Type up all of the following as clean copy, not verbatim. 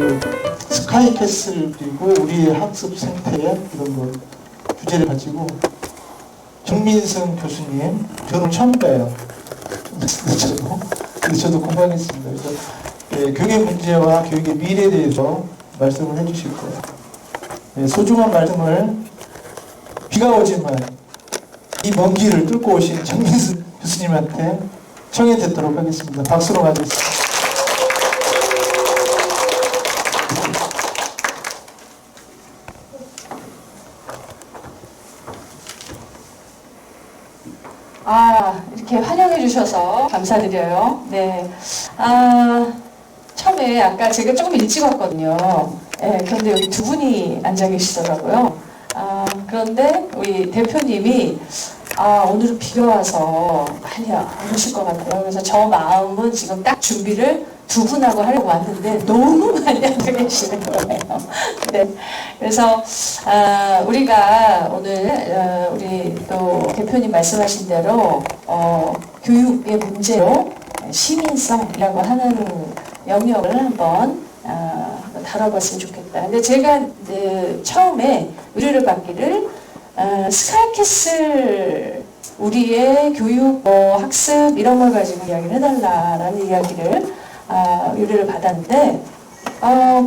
그 스카이캐슬 그리고 우리의 학습 생태 이런 거 주제를 가지고 정민승 교수님 저는 처음 봐요. 저도 공부하겠습니다. 그래서 교육의 문제와 교육의 미래에 대해서 말씀을 해주실 거예요. 소중한 말씀을 비가 오지만 이 먼 길을 뚫고 오신 정민승 교수님한테 청해 듣도록 하겠습니다. 박수로 맞으겠습니다. 이렇게 환영해 주셔서 감사드려요. 네. 처음에 아까 제가 조금 일찍 왔거든요. 네, 그런데 여기 두 분이 앉아 계시더라고요. 그런데 우리 대표님이 오늘은 비가 와서 많이 안 오실 것 같아요. 그래서 저 마음은 지금 딱 준비를 두 분하고 하려고 왔는데 너무 많이 앉아 계시는 거예요. 네. 그래서 우리가 오늘 우리 또 대표님 말씀하신 대로 교육의 문제로 시민성이라고 하는 영역을 한번 다뤄봤으면 좋겠다. 근데 제가 처음에 의뢰를 받기를 스카이캐슬 우리의 교육, 학습 이런 걸 가지고 이야기를 해달라라는 이야기를 의뢰를 받았는데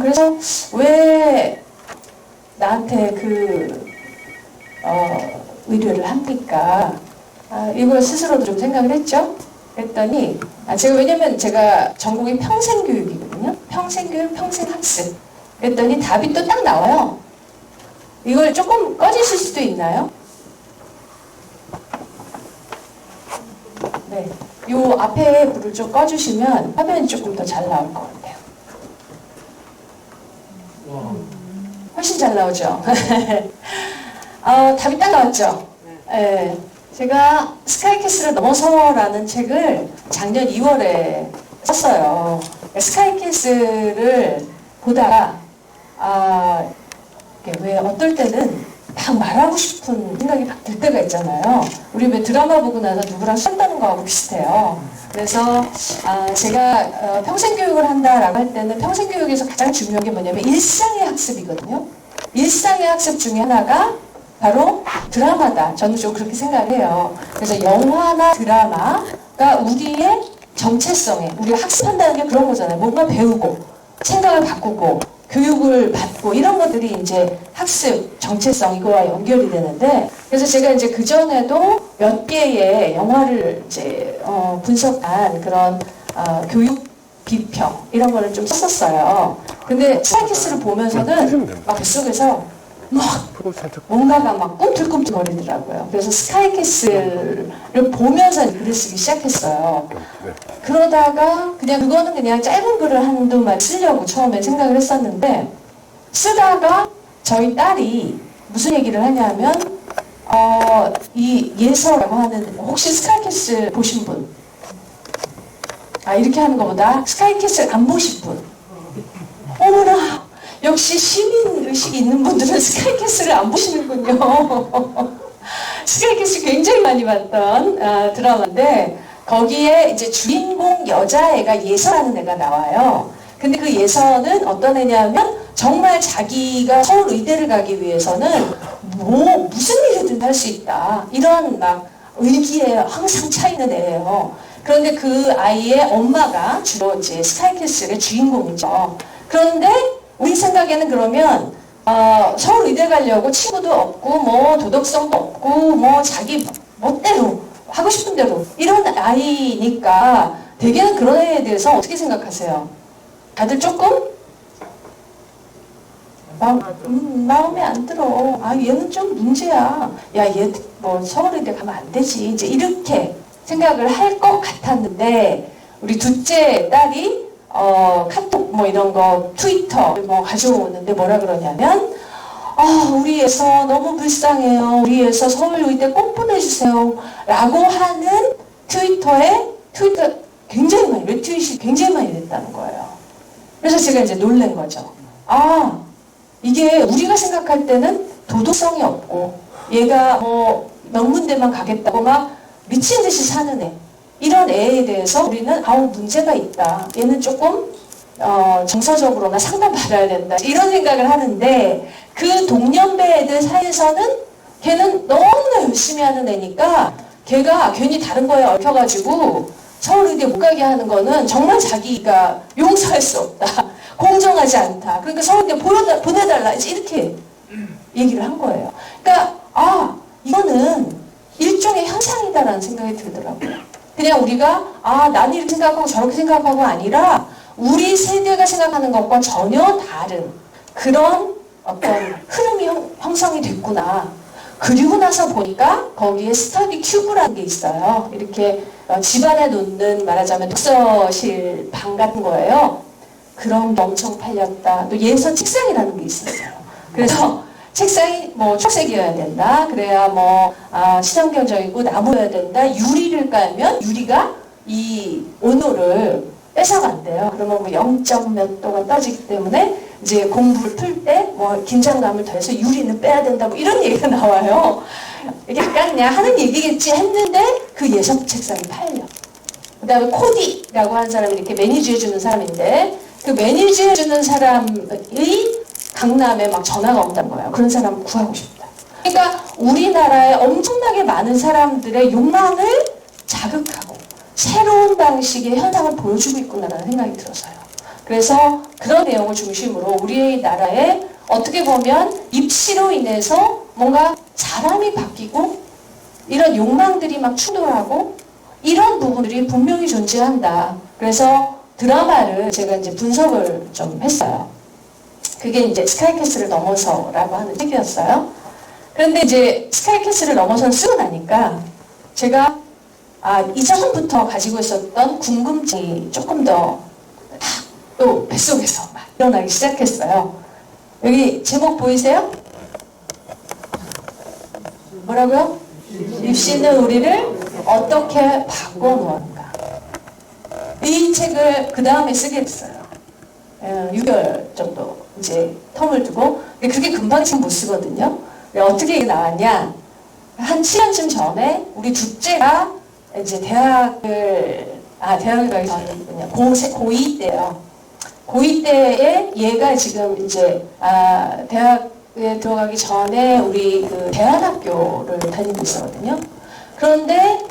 그래서 왜 나한테 의뢰를 합니까? 이걸 스스로도 좀 생각을 했죠. 그랬더니 왜냐면 제가 전공이 평생교육이거든요. 평생교육, 평생학습. 그랬더니 답이 또 딱 나와요. 이걸 조금 꺼지실 수도 있나요? 네. 요 앞에 불을 좀 꺼주시면 화면이 조금 더 잘 나올 것 같아요. 훨씬 잘 나오죠? 답이 딱 나왔죠? 네. 제가 스카이캐슬을 넘어서라는 책을 작년 2월에 썼어요. 스카이캐슬을 보다가 왜 어떨 때는 막 말하고 싶은 생각이 막 들 때가 있잖아요. 우리 왜 드라마 보고 나서 누구랑 산다는 거하고 비슷해요. 그래서 제가 평생교육을 한다라고 할 때는 평생교육에서 가장 중요한 게 뭐냐면 일상의 학습이거든요. 일상의 학습 중에 하나가 바로 드라마다. 저는 좀 그렇게 생각을 해요. 그래서 영화나 드라마가 우리의 정체성에, 우리가 학습한다는 게 그런 거잖아요. 뭔가 배우고, 생각을 바꾸고, 교육을 받고, 이런 것들이 이제 학습 정체성, 이거와 연결이 되는데, 그래서 제가 이제 그전에도 몇 개의 영화를 이제, 분석한 그런, 교육 비평, 이런 거를 좀 썼었어요. 근데 스카이캐슬을 보면서는 막 뱃속에서 뭔가가 막 꿈틀꿈틀거리더라고요. 그래서 스카이캐슬을 보면서 글을 쓰기 시작했어요. 그러다가 그거는 그냥 짧은 글을 한두 마디 쓰려고 처음에 생각을 했었는데 쓰다가 저희 딸이 무슨 얘기를 하냐면 이 예서라고 하는 혹시 스카이캐슬 보신 분? 이렇게 하는 것보다 스카이캐슬 안 보신 분? 어머나! 역시 시민의식이 있는 분들은 스카이캐슬을 안 보시는군요. 스카이캐슬 굉장히 많이 봤던 드라마인데 거기에 이제 주인공 여자애가 예서라는 애가 나와요. 근데 그 예서는 어떤 애냐면 정말 자기가 서울 의대를 가기 위해서는 무슨 일이든 할 수 있다. 이런 막 의기에 항상 차 있는 애예요. 그런데 그 아이의 엄마가 주로 이제 스카이캐슬의 주인공이죠. 그런데 우리 생각에는 그러면 서울 의대 가려고 친구도 없고 뭐 도덕성도 없고 뭐 자기 멋대로 하고 싶은 대로 이런 아이니까 대개는 그런 애에 대해서 어떻게 생각하세요? 다들 조금 마음에 안 들어. 얘는 좀 문제야. 야, 얘 뭐 서울 의대 가면 안 되지. 이제 이렇게 생각을 할 것 같았는데 우리 둘째 딸이 카톡 뭐 이런 거 트위터 뭐 가져오는데 뭐라 그러냐면 우리 애서 너무 불쌍해요. 우리 애서 서울의대 꼭 보내주세요. 라고 하는 트위터 굉장히 많이 리트윗이 굉장히 많이 됐다는 거예요. 그래서 제가 이제 놀란 거죠. 이게 우리가 생각할 때는 도덕성이 없고 얘가 뭐 명문대만 가겠다고 막 미친 듯이 사는 애 이런 애에 대해서 우리는 문제가 있다. 얘는 조금 정서적으로나 상담받아야 된다 이런 생각을 하는데 그 동년배 애들 사이에서는 걔는 너무나 열심히 하는 애니까 걔가 괜히 다른 거에 얽혀가지고 서울의대 못 가게 하는 거는 정말 자기가 용서할 수 없다. 공정하지 않다. 그러니까 서울대 보내달라. 이렇게 얘기를 한 거예요. 그러니까 이거는 일종의 현상이다라는 생각이 들더라고요. 그냥 우리가 난 이렇게 생각하고 저렇게 생각하고 아니라 우리 세대가 생각하는 것과 전혀 다른 그런 어떤 흐름이 형성이 됐구나. 그리고 나서 보니까 거기에 스터디 큐브라는 게 있어요. 이렇게 집안에 놓는 말하자면 독서실 방 같은 거예요. 그런 게 엄청 팔렸다. 또 예서 책상이라는 게 있었어요. 그래서 책상이 뭐 초록색이어야 된다. 그래야 친환경적이고 나무여야 된다. 유리를 깔면 유리가 이 온도를 뺏어간대요. 그러면 0점 몇 도가 떠지기 때문에 이제 공부를 풀 때 긴장감을 더해서 유리는 빼야 된다. 이런 얘기가 나와요. 이게 약간 그냥 하는 얘기겠지 했는데 그 예서 책상이 팔려. 그 다음에 코디라고 하는 사람이 이렇게 매니지해주는 사람인데 그 매니지해주는 사람의 강남에 막 전화가 온다는 거예요. 그런 사람 구하고 싶다. 그러니까 우리나라에 엄청나게 많은 사람들의 욕망을 자극하고 새로운 방식의 현상을 보여주고 있구나라는 생각이 들어서요. 그래서 그런 내용을 중심으로 우리 나라에 어떻게 보면 입시로 인해서 뭔가 사람이 바뀌고 이런 욕망들이 막 충돌하고 이런 부분들이 분명히 존재한다. 그래서 드라마를 제가 이제 분석을 좀 했어요. 그게 이제 스카이캐슬을 넘어서라고 하는 책이었어요. 그런데 이제 스카이캐슬을 넘어서를 쓰고 나니까 제가 이전부터 가지고 있었던 궁금증이 조금 더 또 뱃속에서 막 일어나기 시작했어요. 여기 제목 보이세요? 뭐라고요? 입시는 우리를 어떻게 바꿔놓았는가. 이 책을 그 다음에 쓰게 됐어요. 6개월 정도 이제 텀을 두고. 그게 금방 지금 못 쓰거든요. 어떻게 나왔냐. 한 7년쯤 전에 우리 둘째가 이제 대학을 가기 전에 고2 때요. 고2 때에 얘가 지금 이제 대학에 들어가기 전에 우리 그 대안학교를 다니고 있었거든요. 그런데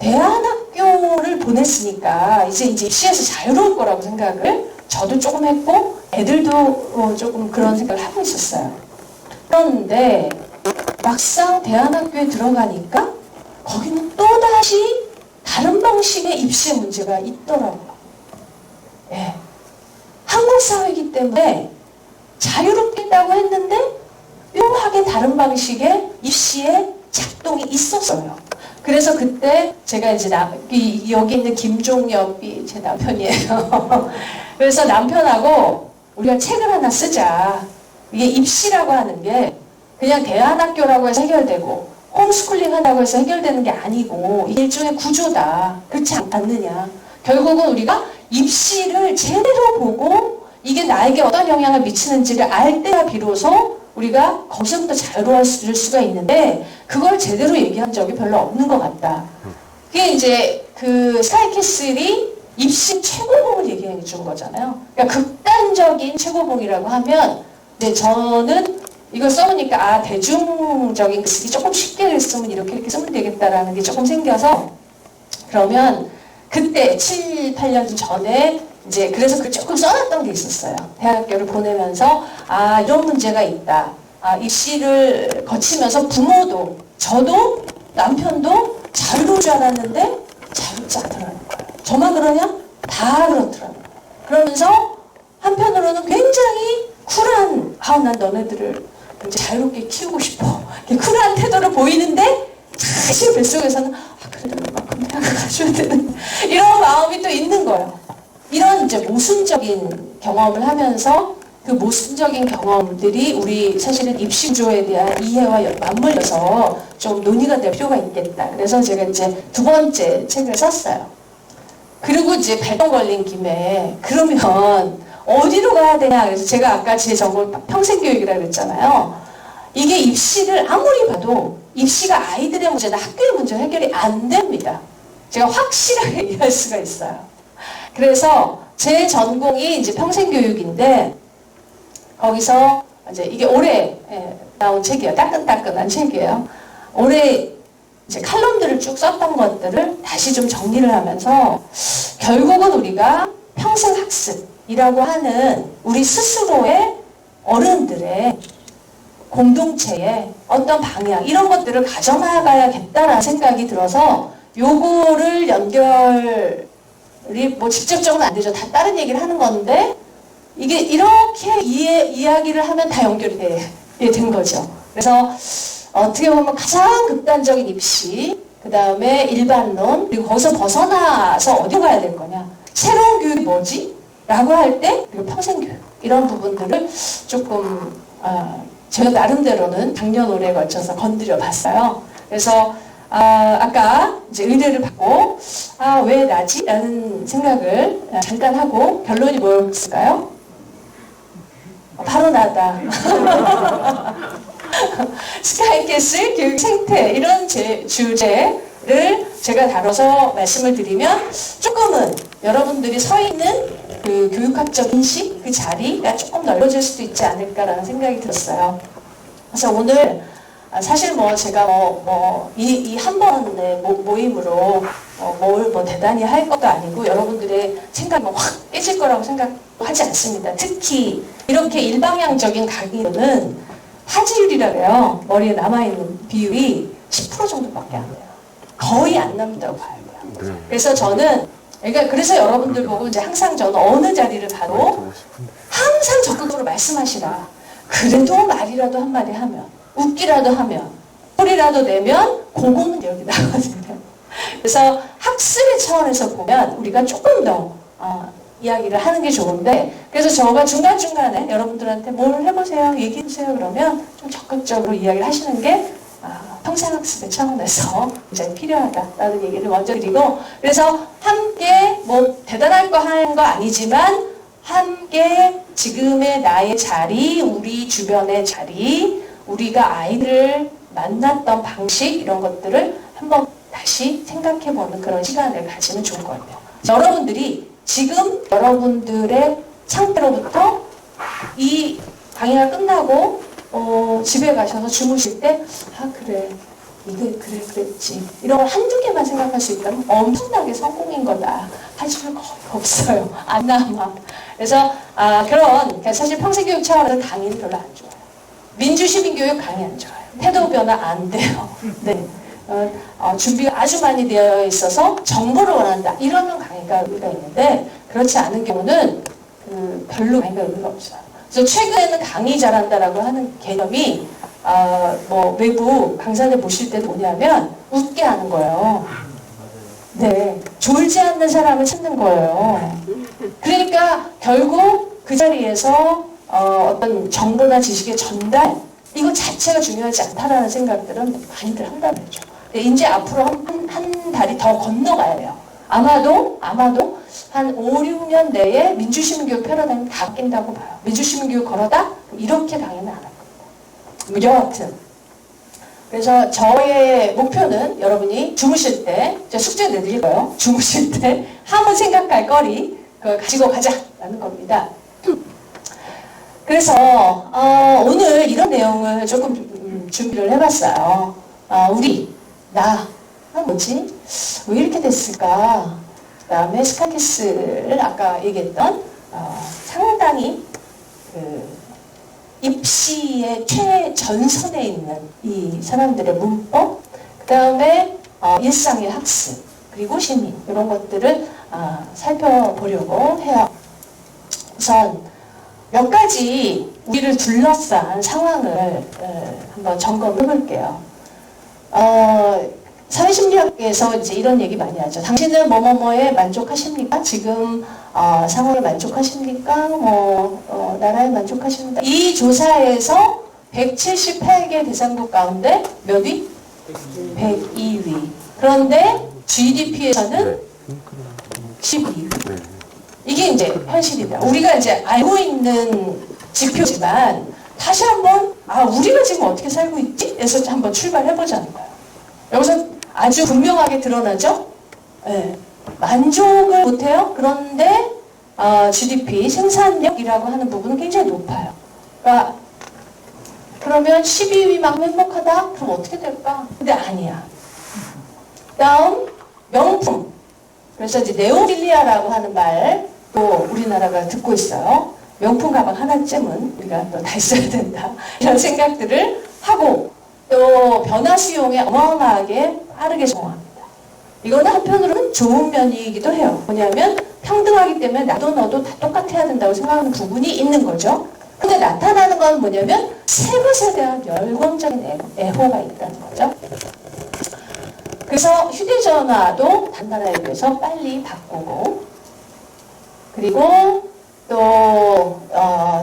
대안학교를 보냈으니까 이제 입시에서 자유로울 거라고 생각을 저도 조금 했고 애들도 조금 그런 생각을 하고 있었어요. 그런데 막상 대안학교에 들어가니까 거기는 또다시 다른 방식의 입시의 문제가 있더라고요. 예. 한국 사회이기 때문에 자유롭겠다고 했는데 묘하게 다른 방식의 입시의 작동이 있었어요. 그래서 그때 제가 이제 여기 있는 김종엽이 제 남편이에요. 그래서 남편하고 우리가 책을 하나 쓰자. 이게 입시라고 하는 게 그냥 대안학교라고 해서 해결되고 홈스쿨링 한다고 해서 해결되는 게 아니고 이게 일종의 구조다. 그렇지 않느냐. 결국은 우리가 입시를 제대로 보고 이게 나에게 어떤 영향을 미치는지를 알 때야 비로소 우리가 거기서부터 자유로워질 수가 있는데 그걸 제대로 얘기한 적이 별로 없는 것 같다. 그게 이제 그 스카이캐슬이 입시 최고봉을 얘기해 준 거잖아요. 그러니까 극단적인 최고봉이라고 하면 저는 이걸 써보니까 대중적인 글쓰기 조금 쉽게 쓰면 이렇게 쓰면 되겠다라는 게 조금 생겨서 그러면 그때 7, 8년 전에 이제 그래서 그 조금 써놨던 게 있었어요. 대학교를 보내면서 이런 문제가 있다. 입시를 거치면서 부모도 저도 남편도 자유로울 줄 알았는데 자유롭지 않더라는 거예요. 저만 그러냐? 다 그렇더라고요. 그러면서 한편으로는 굉장히 쿨한 난 너네들을 자유롭게 키우고 싶어. 쿨한 태도를 보이는데 사실 뱃속에서는 그래도 이만큼 대학을 가셔야 되는 이런 마음이 또 있는 거예요. 이런 이제 모순적인 경험을 하면서 그 모순적인 경험들이 우리 사실은 입시 구조에 대한 이해와 맞물려서 좀 논의가 될 필요가 있겠다. 그래서 제가 이제 두 번째 책을 썼어요. 그리고 이제 발동 걸린 김에 그러면 어디로 가야 되냐. 그래서 제가 아까 제 전공 평생교육이라고 그랬잖아요. 이게 입시를 아무리 봐도 입시가 아이들의 문제나 학교의 문제는 해결이 안 됩니다. 제가 확실하게 얘기할 수가 있어요. 그래서 제 전공이 이제 평생교육인데 거기서 이제 이게 올해 나온 책이에요. 따끈따끈한 책이에요. 올해 이제 칼럼들을 쭉 썼던 것들을 다시 좀 정리를 하면서 결국은 우리가 평생학습이라고 하는 우리 스스로의 어른들의 공동체의 어떤 방향 이런 것들을 가져나가야겠다라는 생각이 들어서 요거를 연결이 뭐 직접적으로는 안 되죠. 다 다른 얘기를 하는 건데 이게 이렇게 이야기를 하면 다 연결이 된 거죠. 그래서 어떻게 보면 가장 극단적인 입시, 그 다음에 일반론, 그리고 거기서 벗어나서 어디 가야 될 거냐. 새로운 교육이 뭐지? 라고 할 때, 그리고 평생교육. 이런 부분들을 조금, 제가 나름대로는 작년 올해에 걸쳐서 건드려 봤어요. 그래서, 아까 이제 의뢰를 받고, 왜 나지? 라는 생각을 잠깐 하고, 결론이 뭐였을까요? 바로 나다. 스카이캐슬 교육 생태 이런 주제를 제가 다뤄서 말씀을 드리면 조금은 여러분들이 서 있는 그 교육학적 인식 그 자리가 조금 넓어질 수도 있지 않을까라는 생각이 들었어요. 그래서 오늘 사실 뭐 제가 이 한 번의 모임으로 뭘 대단히 할 것도 아니고 여러분들의 생각이 확 깨질 거라고 생각하지 않습니다. 특히 이렇게 일방향적인 강의는 하지율이라고 해요. 머리에 남아있는 비율이 10% 정도밖에 안 돼요. 거의 안 남는다고 봐요. 그래서 저는 그래서 여러분들 보고 이제 항상 저는 어느 자리를 가도 항상 적극적으로 말씀하시라. 그래도 말이라도 한마디 하면 웃기라도 하면 소리라도 내면 고공은 여기 나거든요. 그래서 학습의 차원에서 보면 우리가 조금 더 이야기를 하는 게 좋은데 그래서 저가 중간중간에 여러분들한테 뭘 해보세요, 얘기해주세요 그러면 좀 적극적으로 이야기를 하시는 게 평생학습의 차원에서 굉장히 필요하다라는 얘기를 먼저 드리고 그래서 함께 뭐 대단할 거 하는 거 아니지만 함께 지금의 나의 자리, 우리 주변의 자리, 우리가 아이들을 만났던 방식 이런 것들을 한번 다시 생각해보는 그런 시간을 가지면 좋을 것 같아요. 여러분들이 지금 여러분들의 상태로부터 이 강의가 끝나고 집에 가셔서 주무실 때 그래 이게 그랬지 이런 걸 한두 개만 생각할 수 있다면 엄청나게 성공인 거다. 하지만 거의 없어요. 안 남아. 그래서 그러니까 사실 평생교육 차원에서 강의는 별로 안 좋아요. 민주시민교육 강의 안 좋아요. 태도 변화 안 돼요. 네. 준비가 아주 많이 되어 있어서 정보를 원한다. 이러면 강의가 의미가 있는데 그렇지 않은 경우는 별로 강의가 의미가 없어요. 그래서 최근에는 강의 잘한다라고 하는 개념이 뭐 외부 강사들 모실 때도 뭐냐면 웃게 하는 거예요. 네, 졸지 않는 사람을 찾는 거예요. 그러니까 결국 그 자리에서 어떤 정보나 지식의 전달 이거 자체가 중요하지 않다라는 생각들은 많이들 한다는 거죠. 이제 앞으로 한 달이 더 건너가야 돼요. 아마도 한 5, 6년 내에 민주시민교육 패러다임이 다 바뀐다고 봐요. 민주시민교육 걸어다? 이렇게 강의는 안 할 겁니다. 여하튼 그래서 저의 목표는 여러분이 주무실 때 숙제 내드릴 거예요. 주무실 때 한번 생각할 거리 그걸 가지고 가자라는 겁니다. 그래서 오늘 이런 내용을 조금 준비를 해봤어요. 뭐지? 왜 이렇게 됐을까? 그 다음에 스카이캐슬을 아까 얘기했던 상당히 입시의 최전선에 있는 이 사람들의 문법, 그 다음에 일상의 학습, 그리고 시민 이런 것들을 살펴보려고 해요. 우선 몇 가지 우리를 둘러싼 상황을 한번 점검해 볼게요. 사회심리학에서 이제 이런 얘기 많이 하죠. 당신은 뭐뭐뭐에 만족하십니까? 지금 상황에 만족하십니까? 나라에 만족하십니까? 이 조사에서 178개 대상국 가운데 몇 위? 102위. 그런데 GDP에서는 12위. 이게 이제 현실이다. 우리가 이제 알고 있는 지표지만 다시 한번 우리가 지금 어떻게 살고 있지? 에서 한번 출발해보자는 거예요. 여기서 아주 분명하게 드러나죠? 네. 만족을 못해요. 그런데 GDP, 생산력이라고 하는 부분은 굉장히 높아요. 그러니까 그러면 12위만 행복하다? 그럼 어떻게 될까? 근데 아니야. 다음, 명품. 그래서 이제 네오필리아라고 하는 말도 우리나라가 듣고 있어요. 명품 가방 하나쯤은 우리가 또 다 있어야 된다. 이런 생각들을 하고 또 변화 수용에 어마어마하게 빠르게 적응합니다. 이거는 한편으로는 좋은 면이기도 해요. 뭐냐면 평등하기 때문에 나도 너도 다 똑같아야 된다고 생각하는 부분이 있는 거죠. 근데 나타나는 건 뭐냐면 새 것에 대한 열광적인 애호가 있다는 거죠. 그래서 휴대전화도 다른 나라에 비해서 빨리 바꾸고, 그리고 또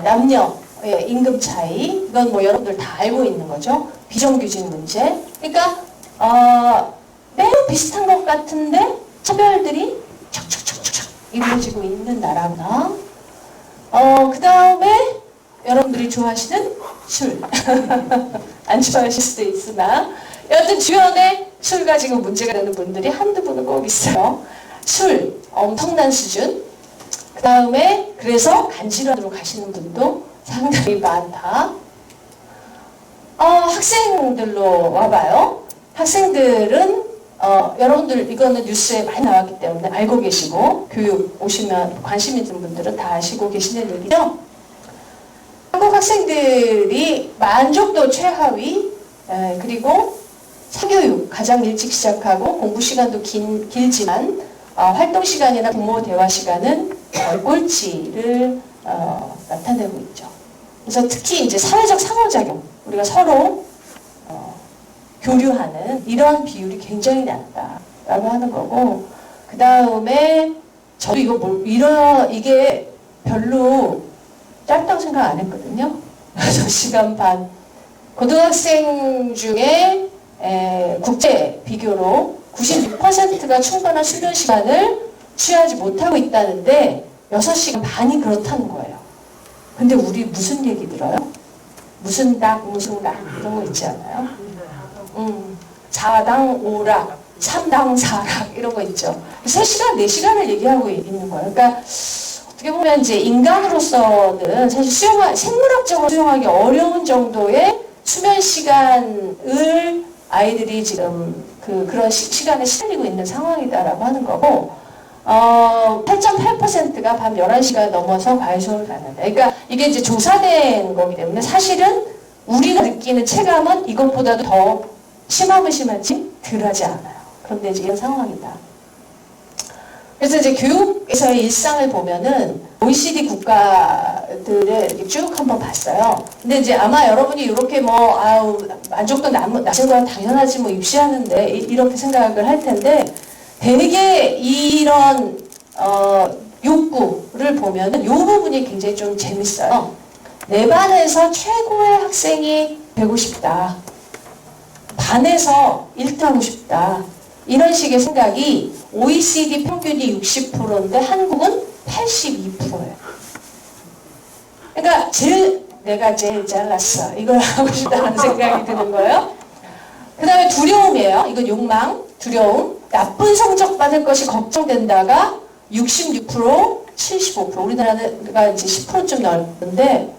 남녀의 임금 차이, 이건 뭐 여러분들 다 알고 있는 거죠. 비정규직 문제. 그러니까 매우 비슷한 것 같은데 차별들이 척척척척 이루어지고 있는 나라구나. 그 다음에 여러분들이 좋아하시는 술. 안 좋아하실 수도 있으나 여하튼 주변에 술 가지고 문제가 되는 분들이 한두 분은 꼭 있어요. 술 엄청난 수준. 그 다음에 그래서 간질환으로 가시는 분도 상당히 많다. 학생들로 와봐요. 학생들은 여러분들 이거는 뉴스에 많이 나왔기 때문에 알고 계시고 교육 오시면 관심 있는 분들은 다 아시고 계시는 얘기죠. 한국 학생들이 만족도 최하위, 그리고 사교육 가장 일찍 시작하고 공부 시간도 길지만 활동 시간이나 부모 대화 시간은 꼴찌를 나타내고 있죠. 그래서 특히 이제 사회적 상호작용, 우리가 서로 교류하는 이런 비율이 굉장히 낮다라고 하는 거고, 그 다음에 저도 이게 별로 짧다고 생각 안 했거든요. 6시간 반. 고등학생 중에 국제 비교로 96%가 충분한 수면 시간을 취하지 못하고 있다는데 6시간 반이 그렇다는 거예요. 근데 우리 무슨 얘기 들어요? 무슨 닭 이런 거 있지 않아요? 4당 5락, 3당 4락 이런 거 있죠. 3시간, 4시간을 얘기하고 있는 거예요. 그러니까 어떻게 보면 이제 인간으로서는 사실 생물학적으로 수용하기 어려운 정도의 수면 시간을 아이들이 지금 그런 시간에 시달리고 있는 상황이다라고 하는 거고, 8.8%가 밤 11시가 넘어서 과외수업을 받는다. 그러니까 이게 이제 조사된 거기 때문에 사실은 우리가 느끼는 체감은 이것보다도 더 심하면 심하지 덜하지 않아요. 그런데 이제 이런 상황이다. 그래서 이제 교육에서의 일상을 보면은 OECD 국가들을 이렇게 쭉 한번 봤어요. 근데 이제 아마 여러분이 이렇게 만족도 낮은 건 당연하지 뭐 입시하는데 이렇게 생각을 할 텐데, 되게 이런 욕구를 보면은 이 부분이 굉장히 좀 재밌어요. 내 반에서 최고의 학생이 되고 싶다. 반에서 1등하고 싶다. 이런 식의 생각이 OECD 평균이 60%인데 한국은 82%예요. 그러니까 내가 제일 잘났어. 이걸 하고 싶다는 생각이 드는 거예요. 그 다음에 두려움이에요. 이건 욕망, 두려움. 나쁜 성적 받을 것이 걱정된다가 66%, 75%. 우리나라가 이제 10%좀 넘는데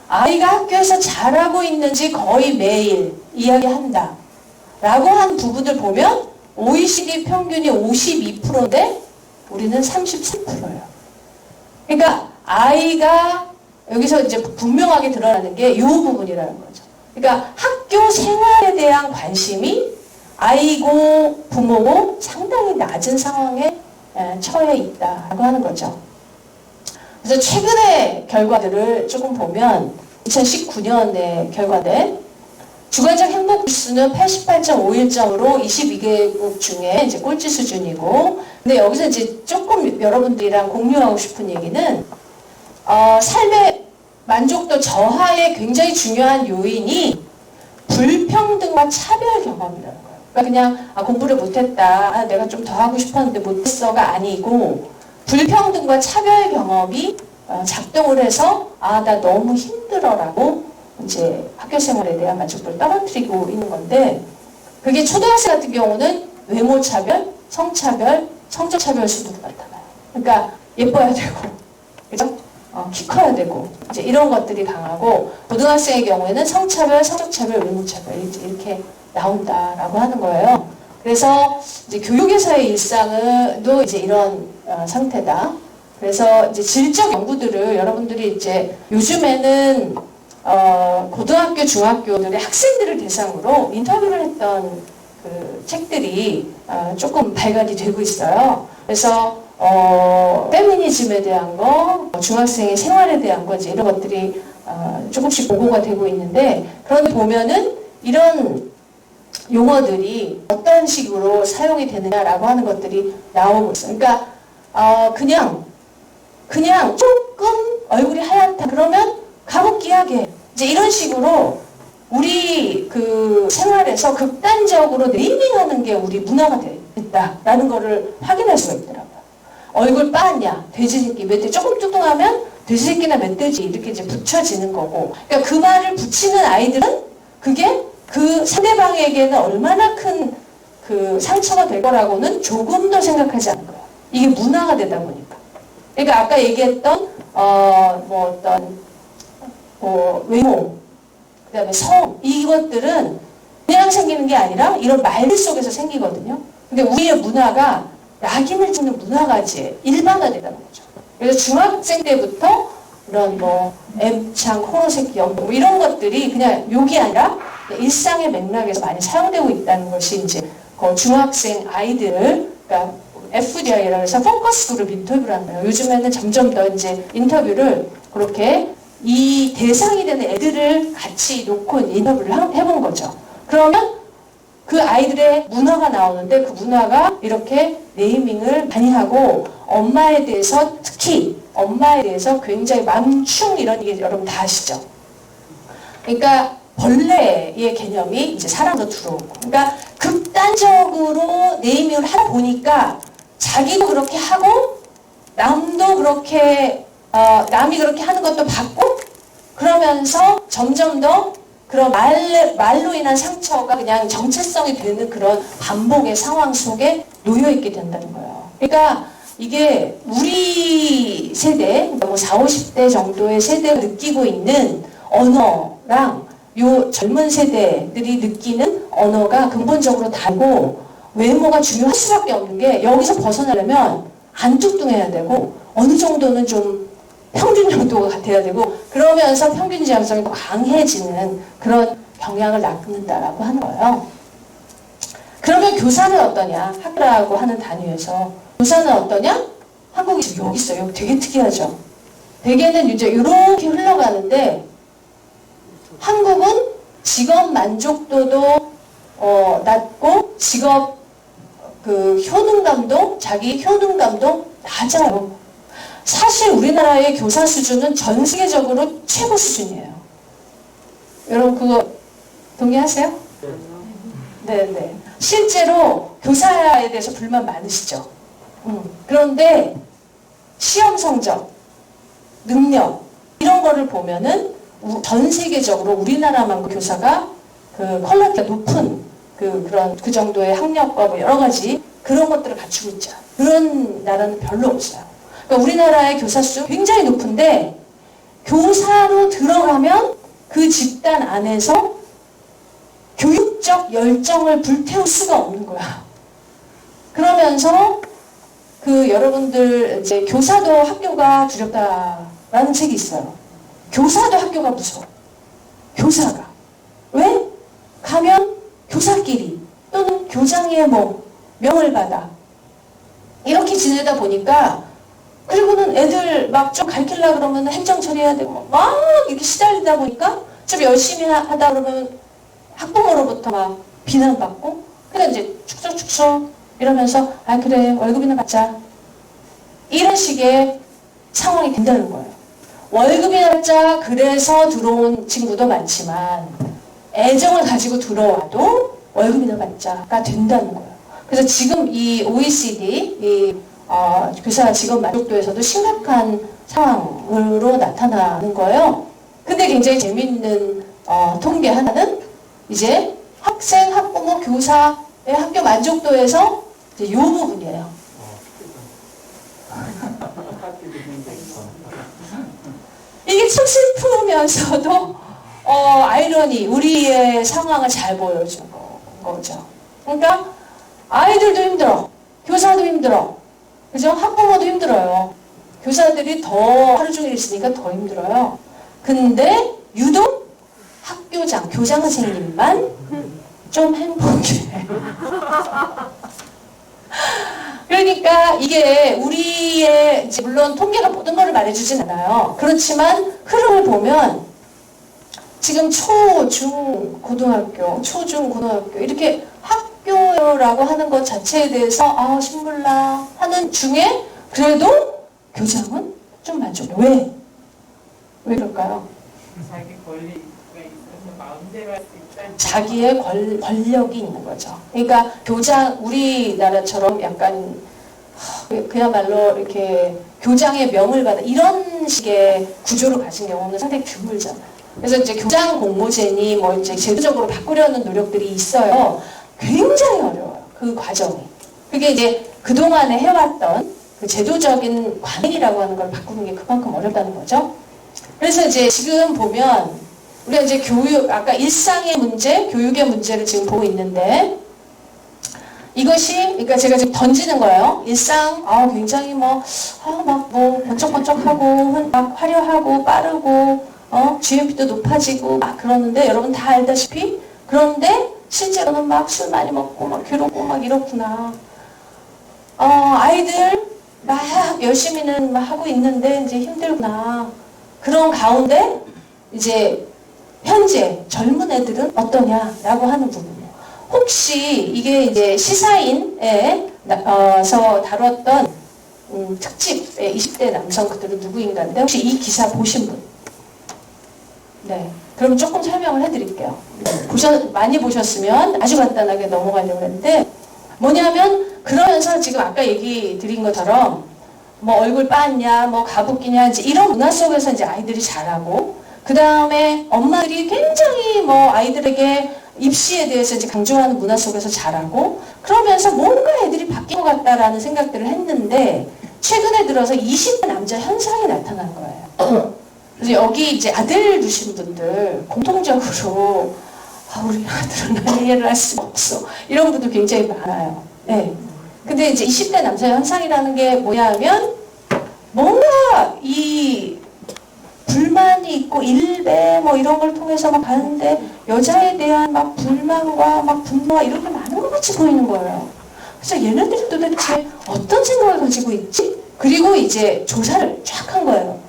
아이가 학교에서 잘하고 있는지 거의 매일 이야기한다 라고 한 부분을 보면 OECD 평균이 52%인데 우리는 33%예요. 그러니까 아이가 여기서 이제 분명하게 드러나는 게 이 부분이라는 거죠. 그러니까 학교 생활에 대한 관심이 아이고 부모고 상당히 낮은 상황에 처해 있다라고 하는 거죠. 그래서 최근의 결과들을 조금 보면 2019년의 결과인데 주관적 행복 지수는 88.51점으로 22개국 중에 이제 꼴찌 수준이고, 근데 여기서 이제 조금 여러분들이랑 공유하고 싶은 얘기는 삶의 만족도 저하의 굉장히 중요한 요인이 불평등과 차별 경험이라는 거예요. 그러니까 그냥 공부를 못했다, 내가 좀 더 하고 싶었는데 못했어가 아니고 불평등과 차별 경험이 작동을 해서 나 너무 힘들어라고 이제 학교 생활에 대한 만족도를 떨어뜨리고 있는 건데, 그게 초등학생 같은 경우는 외모 차별, 성차별, 성적차별 수도 나타나요. 그러니까 예뻐야 되고, 그죠? 키 커야 되고, 이제 이런 것들이 강하고, 고등학생의 경우에는 성차별, 성적차별, 외모차별 이렇게 나온다라고 하는 거예요. 그래서 이제 교육에서의 일상도 이제 이런 상태다. 그래서 이제 질적 연구들을 여러분들이 이제 요즘에는 고등학교, 중학교들의 학생들을 대상으로 인터뷰를 했던 그 책들이 조금 발간이 되고 있어요. 그래서 페미니즘에 대한 거, 중학생의 생활에 대한 거, 이제 이런 것들이 조금씩 보고가 되고 있는데, 그런데 보면은 이런 용어들이 어떤 식으로 사용이 되느냐라고 하는 것들이 나오고 있어요. 그러니까 그냥 조금 얼굴이 하얗다 그러면 가부끼하게 이제 이런 식으로 우리 그 생활에서 극단적으로 네이밍하는 게 우리 문화가 됐다라는 거를 확인할 수가 있더라고요. 얼굴 빠았냐, 돼지새끼, 멧돼지, 조금 뚱뚱하면 돼지새끼나 멧돼지 이렇게 이제 붙여지는 거고, 그러니까 그 말을 붙이는 아이들은 그게 그 상대방에게는 얼마나 큰 그 상처가 될 거라고는 조금도 생각하지 않는 거예요. 이게 문화가 되다 보니까. 그러니까 아까 얘기했던 외모, 그다음에 성, 이것들은 그냥 생기는 게 아니라 이런 말들 속에서 생기거든요. 근데 우리의 문화가 낙인을 찍는 문화까지 일반화되다는 거죠. 그래서 중학생 때부터 이런 M창, 호로새끼, 뭐 이런 것들이 그냥 욕이 아니라 일상의 맥락에서 많이 사용되고 있다는 것이 이제 중학생 아이들을, 그러니까 FDI라고 해서 포커스 그룹 인터뷰를 한대요. 요즘에는 점점 더 이제 인터뷰를 그렇게 이 대상이 되는 애들을 같이 놓고 인터뷰를 해본 거죠. 그러면 그 아이들의 문화가 나오는데 그 문화가 이렇게 네이밍을 많이 하고 엄마에 대해서 특히 엄마에 대해서 굉장히 맘충 이런 얘기 여러분 다 아시죠? 그러니까 벌레의 개념이 이제 사람도 들어오고, 그러니까 극단적으로 네이밍을 하다 보니까 자기도 그렇게 하고 남도 그렇게 남이 그렇게 하는 것도 받고, 그러면서 점점 더 그런 말로 인한 상처가 그냥 정체성이 되는 그런 반복의 상황 속에 놓여있게 된다는 거예요. 그러니까 이게 우리 세대, 뭐 40, 50대 정도의 세대가 느끼고 있는 언어랑 요 젊은 세대들이 느끼는 언어가 근본적으로 다르고, 외모가 중요할 수밖에 없는 게 여기서 벗어나려면 안 뚱뚱해야 되고 어느 정도는 좀 평균 정도가 돼야 되고, 그러면서 평균 지향성이 더 강해지는 그런 경향을 낳는다라고 하는 거예요. 그러면 교사는 어떠냐? 학교라고 하는 단위에서 교사는 어떠냐? 한국이 지금 여기 있어요. 여기 되게 특이하죠. 대개는 이제 이렇게 흘러가는데, 한국은 직업 만족도도 낮고 직업 그 효능감도, 자기 효능감도 낮아요. 사실 우리나라의 교사 수준은 전 세계적으로 최고 수준이에요. 여러분 그거 동의하세요? 네. 실제로 교사에 대해서 불만 많으시죠? 그런데 시험 성적, 능력 이런 거를 보면은 전 세계적으로 우리나라만 교사가 그 퀄리티가 높은 그 정도의 학력과 뭐 여러 가지 그런 것들을 갖추고 있죠. 그런 나라는 별로 없어요. 그러니까 우리나라의 교사 수 굉장히 높은데, 교사로 들어가면 그 집단 안에서 교육적 열정을 불태울 수가 없는 거야. 그러면서 그 여러분들 이제 교사도 학교가 두렵다라는 책이 있어요. 교사도 학교가 무서워. 교사가. 왜? 가면 교사끼리 또는 교장의 명을 받아 이렇게 지내다 보니까, 그리고는 애들 막 좀 가르치려고 그러면 행정 처리해야 되고 막 이렇게 시달리다 보니까 좀 열심히 하다 그러면 학부모로부터 막 비난받고, 그러니까 이제 축적축적 이러면서 그래 월급이나 받자 이런 식의 상황이 된다는 거예요. 월급이나 받자 그래서 들어온 친구도 많지만 애정을 가지고 들어와도 월급이나 받자가 된다는 거예요. 그래서 지금 이 OECD 교사 직업 만족도에서도 심각한 상황으로 나타나는 거예요. 근데 굉장히 재미있는 통계 하나는 이제 학생, 학부모, 교사의 학교 만족도에서 이제 이 부분이에요. 참 슬프면서도 아이러니, 우리의 상황을 잘 보여준 거죠. 그러니까 아이들도 힘들어, 교사도 힘들어, 그죠? 학부모도 힘들어요. 교사들이 더 하루 종일 있으니까 더 힘들어요. 근데 유독 학교장, 교장 선생님만 좀 행복해. 그러니까 이게 우리의, 이제 물론 통계가 모든 것을 말해주진 않아요. 그렇지만 흐름을 보면 지금 초, 중, 고등학교, 이렇게 학교라고 하는 것 자체에 대해서 신물나 하는 중에 그래도 교장은 좀 만족해. 왜? 왜 그럴까요? 자기 권리가 있어서 마음대로 할 수 있다는 자기의 권력이 있는 거죠. 그러니까 교장, 우리나라처럼 약간 그야말로 이렇게 교장의 명을 받아 이런 식의 구조를 가진 경우는 상당히 드물잖아요. 그래서 이제 교장 공모제니 뭐 이제 제도적으로 바꾸려는 노력들이 있어요. 굉장히 어려워요. 그 과정이. 그게 이제 그동안에 해왔던 그 제도적인 관행이라고 하는 걸 바꾸는 게 그만큼 어렵다는 거죠. 그래서 이제 지금 보면 우리가 이제 교육, 아까 일상의 문제, 교육의 문제를 지금 보고 있는데 이것이, 그러니까 제가 지금 던지는 거예요. 일상, 굉장히 막 번쩍번쩍하고, 막 화려하고, 빠르고, GMP도 높아지고, 막 그러는데, 여러분 다 알다시피, 그런데 실제로는 막 술 많이 먹고, 막 괴롭고, 막 이렇구나. 아이들 막 열심히는 막 하고 있는데, 이제 힘들구나. 그런 가운데, 이제, 현재 젊은 애들은 어떠냐라고 하는 부분이에요. 혹시 이게 이제 시사인에서 다뤘던 특집의 20대 남성 그들은 누구인가인데 혹시 이 기사 보신 분? 네. 그럼 조금 설명을 해드릴게요. 많이 보셨으면 아주 간단하게 넘어가려고 했는데 뭐냐면 그러면서 지금 아까 얘기 드린 것처럼 뭐 얼굴 빠냐, 뭐 가부끼냐 이제 이런 문화 속에서 이제 아이들이 자라고 그 다음에 엄마들이 굉장히 뭐 아이들에게 입시에 대해서 이제 강조하는 문화 속에서 자라고 그러면서 뭔가 애들이 바뀐 것 같다라는 생각들을 했는데 최근에 들어서 20대 남자 현상이 나타난 거예요. 그래서 여기 이제 아들 두신 분들 공통적으로 우리 아들은 이해를 할 수가 없어 이런 분들 굉장히 많아요. 네. 근데 이제 20대 남자 현상이라는 게 뭐냐 하면 뭔가 이 불만이 있고 일배 뭐 이런 걸 통해서 막 가는데 여자에 대한 막 불만과 막 분노가 이렇게 많은 것 같이 보이는 거예요. 그래서 얘네들이 도대체 어떤 생각을 가지고 있지? 그리고 이제 조사를 쫙 한 거예요.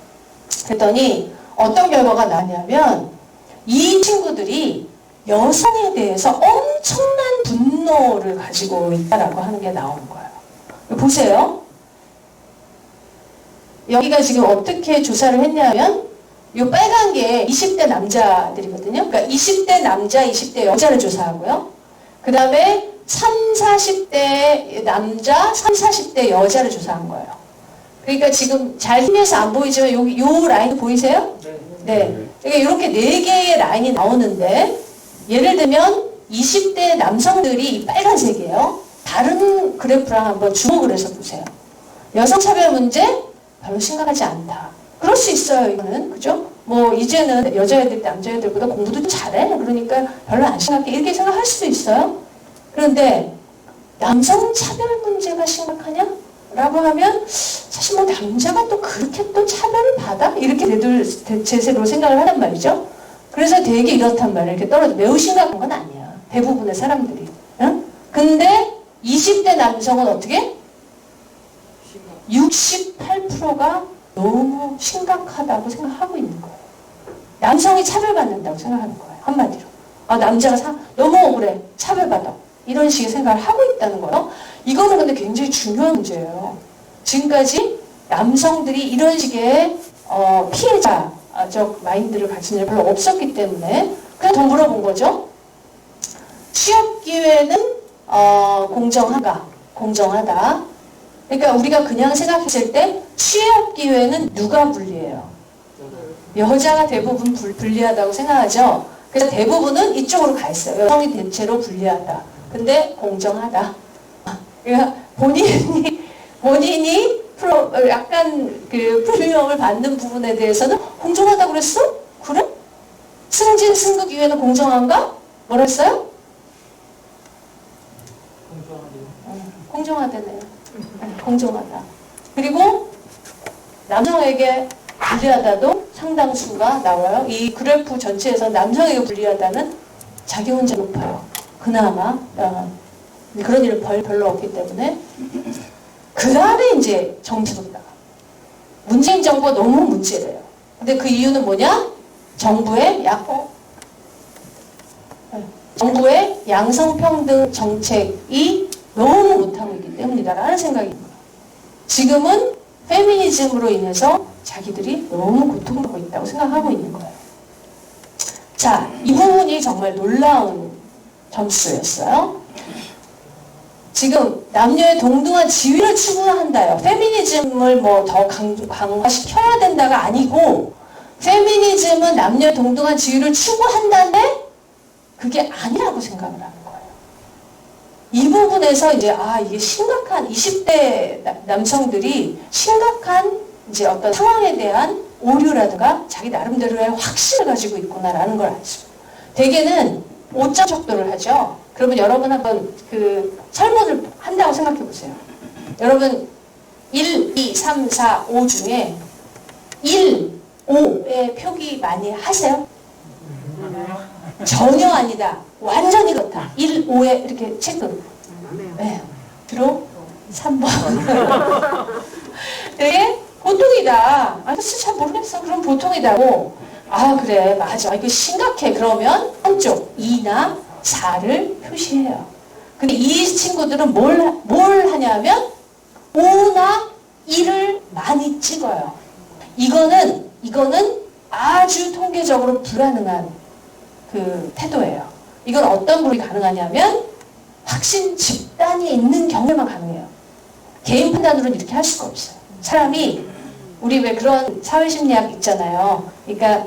그랬더니 어떤 결과가 나냐면 이 친구들이 여성에 대해서 엄청난 분노를 가지고 있다라고 하는 게 나오는 거예요. 보세요. 여기가 지금 어떻게 조사를 했냐면 이 빨간 게 20대 남자들이거든요. 그러니까 20대 남자, 20대 여자를 조사하고요. 그 다음에 30, 40대 남자, 30, 40대 여자를 조사한 거예요. 그러니까 지금 잘 힘내서 안 보이지만 요 라인 보이세요? 네. 그러니까 이렇게 4개의 라인이 나오는데 예를 들면 20대 남성들이 빨간색이에요. 다른 그래프랑 한번 주목을 해서 보세요. 여성차별 문제 별로 심각하지 않다. 그럴 수 있어요, 이거는. 그죠? 뭐, 이제는 여자애들, 남자애들보다 공부도 좀 잘해. 그러니까 별로 안 심각해. 이렇게 생각할 수도 있어요. 그런데, 남성 차별 문제가 심각하냐? 라고 하면, 사실 뭐, 남자가 또 그렇게 또 차별을 받아? 이렇게 제세로 생각을 하단 말이죠. 그래서 되게 이렇단 말이에요. 이렇게 떨어져. 매우 심각한 건 아니야. 대부분의 사람들이. 응? 근데, 20대 남성은 어떻게? 68%가 너무 심각하다고 생각하고 있는 거예요. 남성이 차별받는다고 생각하는 거예요. 한마디로. 남자가 너무 억울해. 차별받아. 이런 식의 생각을 하고 있다는 거예요. 이거는 근데 굉장히 중요한 문제예요. 지금까지 남성들이 이런 식의 피해자적 마인드를 가진 일 별로 없었기 때문에 그냥 더 물어본 거죠. 취업 기회는 공정한가? 공정하다. 그러니까 우리가 그냥 생각했을 때 취업 기회는 누가 불리해요? 여자가 대부분 불리하다고 생각하죠. 그래서 대부분은 이쪽으로 가 있어요. 여성이 대체로 불리하다. 근데 공정하다. 그러니까 본인이 약간 그 프리미엄을 받는 부분에 대해서는 공정하다고 그랬어? 그래? 승진 승급 이외에는 공정한가? 뭐라 했어요? 공정하다네요. 공정하다. 그리고 남성에게 불리하다도 상당수가 나와요. 이 그래프 전체에서 남성에게 불리하다는 자기 혼자 높아요. 그나마 그런 일 별로 없기 때문에. 그 다음에 이제 정치로 나가. 문재인 정부가 너무 문제래요. 근데 그 이유는 뭐냐? 정부의 양성평등 정책이 너무 못하고 있기 때문이다라는 생각이 듭니다. 지금은 페미니즘으로 인해서 자기들이 너무 고통받고 있다고 생각하고 있는 거예요. 자, 이 부분이 정말 놀라운 점수였어요. 지금 남녀의 동등한 지위를 추구한다요. 페미니즘을 뭐 더 강화시켜야 된다가 아니고 페미니즘은 남녀의 동등한 지위를 추구한다는데 그게 아니라고 생각을 하는 거예요. 이 부분에서 이제 이게 심각한 20대 남성들이 심각한 이제 어떤 상황에 대한 오류라든가 자기 나름대로의 확신을 가지고 있구나라는 걸 알죠. 대개는 오점 척도를 하죠. 그러면 여러분 한번 그 설문을 한다고 생각해 보세요. 여러분 1, 2, 3, 4, 5 중에 1, 5에 표기 많이 하세요? 전혀 아니다. 완전히 그렇다. 1, 5에 이렇게 체크. 네. 주로 3번. 되게 보통이다. 글쎄 잘 모르겠어. 그럼 보통이다고. 그래 맞아. 이거 심각해. 그러면 한쪽 2나 4를 표시해요. 근데 이 친구들은 뭘 하냐면 5나 1을 많이 찍어요. 이거는 아주 통계적으로 불가능한 그 태도예요. 이건 어떤 분이 가능하냐면 확신 집단이 있는 경우에만 가능해요. 개인 판단으로는 이렇게 할 수가 없어요. 사람이 우리 왜 그런 사회심리학 있잖아요. 그러니까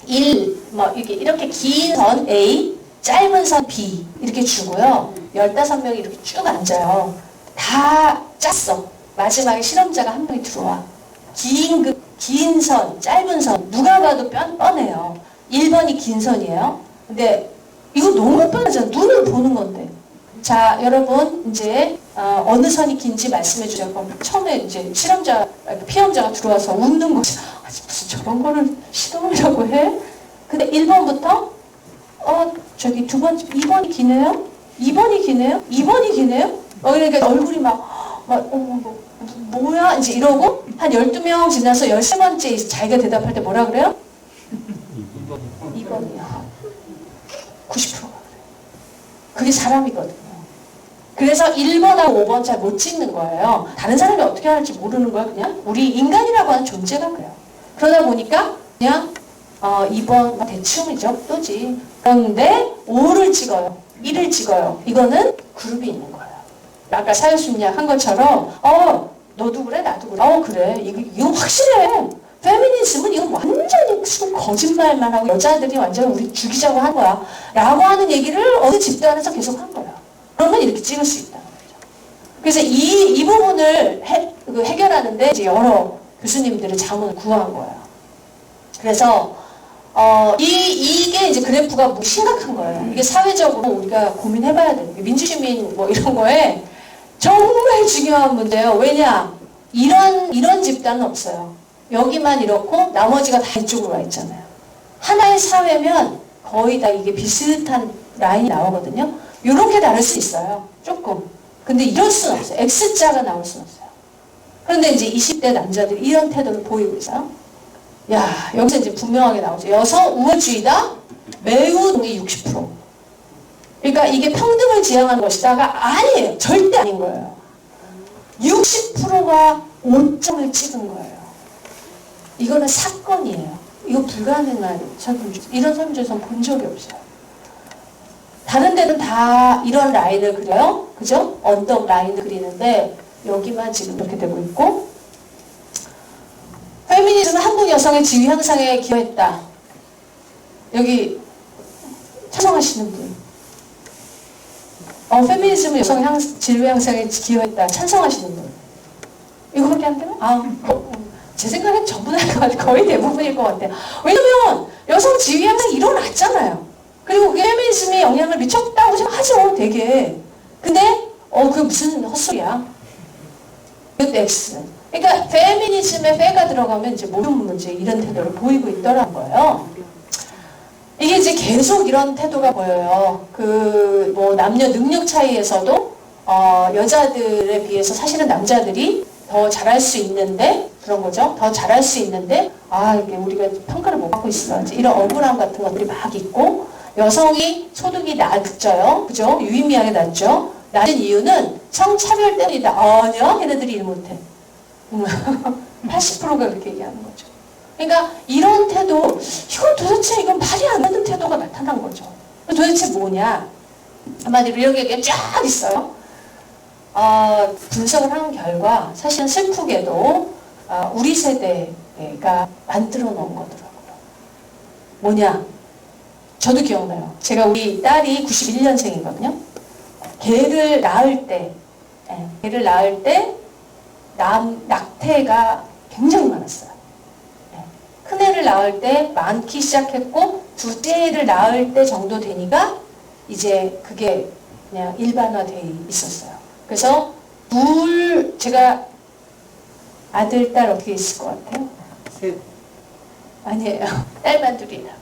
이렇게 긴 선 A, 짧은 선 B 이렇게 주고요. 15명이 이렇게 쭉 앉아요. 다 짰어. 마지막에 실험자가 한 명이 들어와. 긴 선, 짧은 선 누가 봐도 뻔해요. 1번이 긴 선이에요. 근데 이거 너무 뻔하잖아. 눈으로 보는 건데. 자, 여러분 이제 어느 선이 긴지 말씀해 주세요. 그럼 처음에 이제 피험자가 들어와서 웃는 거지. 무슨 저런 거를 시도하려고 해? 근데 1번부터 저기 2번이 기네요? 2번이 기네요? 2번이 기네요? 그러니까 얼굴이 뭐야? 이제 이러고 한 12명 지나서 13번째 자기가 대답할 때 뭐라 그래요? 2번이요. 90%가 그래요. 그게 사람이거든요. 그래서 1번하고 5번 잘 못 찍는 거예요. 다른 사람이 어떻게 하는지 모르는 거야. 그냥 우리 인간이라고 하는 존재가 그래요. 그러다 보니까 그냥 2번 대충이죠. 또지. 그런데 5를 찍어요. 1을 찍어요. 이거는 그룹이 있는 거예요. 아까 사회심리학 한 것처럼 너도 그래 나도 그래. 그래. 이거 확실해. 페미니즘은 이건 완전히 거짓말만 하고 여자들이 완전히 우리 죽이자고 한 거야. 라고 하는 얘기를 어느 집단에서 계속 한 거야. 그러면 이렇게 찍을 수 있다는 거죠. 그래서 이 부분을 해결하는데 이제 여러 교수님들의 자문을 구한 거예요. 그래서 이게 이제 그래프가 심각한 거예요. 이게 사회적으로 우리가 고민해봐야 되는 게 민주시민 뭐 이런 거에 정말 중요한 문제예요. 왜냐? 이런 집단은 없어요. 여기만 이렇고 나머지가 다 이쪽으로 와 있잖아요. 하나의 사회면 거의 다 이게 비슷한 라인이 나오거든요. 이렇게 다를 수 있어요. 조금. 근데 이럴 수는 없어요. X자가 나올 수는 없어요. 그런데 이제 20대 남자들이 이런 태도를 보이고 있어요. 야, 여기서 이제 분명하게 나오죠. 여성 우월주의다? 매우 동의 60%. 그러니까 이게 평등을 지향하는 것이다가 아니에요. 절대 아닌 거예요. 60%가 5점을 찍은 거예요. 이거는 사건이에요. 이거 불가능한 설문조사. 이런 설문조사는 본 적이 없어요. 다른 데는 다 이런 라인을 그려요. 그죠? 언덕 라인을 그리는데 여기만 지금 이렇게 되고 있고 페미니즘은 한국 여성의 지위 향상에 기여했다. 여기 찬성하시는 분. 페미니즘은 여성 지위 향상에 기여했다. 찬성하시는 분. 이거밖에 안 제 생각엔 전부 다 거의 대부분일 것 같아요. 왜냐면 여성 지위 항상 일어났잖아요. 그리고 그게 페미니즘에 영향을 미쳤다고 생각하죠, 되게. 근데 그게 무슨 헛소리야. X. 그러니까 페미니즘에 페가 들어가면 이제 모든 문제 이런 태도를 보이고 있더란 거예요. 이게 이제 계속 이런 태도가 보여요. 뭐 남녀 능력 차이에서도 여자들에 비해서 사실은 남자들이 더 잘할 수 있는데 그런 거죠. 더 잘할 수 있는데 이게 우리가 평가를 못 받고 있어. 이제 이런 억울함 같은 것들이 막 있고 여성이 소득이 낮아요. 그죠? 유의미하게 낮죠. 낮은 이유는 성차별 때문이다. 아니야, 걔네들이 일 못해. 80%가 그렇게 얘기하는 거죠. 그러니까 이런 태도, 이건 도대체 이건 말이 안 되는 태도가 나타난 거죠. 도대체 뭐냐? 한마디로 이런 게 쫙 있어요. 분석을 한 결과 사실은 슬프게도 우리 세대가 만들어 놓은 거더라고요. 뭐냐? 저도 기억나요. 제가 우리 딸이 91년생이거든요. 걔를 낳을 때 낙태가 굉장히 많았어요. 큰애를 낳을 때 많기 시작했고 둘째를 낳을 때 정도 되니까 이제 그게 그냥 일반화돼 있었어요. 그래서 제가 아들, 딸 어떻게 있을 것 같아요? 셋. 아니에요. 딸만 둘이다.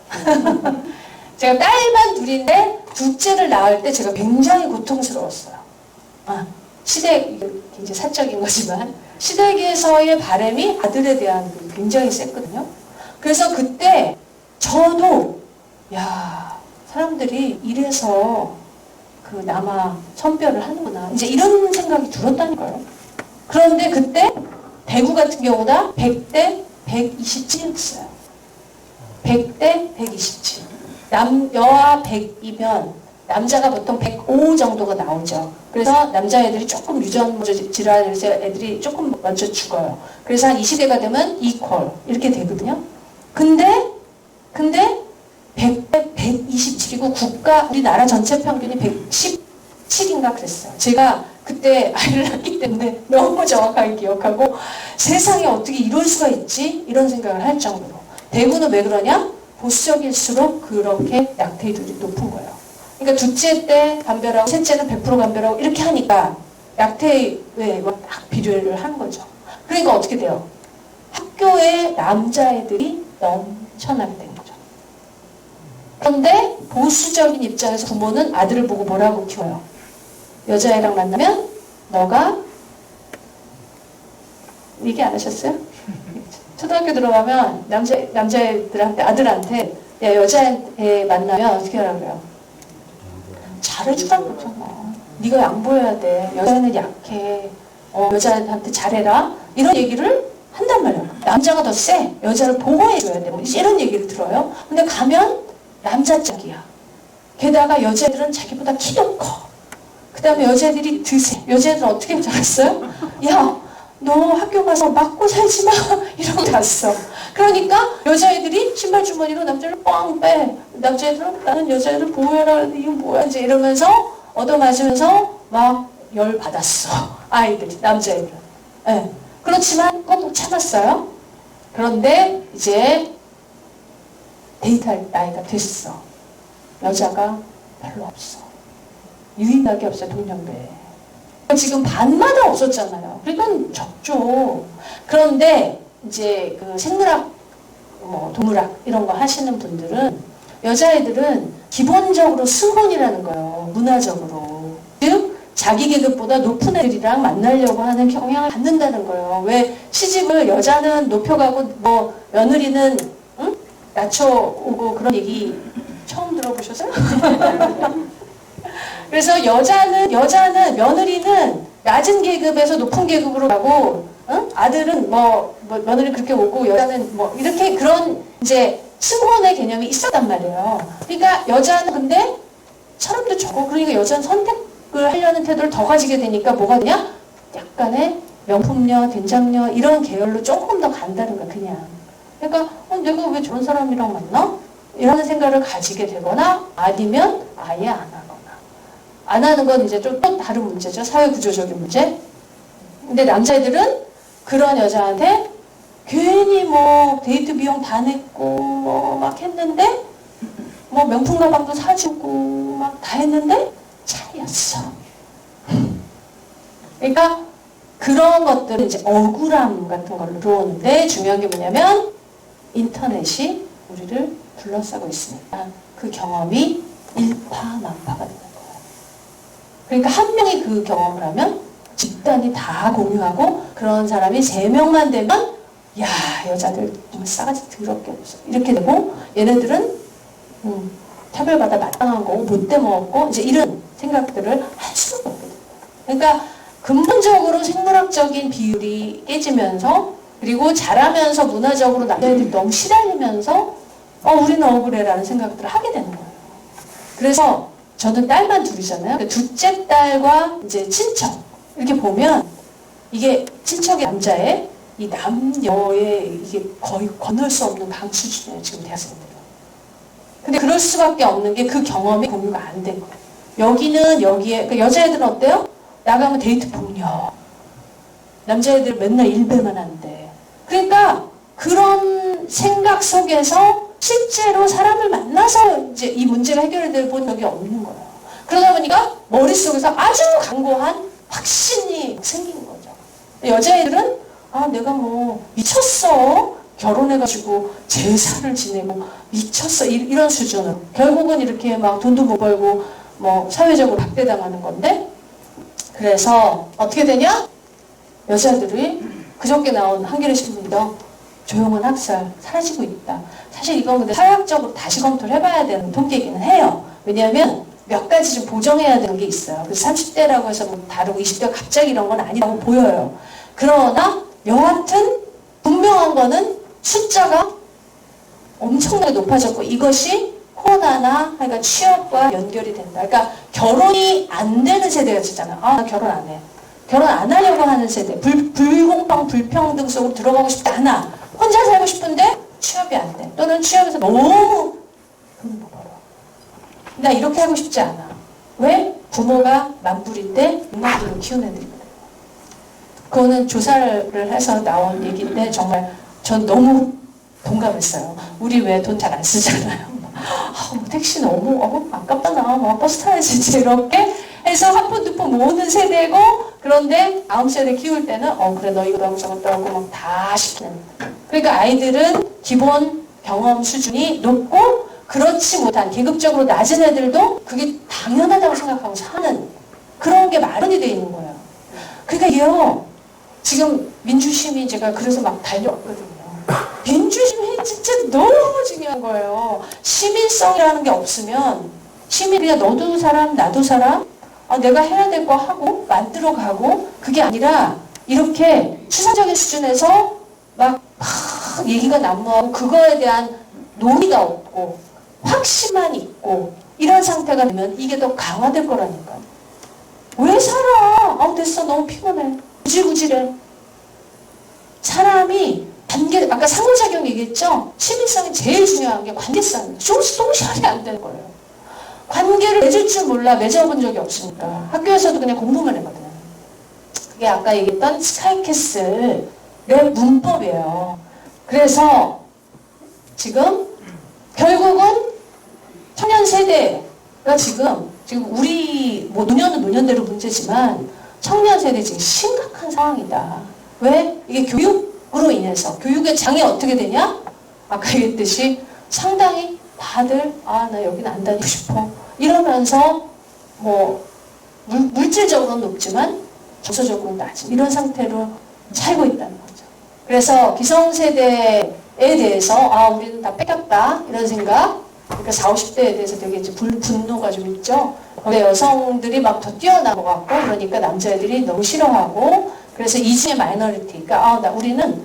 제가 딸만 둘인데 둘째를 낳을 때 제가 굉장히 고통스러웠어요. 시댁, 이제 사적인 거지만 시댁에서의 바람이 아들에 대한 굉장히 셌거든요. 그래서 그때 저도 사람들이 이래서 남아 선별을 하는구나. 이제 이런 생각이 들었다니까요. 그런데 그때 대구 같은 경우다 100대 127이었어요. 100대 127. 여아 100이면 남자가 보통 105 정도가 나오죠. 그래서 남자애들이 조금 유전 질환에서 애들이 조금 먼저 죽어요. 그래서 한 20대가 되면 이퀄 이렇게 되거든요. 근데 100대 127이고 우리나라 전체 평균이 117인가 그랬어요. 제가 그때 아이를 낳기 때문에 너무 정확하게 기억하고 세상에 어떻게 이럴 수가 있지? 이런 생각을 할 정도로. 대구는 왜 그러냐? 보수적일수록 그렇게 낙태율이 높은 거예요. 그러니까 둘째 때 감별하고 셋째는 100% 감별하고 이렇게 하니까 낙태에 딱 비례를 한 거죠. 그러니까 어떻게 돼요? 학교에 남자애들이 넘쳐나게 된 거죠. 그런데 보수적인 입장에서 부모는 아들을 보고 뭐라고 키워요? 여자애랑 만나면 너가 얘기 안 하셨어요? 초등학교 들어가면 남자애들한테 아들한테 여자애 만나면 어떻게 하라고 그래요? 잘해주라고 그러잖아. 네가 양보해야 돼. 여자애는 약해. 여자한테 잘해라. 이런 얘기를 한단 말이에요. 남자가 더 세. 여자를 보호해줘야 돼. 뭐 이런 얘기를 들어요. 근데 가면 남자짝이야. 게다가 여자애들은 자기보다 키도 커. 그 다음에 여자애들이 드세. 여자애들은 어떻게 자랐어요? 야, 너 학교 가서 맞고 살지 마. 이러고 갔어. 그러니까 여자애들이 신발 주머니로 남자를 뻥 빼. 남자애들은 나는 여자애들 보호해라. 이거 뭐야 이제 이러면서 얻어맞으면서 막 열 받았어. 아이들이, 남자애들은. 네. 그렇지만 꼭 참았어요. 그런데 이제 데이트할 나이가 됐어. 여자가 별로 없어. 유일하게 없어요, 동년배에. 지금 반마다 없었잖아요. 그러니까 적죠. 그런데 이제 생물학, 동물학 이런 거 하시는 분들은 여자애들은 기본적으로 승혼이라는 거예요. 문화적으로. 즉 자기 계급보다 높은 애들이랑 만나려고 하는 경향을 갖는다는 거예요. 왜 시집을 여자는 높여가고 며느리는 낮춰오고 그런 얘기 처음 들어보셨어요? 그래서 며느리는 낮은 계급에서 높은 계급으로 가고, 아들은 며느리 그렇게 오고, 여자는 이렇게 그런 이제 승혼의 개념이 있었단 말이에요. 그러니까 여자는 근데 사람도 적고, 그러니까 여자는 선택을 하려는 태도를 더 가지게 되니까 뭐가 되냐? 약간의 명품녀, 된장녀 이런 계열로 조금 더 간다는 거야, 그냥. 그러니까 내가 왜 저런 사람이랑 만나? 이런 생각을 가지게 되거나 아니면 아예 안 하거나. 안 하는 건 이제 좀 또 다른 문제죠. 사회구조적인 문제. 근데 남자애들은 그런 여자한테 괜히 뭐 데이트 비용 다 냈고 뭐 막 했는데 뭐 명품 가방도 사주고 막 다 했는데 차였어. 그러니까 그런 것들은 이제 억울함 같은 걸로 들어오는데 중요한 게 뭐냐면 인터넷이 우리를 둘러싸고 있으니까 그 경험이 일파만파가 되는 거예요. 그러니까 한 명이 그 경험을 하면 집단이 다 공유하고 그런 사람이 3명만 되면 야 여자들 정말 싸가지 더럽게 없어 이렇게 되고 얘네들은 차별받아 마땅한 거고 못돼 먹었고 이제 이런 생각들을 할 수가 없게 됩니다. 그러니까 근본적으로 생물학적인 비율이 깨지면서 그리고 자라면서 문화적으로 남자애들이 너무 시달리면서 우리는 억울해라는 생각들을 하게 되는 거예요. 그래서 저는 딸만 둘이잖아요. 둘째 딸과 이제 친척 이렇게 보면 이게 친척의 남자의 이 남녀의 이게 거의 건널 수 없는 강 수준이에요. 지금 대학생들은. 근데 그럴 수밖에 없는 게 그 경험이 공유가 안 된 거예요. 여기는 여기에 그러니까 여자애들은 어때요? 나가면 데이트 폭력. 남자애들 맨날 일배만 한대. 그러니까 그런 생각 속에서 실제로 사람을 만나서 이제 이 문제가 해결될 본 적이 없는 거예요. 그러다 보니까 머릿속에서 아주 강고한 확신이 생긴 거죠. 여자애들은 내가 뭐 미쳤어. 결혼해가지고 제사를 지내고 미쳤어. 이런 수준으로. 결국은 이렇게 막 돈도 못 벌고 뭐 사회적으로 박대당하는 건데 그래서 어떻게 되냐? 여자들이 그저께 나온 한겨레 신문도 조용한 학살 사라지고 있다. 사실 이건 근데 사회학적으로 다시 검토를 해봐야 되는 통계이기는 해요. 왜냐하면 몇 가지 좀 보정해야 되는 게 있어요. 그래서 30대라고 해서 뭐 다르고 20대가 갑자기 이런 건 아니라고 보여요. 그러나 여하튼 분명한 거는 숫자가 엄청나게 높아졌고 이것이 코로나나 그러니까 취업과 연결이 된다. 그러니까 결혼이 안 되는 세대가 있잖아. 나 결혼 안 해. 결혼 안 하려고 하는 세대. 불공평, 불평등 속으로 들어가고 싶지 않아. 혼자 살고 싶은데 취업이 안 돼. 또는 취업에서 너무 돈을 못 벌어. 나 이렇게 하고 싶지 않아. 왜? 부모가 만불인데 6만불로 키운 애들이거든. 그거는 조사를 해서 나온 얘기인데 정말 전 너무 동감했어요. 우리 왜 돈 잘 안 쓰잖아요. 택시 너무 아깝다 나 버스 타야지 이렇게 해서 한 푼 두 푼 모으는 세대고 그런데 다음 세대 키울 때는 그래 너 이거 하고 저것도 하고 막 다 시키는. 그러니까 아이들은 기본 경험 수준이 높고 그렇지 못한 계급적으로 낮은 애들도 그게 당연하다고 생각하고 사는 그런 게 마련이 돼 있는 거예요. 그러니까 이요 지금 민주시민 제가 그래서 막 달려왔거든요. 민주시민이 진짜 너무 중요한 거예요. 시민성이라는 게 없으면 시민이 그냥 너도 사람 나도 사람 내가 해야 될 거 하고 만들어가고 그게 아니라 이렇게 추상적인 수준에서 막 얘기가 난무하고 그거에 대한 논의가 없고 확신만 있고 이런 상태가 되면 이게 더 강화될 거라니까. 왜 살아? 됐어 너무 피곤해. 구질구질해. 사람이 아까 상호작용 얘기했죠? 시민성이 제일 중요한 게 관계성입니다. 소셜이 안 되는 거예요. 관계를 맺을 줄 몰라. 맺어본 적이 없으니까. 학교에서도 그냥 공부만 했거든요. 그게 아까 얘기했던 스카이캐슬의 문법이에요. 그래서 지금 결국은 청년 세대가 지금 우리 뭐 노년은 노년대로 문제지만 청년 세대 지금 심각한 상황이다. 왜? 이게 교육으로 인해서 교육의 장이 어떻게 되냐? 아까 얘기했듯이 상당히 다들 나 여기는 안 다니고 싶어 이러면서 뭐 물질적으로는 높지만 정서적으로는 낮은 이런 상태로 살고 있다는 거죠. 그래서 기성세대에 대해서 우리는 다 뺏겼다 이런 생각. 그러니까 40, 50대에 대해서 되게 이제 분노가 좀 있죠. 근데 여성들이 막 더 뛰어난 것 같고 그러니까 남자애들이 너무 싫어하고 그래서 이중의 마이너리티. 그러니까 우리는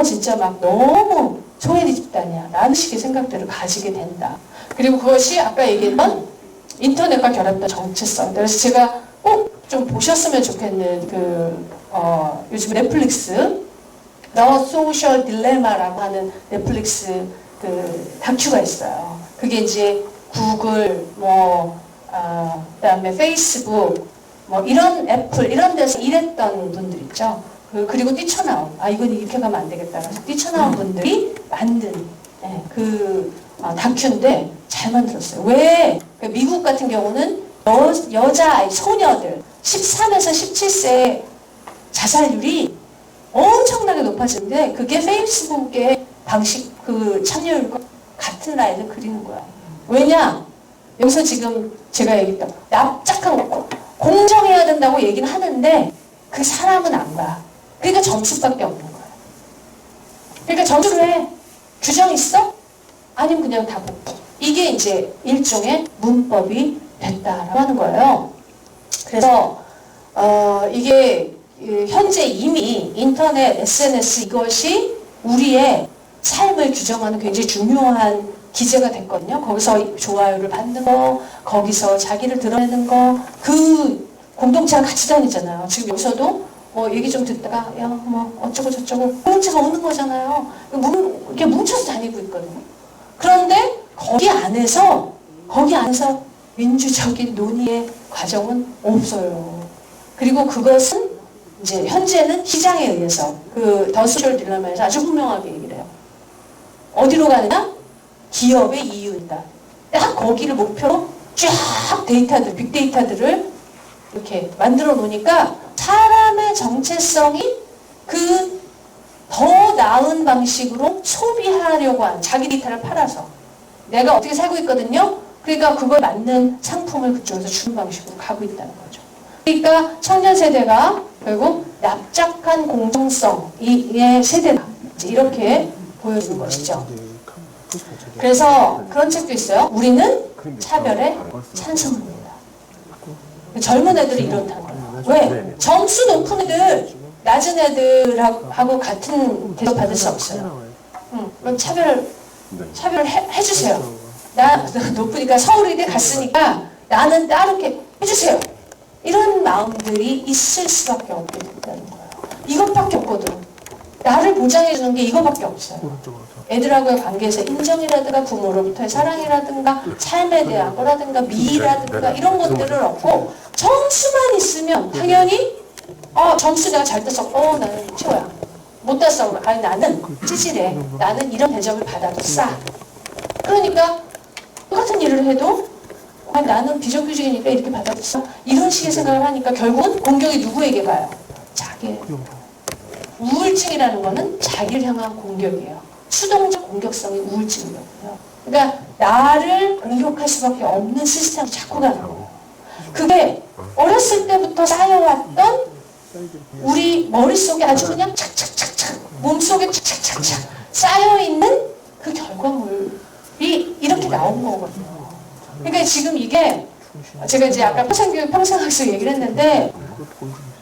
진짜 막 너무 소외리 집단이야 라는 식의 생각들을 가지게 된다. 그리고 그것이 아까 얘기했던 인터넷과 결합된 정체성. 그래서 제가 꼭 좀 보셨으면 좋겠는 요즘 넷플릭스 The Social Dilemma라고 하는 넷플릭스 다큐가 있어요. 그게 이제 구글 그다음에 페이스북 이런 애플 이런 데서 일했던 분들 있죠. 그리고 뛰쳐나온, 이건 이렇게 가면 안 되겠다. 그래서 뛰쳐나온 분들이 만든 다큐인데 잘 만들었어요. 왜? 미국 같은 경우는 여자 소녀들 13에서 17세 자살률이 엄청나게 높아지는데 그게 페이스북의 방식 참여율과 같은 라인을 그리는 거야. 왜냐? 여기서 지금 제가 얘기했던 납작한 거 공정해야 된다고 얘기는 하는데 그 사람은 안 가. 그러니까 점수밖에 없는 거야. 그러니까 점수를 해. 규정 있어? 아니면 그냥 다 복부. 이게 이제 일종의 문법이 됐다라고 하는 거예요. 그래서 이게 현재 이미 인터넷, SNS 이것이 우리의 삶을 규정하는 굉장히 중요한 기제가 됐거든요. 거기서 좋아요를 받는 거, 거기서 자기를 드러내는 거, 그 공동체가 같이 다니잖아요. 지금 여기서도 얘기 좀 듣다가 어쩌고 저쩌고 공동체가 오는 거잖아요. 이렇게 뭉쳐서 다니고 있거든요. 그런데 거기 안에서 민주적인 논의의 과정은 없어요. 그리고 그것은 이제 현재는 시장에 의해서 더 소셜 딜레마에서 아주 분명하게 얘기를 해요. 어디로 가느냐? 기업의 이윤이다. 딱 거기를 목표로 쫙 빅데이터들을 이렇게 만들어 놓으니까 사람의 정체성이 더 나은 방식으로 소비하려고 하는 자기 데이터를 팔아서 내가 어떻게 살고 있거든요. 그러니까 그거에 맞는 상품을 그쪽에서 주는 방식으로 가고 있다는 거죠. 그러니까 청년 세대가 결국 납작한 공정성의 세대다. 이렇게 보여주는 것이죠. 그래서 그런 책도 있어요. 우리는 차별에 찬성합니다. 젊은 애들이 이렇다는 거예요. 왜? 점수 높은 애들, 낮은 애들하고 같은 대접 받을 수 없어요. 그럼 차별을 해주세요. 나 높으니까 서울의대 갔으니까 나는 다르게 해주세요. 이런 마음들이 있을 수밖에 없게 된다는 거예요. 이것밖에 없거든. 나를 보장해주는 게 이거밖에 없어요. 애들하고의 관계에서 인정이라든가 부모로부터의 사랑이라든가 삶에 대한 거라든가 미라든가 이런 것들을 얻고 점수만 있으면 당연히 점수 내가 잘 땄어. 나는 최고야. 못 땄어. 나는 찌질해. 나는 이런 대접을 받아도 싸. 그러니까 똑같은 일을 해도 나는 비정규직이니까 이렇게 받아도 싸. 이런 식의 생각을 하니까 결국은 공격이 누구에게 가요? 자기예요. 우울증이라는 거는 자기를 향한 공격이에요. 수동적 공격성이 우울증이거든요. 그러니까 나를 공격할 수밖에 없는 시스템이 자꾸 가는 거예요. 그게 어렸을 때부터 쌓여왔던 우리 머릿속에 아주 그냥 착착착착 몸속에 착착착착 쌓여있는 그 결과물이 이렇게 나온 거거든요. 그러니까 지금 이게 제가 이제 아까 평생교육 평생학습 얘기를 했는데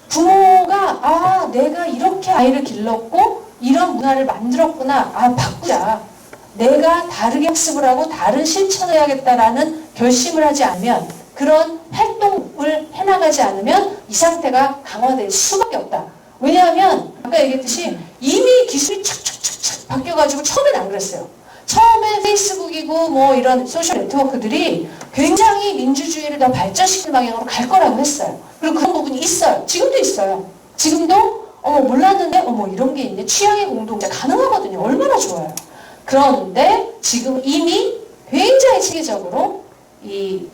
부모가 내가 이렇게 아이를 길렀고 이런 문화를 만들었구나. 바꾸자. 내가 다르게 학습을 하고 다른 실천을 해야겠다라는 결심을 하지 않으면 그런 활동을 해나가지 않으면 이 상태가 강화될 수밖에 없다. 왜냐하면 아까 얘기했듯이 이미 기술이 착착착착 바뀌어가지고 처음엔 안 그랬어요. 처음에 페이스북이고 이런 소셜 네트워크들이 굉장히 민주주의를 더 발전시키는 방향으로 갈 거라고 했어요. 그리고 그런 부분이 있어요. 지금도 있어요. 지금도 몰랐는데 이런 게 있네. 취향의 공동체 가능하거든요. 얼마나 좋아요. 그런데 지금 이미 굉장히 체계적으로 이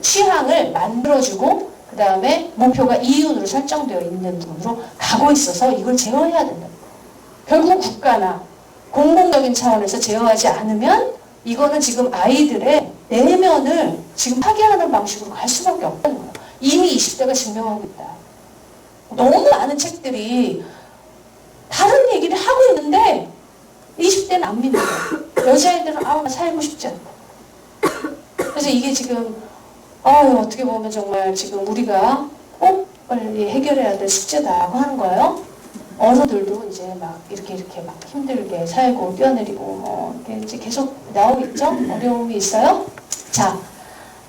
취향을 만들어주고 그 다음에 목표가 이윤으로 설정되어 있는 부분으로 가고 있어서 이걸 제어해야 된다. 결국 국가나 공공적인 차원에서 제어하지 않으면 이거는 지금 아이들의 내면을 지금 파괴하는 방식으로 갈 수밖에 없다는 거예요. 이미 20대가 증명하고 있다. 너무 많은 책들이 다른 얘기를 하고 있는데 20대는 안 믿는 거예요. 여자애들은 살고 싶지 않고. 그래서 이게 지금 어떻게 보면 정말 지금 우리가 꼭 빨리 해결해야 될 숙제다고 하는 거예요. 어른들도 이제 막 이렇게 막 힘들게 살고 뛰어내리고 이렇게 이제 계속 나오겠죠? 어려움이 있어요. 자,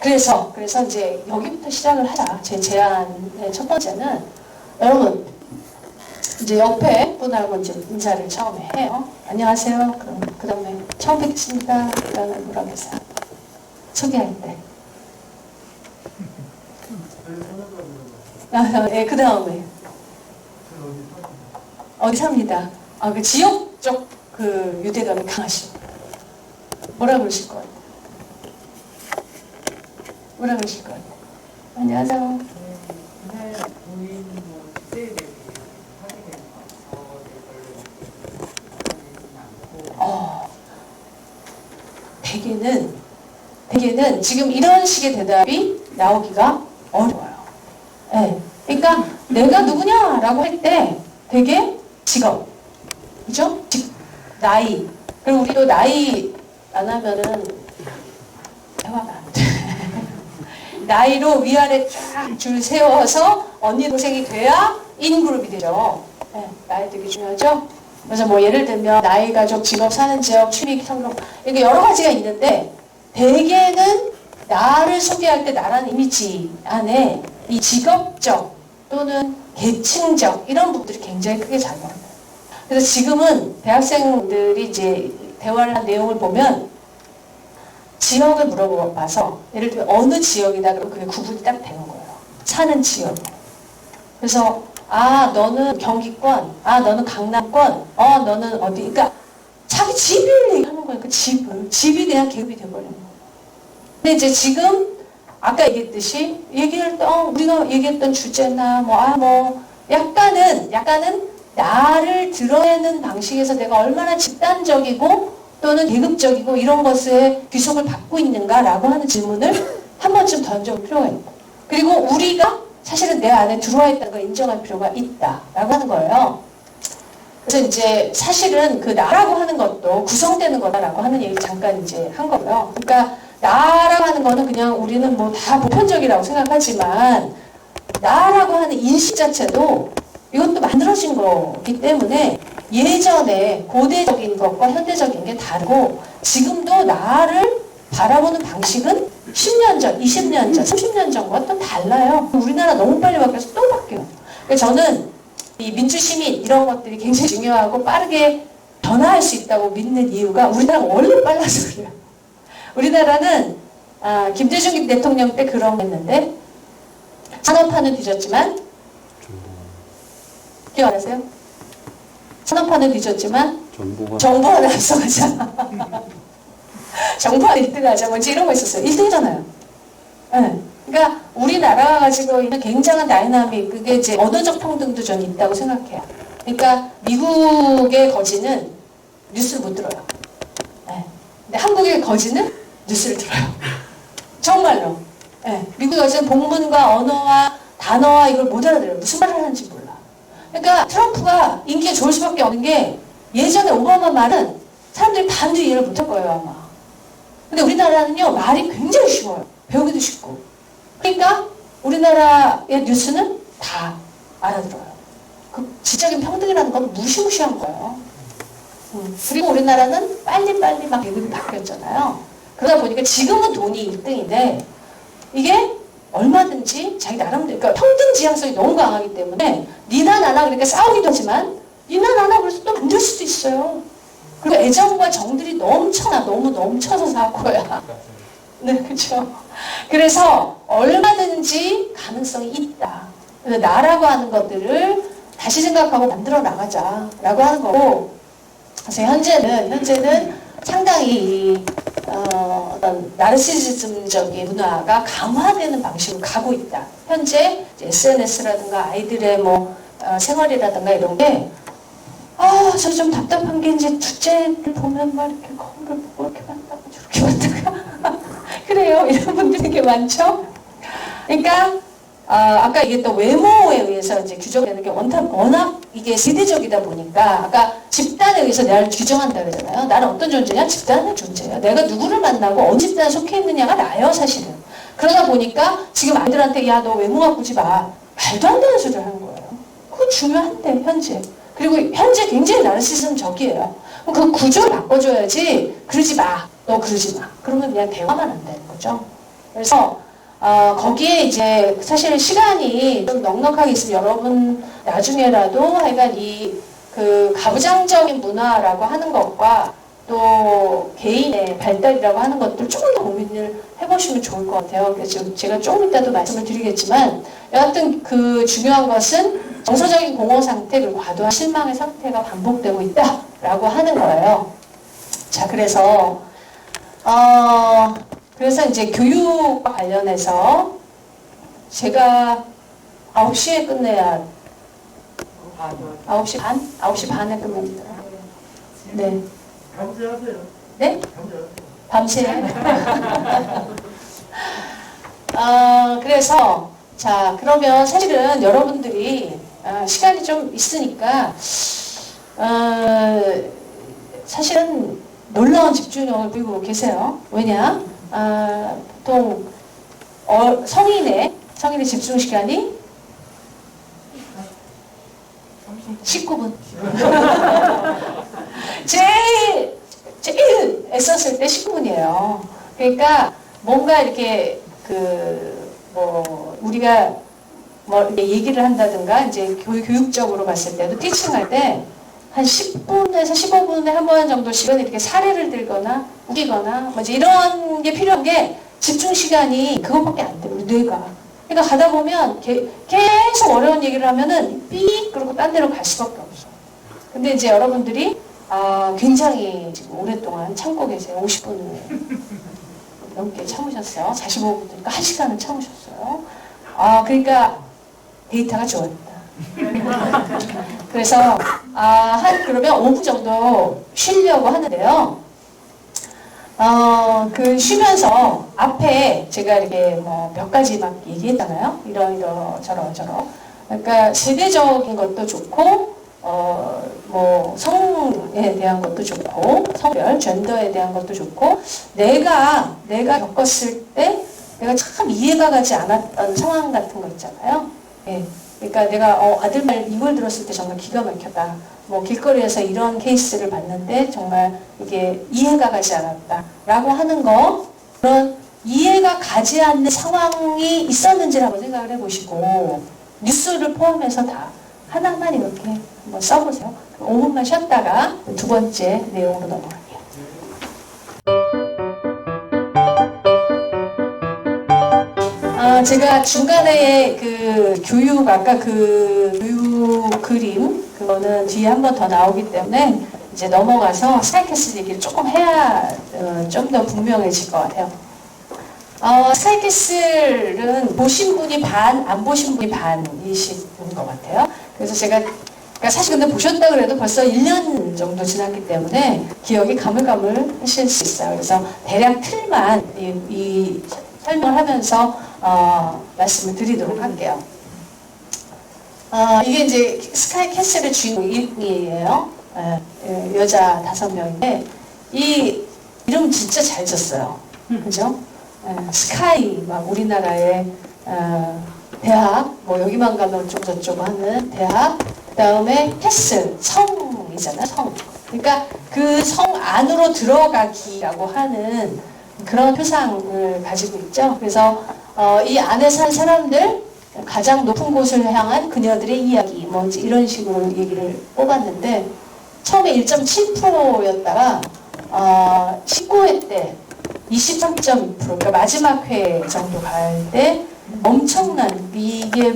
그래서 이제 여기부터 시작을 하자. 제 제안의 첫 번째는 여러분 이제 옆에 분하고 이제 인사를 처음에 해요. 안녕하세요. 그럼 그 다음에 처음 뵙겠습니다. 그 다음에 뭐라고 했어요? 소개할 때. 그 다음에 어디 삽니다. 그 지역적 그 유대감이 강하시고. 뭐라 그러실 것 같아요? 뭐라 그러실 것 같아요? 안녕하세요. 그날 보이는 뭐 주제에 대해 하게 되는 거 않고 대개는 지금 이런 식의 대답이 나오기가 어려워요. 네. 그러니까 내가 누구냐라고 할 때 되게 직업, 그죠? 나이. 그리고 우리도 나이 안 하면은 대화가 안 돼. 나이로 위아래 쫙 줄 세워서 언니 동생이 돼야 인그룹이 되죠. 네, 나이 되게 중요하죠. 그래서 뭐 예를 들면 나이, 가족, 직업, 사는 지역, 취미, 성공 이게 여러 가지가 있는데 대개는 나를 소개할 때 나라는 이미지 안에 이 직업적 또는 계층적 이런 부분들이 굉장히 크게 작용합니다. 그래서 지금은 대학생들이 이제 대화를 한 내용을 보면 지역을 물어봐서 예를 들면 어느 지역이다 그러면 그게 구분이 딱 되는 거예요. 사는 지역. 그래서 너는 경기권, 너는 강남권, 너는 어디. 그러니까 자기 집을 얘기하는 거예요. 그 집이 그냥 계급이 돼버리는 거예요. 근데 이제 지금 아까 얘기했듯이 우리가 얘기했던 주제나 약간은 나를 드러내는 방식에서 내가 얼마나 집단적이고 또는 계급적이고 이런 것에 귀속을 받고 있는가라고 하는 질문을 한 번쯤 던져볼 필요가 있고 그리고 우리가 사실은 내 안에 들어와 있다는 걸 인정할 필요가 있다라고 하는 거예요. 그래서 이제 사실은 그 나라고 하는 것도 구성되는 거다라고 하는 얘기 잠깐 이제 한 거고요. 그러니까 나라고 하는 거는 그냥 우리는 뭐 다 보편적이라고 생각하지만 나라고 하는 인식 자체도 이것도 만들어진 거기 때문에 예전에 고대적인 것과 현대적인 게 다르고 지금도 나를 바라보는 방식은 10년 전, 20년 전, 30년 전과 또 달라요. 우리나라 너무 빨리 바뀌어서 또 바뀌어요. 그래서 저는 이 민주시민 이런 것들이 굉장히 중요하고 빠르게 변화할 수 있다고 믿는 이유가 우리나라가 원래 빨라서 그래요. 우리나라는 김대중 대통령 때 그런 거 했는데 산업화는 뒤졌지만 기억 안 하세요? 산업화는 뒤졌지만 정보화는 앞서가자. 정보화는 1등하자. 뭐 이런 거 있었어요. 1등이잖아요. 네. 그러니까 우리나라가 가지고 있는 굉장한 다이나믹, 그게 이제 언어적 평등도 저는 있다고 생각해요. 그러니까 미국의 거지는 뉴스를 못 들어요. 네. 근데 한국의 거지는 뉴스를 들어요. 정말로. 네. 미국 거지는 본문과 언어와 단어와 이걸 못 알아들어요. 무슨 말을 하는지 몰라. 그러니까 트럼프가 인기가 좋을 수밖에 없는 게 예전에 오바마 말은 사람들이 반도 이해를 못할 거예요 아마. 근데 우리나라는요 말이 굉장히 쉬워요. 배우기도 쉽고. 그러니까 우리나라의 뉴스는 다 알아들어요. 그 지적인 평등이라는 건 무시무시한 거예요. 그리고 우리나라는 빨리빨리 막 계급이 바뀌었잖아요. 그러다 보니까 지금은 돈이 1등인데 이게 얼마든지 자기 나름대로 그러니까 평등 지향성이 너무 강하기 때문에 니나 나나 그러니까 싸우기도 하지만 니나 나나 그래서 또 만들 수도 있어요. 그리고 애정과 정들이 너무 넘쳐서 사고야. 네, 그렇죠. 그래서 얼마든지 가능성이 있다. 그래서 나라고 하는 것들을 다시 생각하고 만들어 나가자라고 하는 거고. 그래서 현재는 상당히 어떤 나르시시즘적인 문화가 강화되는 방식으로 가고 있다. 현재 SNS라든가 아이들의 생활이라든가 이런 게 저 좀 답답한 게 이제 둘째를 보면 막 이렇게 거울을 보고 이렇게 봤다가 저렇게 봤다가 그래요. 이런 분들이 되게 많죠. 그러니까 아까 얘기했던 외모에 의해서 이제 규정되는 게 워낙 이게 세대적이다 보니까 아까 집단에 의해서 나를 규정한다 그러잖아요. 나는 어떤 존재냐? 집단의 존재예요. 내가 누구를 만나고 어느 집단에 속해 있느냐가 나예요, 사실은. 그러다 보니까 지금 아이들한테 야, 너 외모 바꾸지 마. 말도 안 되는 소리를 하는 거예요. 그거 중요한데, 현재. 그리고 현재 굉장히 나르시즘적이에요. 그 구조를 바꿔줘야지 그러지 마. 너 그러지 마. 그러면 그냥 대화만 안 되는 거죠. 그래서 거기에 이제 사실 시간이 좀 넉넉하게 있으면 여러분 나중에라도 하여간 그 가부장적인 문화라고 하는 것과 또 개인의 발달이라고 하는 것들 조금 더 고민을 해보시면 좋을 것 같아요. 그래서 제가 조금 이따도 말씀을 드리겠지만 여하튼 그 중요한 것은 정서적인 공허 상태 그리고 과도한 실망의 상태가 반복되고 있다라고 하는 거예요. 자, 그래서 이제 교육과 관련해서 제가 9시에 끝내야 9시 반? 9시 반에 끝납니다. 네. 밤새 하세요. 네? 밤새 하세요. 밤새. 그래서 자, 그러면 사실은 여러분들이 시간이 좀 있으니까 사실은 놀라운 집중력을 보이고 계세요. 왜냐? 보통 성인의 집중 시간이 19분. 제일 애썼을 때 19분이에요. 그러니까 뭔가 이렇게 우리가 이렇게 얘기를 한다든가 이제 교육적으로 봤을 때도 티칭할 때 한 10분에서 15분에 한 번 정도씩은 이렇게 사례를 들거나 웃기거나 이제 이런 게 필요한 게 집중 시간이 그것밖에 안 돼요. 우리 뇌가. 그러니까 가다 보면 계속 어려운 얘기를 하면은 삑 그러고 딴 데로 갈 수밖에 없어. 근데 이제 여러분들이 굉장히 지금 오랫동안 참고 계세요. 50분을 넘게 참으셨어요. 45분, 그러니까 1시간을 참으셨어요. 그러니까 데이터가 좋았다. 그래서 그러면 5분 정도 쉬려고 하는데요. 쉬면서 앞에 제가 이렇게 몇 가지 막 얘기했잖아요. 저러. 그러니까 세대적인 것도 좋고, 성에 대한 것도 좋고, 성별, 젠더에 대한 것도 좋고, 내가 겪었을 때 내가 참 이해가 가지 않았던 상황 같은 거 있잖아요. 예. 그러니까 내가 아들 말 이걸 들었을 때 정말 기가 막혔다. 길거리에서 이런 케이스를 봤는데 정말 이게 이해가 가지 않았다. 라고 하는 거, 그런 이해가 가지 않는 상황이 있었는지를 한번 생각을 해보시고, 뉴스를 포함해서 다 하나만 이렇게 한번 써보세요. 5분만 쉬었다가 두 번째 내용으로 넘어갈게요. 제가 중간에 아까 교육 그림, 그거는 뒤에 한 번 더 나오기 때문에 이제 넘어가서 스카이캐슬 얘기를 조금 해야 좀 더 분명해질 것 같아요. 스카이캐슬은 보신 분이 반, 안 보신 분이 반이신 것 같아요. 그래서 그러니까 사실 근데 보셨다 그래도 벌써 1년 정도 지났기 때문에 기억이 가물가물 하실 수 있어요. 그래서 대략 틀만 이 설명을 하면서 말씀을 드리도록 할게요. 이게 이제 스카이캐슬의 주인공이에요. 여자 5명인데 이 이름 진짜 잘 졌어요. 그죠? 스카이 막 우리나라의 대학 여기만 가면 좀 저쪽 하는 대학, 그 다음에 캐슬 성이잖아요. 성. 그러니까 그 성 안으로 들어가기라고 하는 그런 표상을 가지고 있죠. 그래서 이 안에 산 사람들, 가장 높은 곳을 향한 그녀들의 이야기, 이제 이런 식으로 얘기를 뽑았는데 처음에 1.7%였다가 19회 때 23.2%, 그러니까 마지막 회 정도 갈 때 엄청난, 이게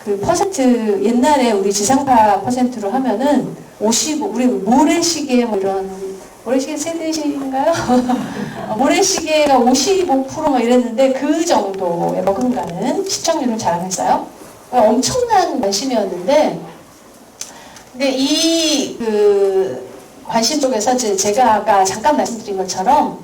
그 퍼센트, 옛날에 우리 지상파 퍼센트로 하면은 55, 우리 모래시계 이런, 모래시계 세대신가요? 모래시계가 55% 이랬는데 그 정도에 머금가는 시청률을 자랑했어요. 엄청난 관심이었는데, 근데 이 관심 쪽에서 제가 아까 잠깐 말씀드린 것처럼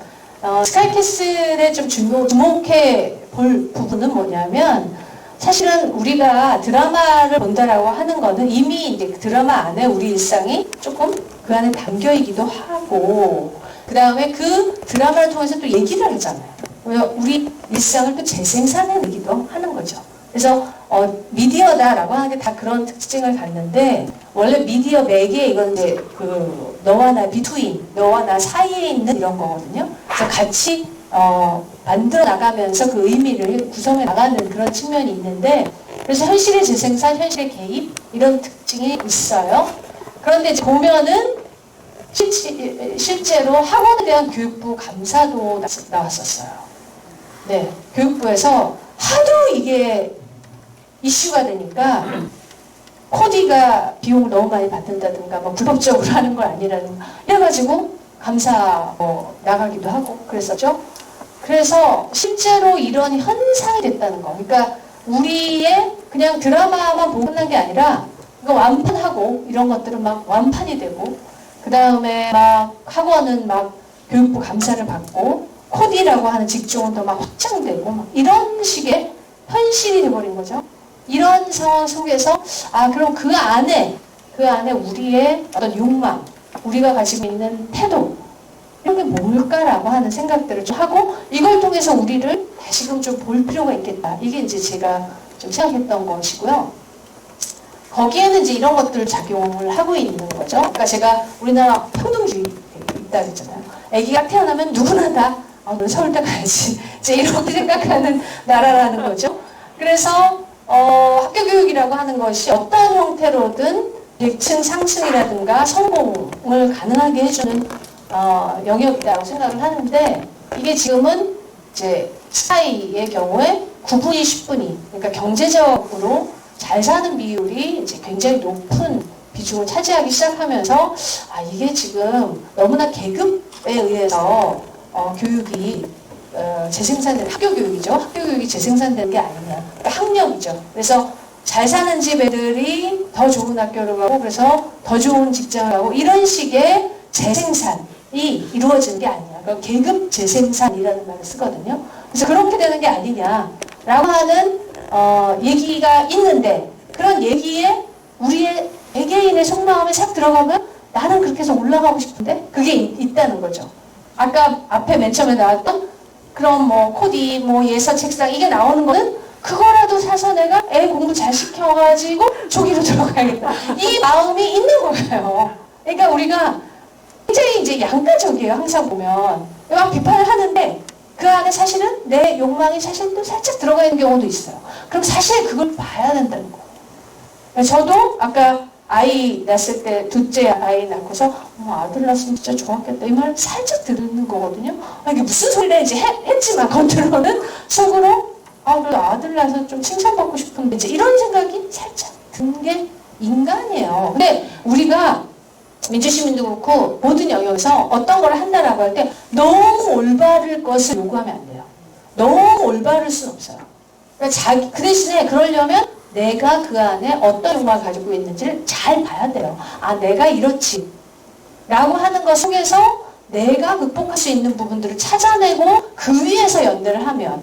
스카이캐슬에 좀 주목해 볼 부분은 뭐냐면, 사실은 우리가 드라마를 본다라고 하는 거는 이미 이제 드라마 안에 우리 일상이 조금 그 안에 담겨있기도 하고, 그 다음에 그 드라마를 통해서 또 얘기를 하잖아요. 우리 일상을 또 재생산해내기도 하는 거죠. 그래서 미디어다라고 하는 게 다 그런 특징을 갖는데, 원래 미디어 매개, 이건 이제 너와 나 비트윈, 너와 나 사이에 있는 이런 거거든요. 그래서 같이 만들어 나가면서 그 의미를 구성해 나가는 그런 측면이 있는데, 그래서 현실의 재생산, 현실의 개입, 이런 특징이 있어요. 그런데 이제 보면은 실제로 학원에 대한 교육부 감사도 나왔었어요. 네, 교육부에서 하도 이게 이슈가 되니까 코디가 비용을 너무 많이 받는다든가 뭐 불법적으로 하는 걸 아니라든가 이래가지고 감사 나가기도 하고 그랬었죠. 그래서 실제로 이런 현상이 됐다는 거. 그러니까 우리의 그냥 드라마만 보고 끝난 게 아니라 이거 완판하고 이런 것들은 막 완판이 되고 그 다음에 막 학원은 막 교육부 감사를 받고 코디라고 하는 직종은 또 막 확장되고 막 이런 식의 현실이 돼버린 거죠. 이런 상황 속에서 그럼 그 안에 우리의 어떤 욕망, 우리가 가지고 있는 태도 이런 게 뭘까라고 하는 생각들을 좀 하고 이걸 통해서 우리를 다시금 좀 볼 필요가 있겠다. 이게 이제 제가 좀 생각했던 것이고요. 거기에는 이제 이런 것들을 작용을 하고 있는 거죠. 그러니까 제가 우리나라 평등주의 있다 그랬잖아요. 아기가 태어나면 누구나 다 너 서울대 가야지. 이제 이렇게 생각하는 나라라는 거죠. 그래서 학교 교육이라고 하는 것이 어떤 형태로든 계층 상승이라든가 성공을 가능하게 해주는 영역이라고 생각을 하는데 이게 지금은 이제 스카이의 경우에 9분이 10분이 그러니까 경제적으로 잘 사는 비율이 이제 굉장히 높은 비중을 차지하기 시작하면서 이게 지금 너무나 계급에 의해서 교육이 재생산되는 학교 교육이죠. 학교 교육이 재생산되는 게 아니냐. 그러니까 학력이죠. 그래서 잘 사는 집 애들이 더 좋은 학교를 가고 그래서 더 좋은 직장을 가고 이런 식의 재생산이 이루어지는 게 아니냐. 그러니까 계급 재생산이라는 말을 쓰거든요. 그래서 그렇게 되는 게 아니냐라고 하는 얘기가 있는데 그런 얘기에 우리의 개개인의 속마음에 싹 들어가면 나는 그렇게 해서 올라가고 싶은데 그게 있다는 거죠. 아까 앞에 맨 처음에 나왔던 그런 뭐 코디, 뭐 예서 책상 이게 나오는 거는 그거라도 사서 내가 애 공부 잘 시켜가지고 조기로 들어가야겠다. 이 마음이 있는 거예요. 그러니까 우리가 굉장히 이제 양가적이에요. 항상 보면 막 비판을 하는데 그 안에 사실은 내 욕망이 사실 또 살짝 들어가 있는 경우도 있어요. 그럼 사실 그걸 봐야 된다는 거예요. 저도 아까 아이 낳았을 때 둘째 아이 낳고서 아들 낳았으면 진짜 좋았겠다 이 말 살짝 듣는 거거든요. 이게 무슨 소리래 이제 했지만 겉으로는 속으로 그래도 아들 낳아서 좀 칭찬받고 싶은데 이제 이런 생각이 살짝 든 게 인간이에요. 근데 우리가 민주시민도 그렇고 모든 영역에서 어떤 걸 한다라고 할 때 너무 올바를 것을 요구하면 안 돼요. 너무 올바를 수는 없어요. 그러니까 그 대신에 그러려면 내가 그 안에 어떤 욕망을 가지고 있는지를 잘 봐야 돼요. 내가 이렇지 라고 하는 것 속에서 내가 극복할 수 있는 부분들을 찾아내고 그 위에서 연대를 하면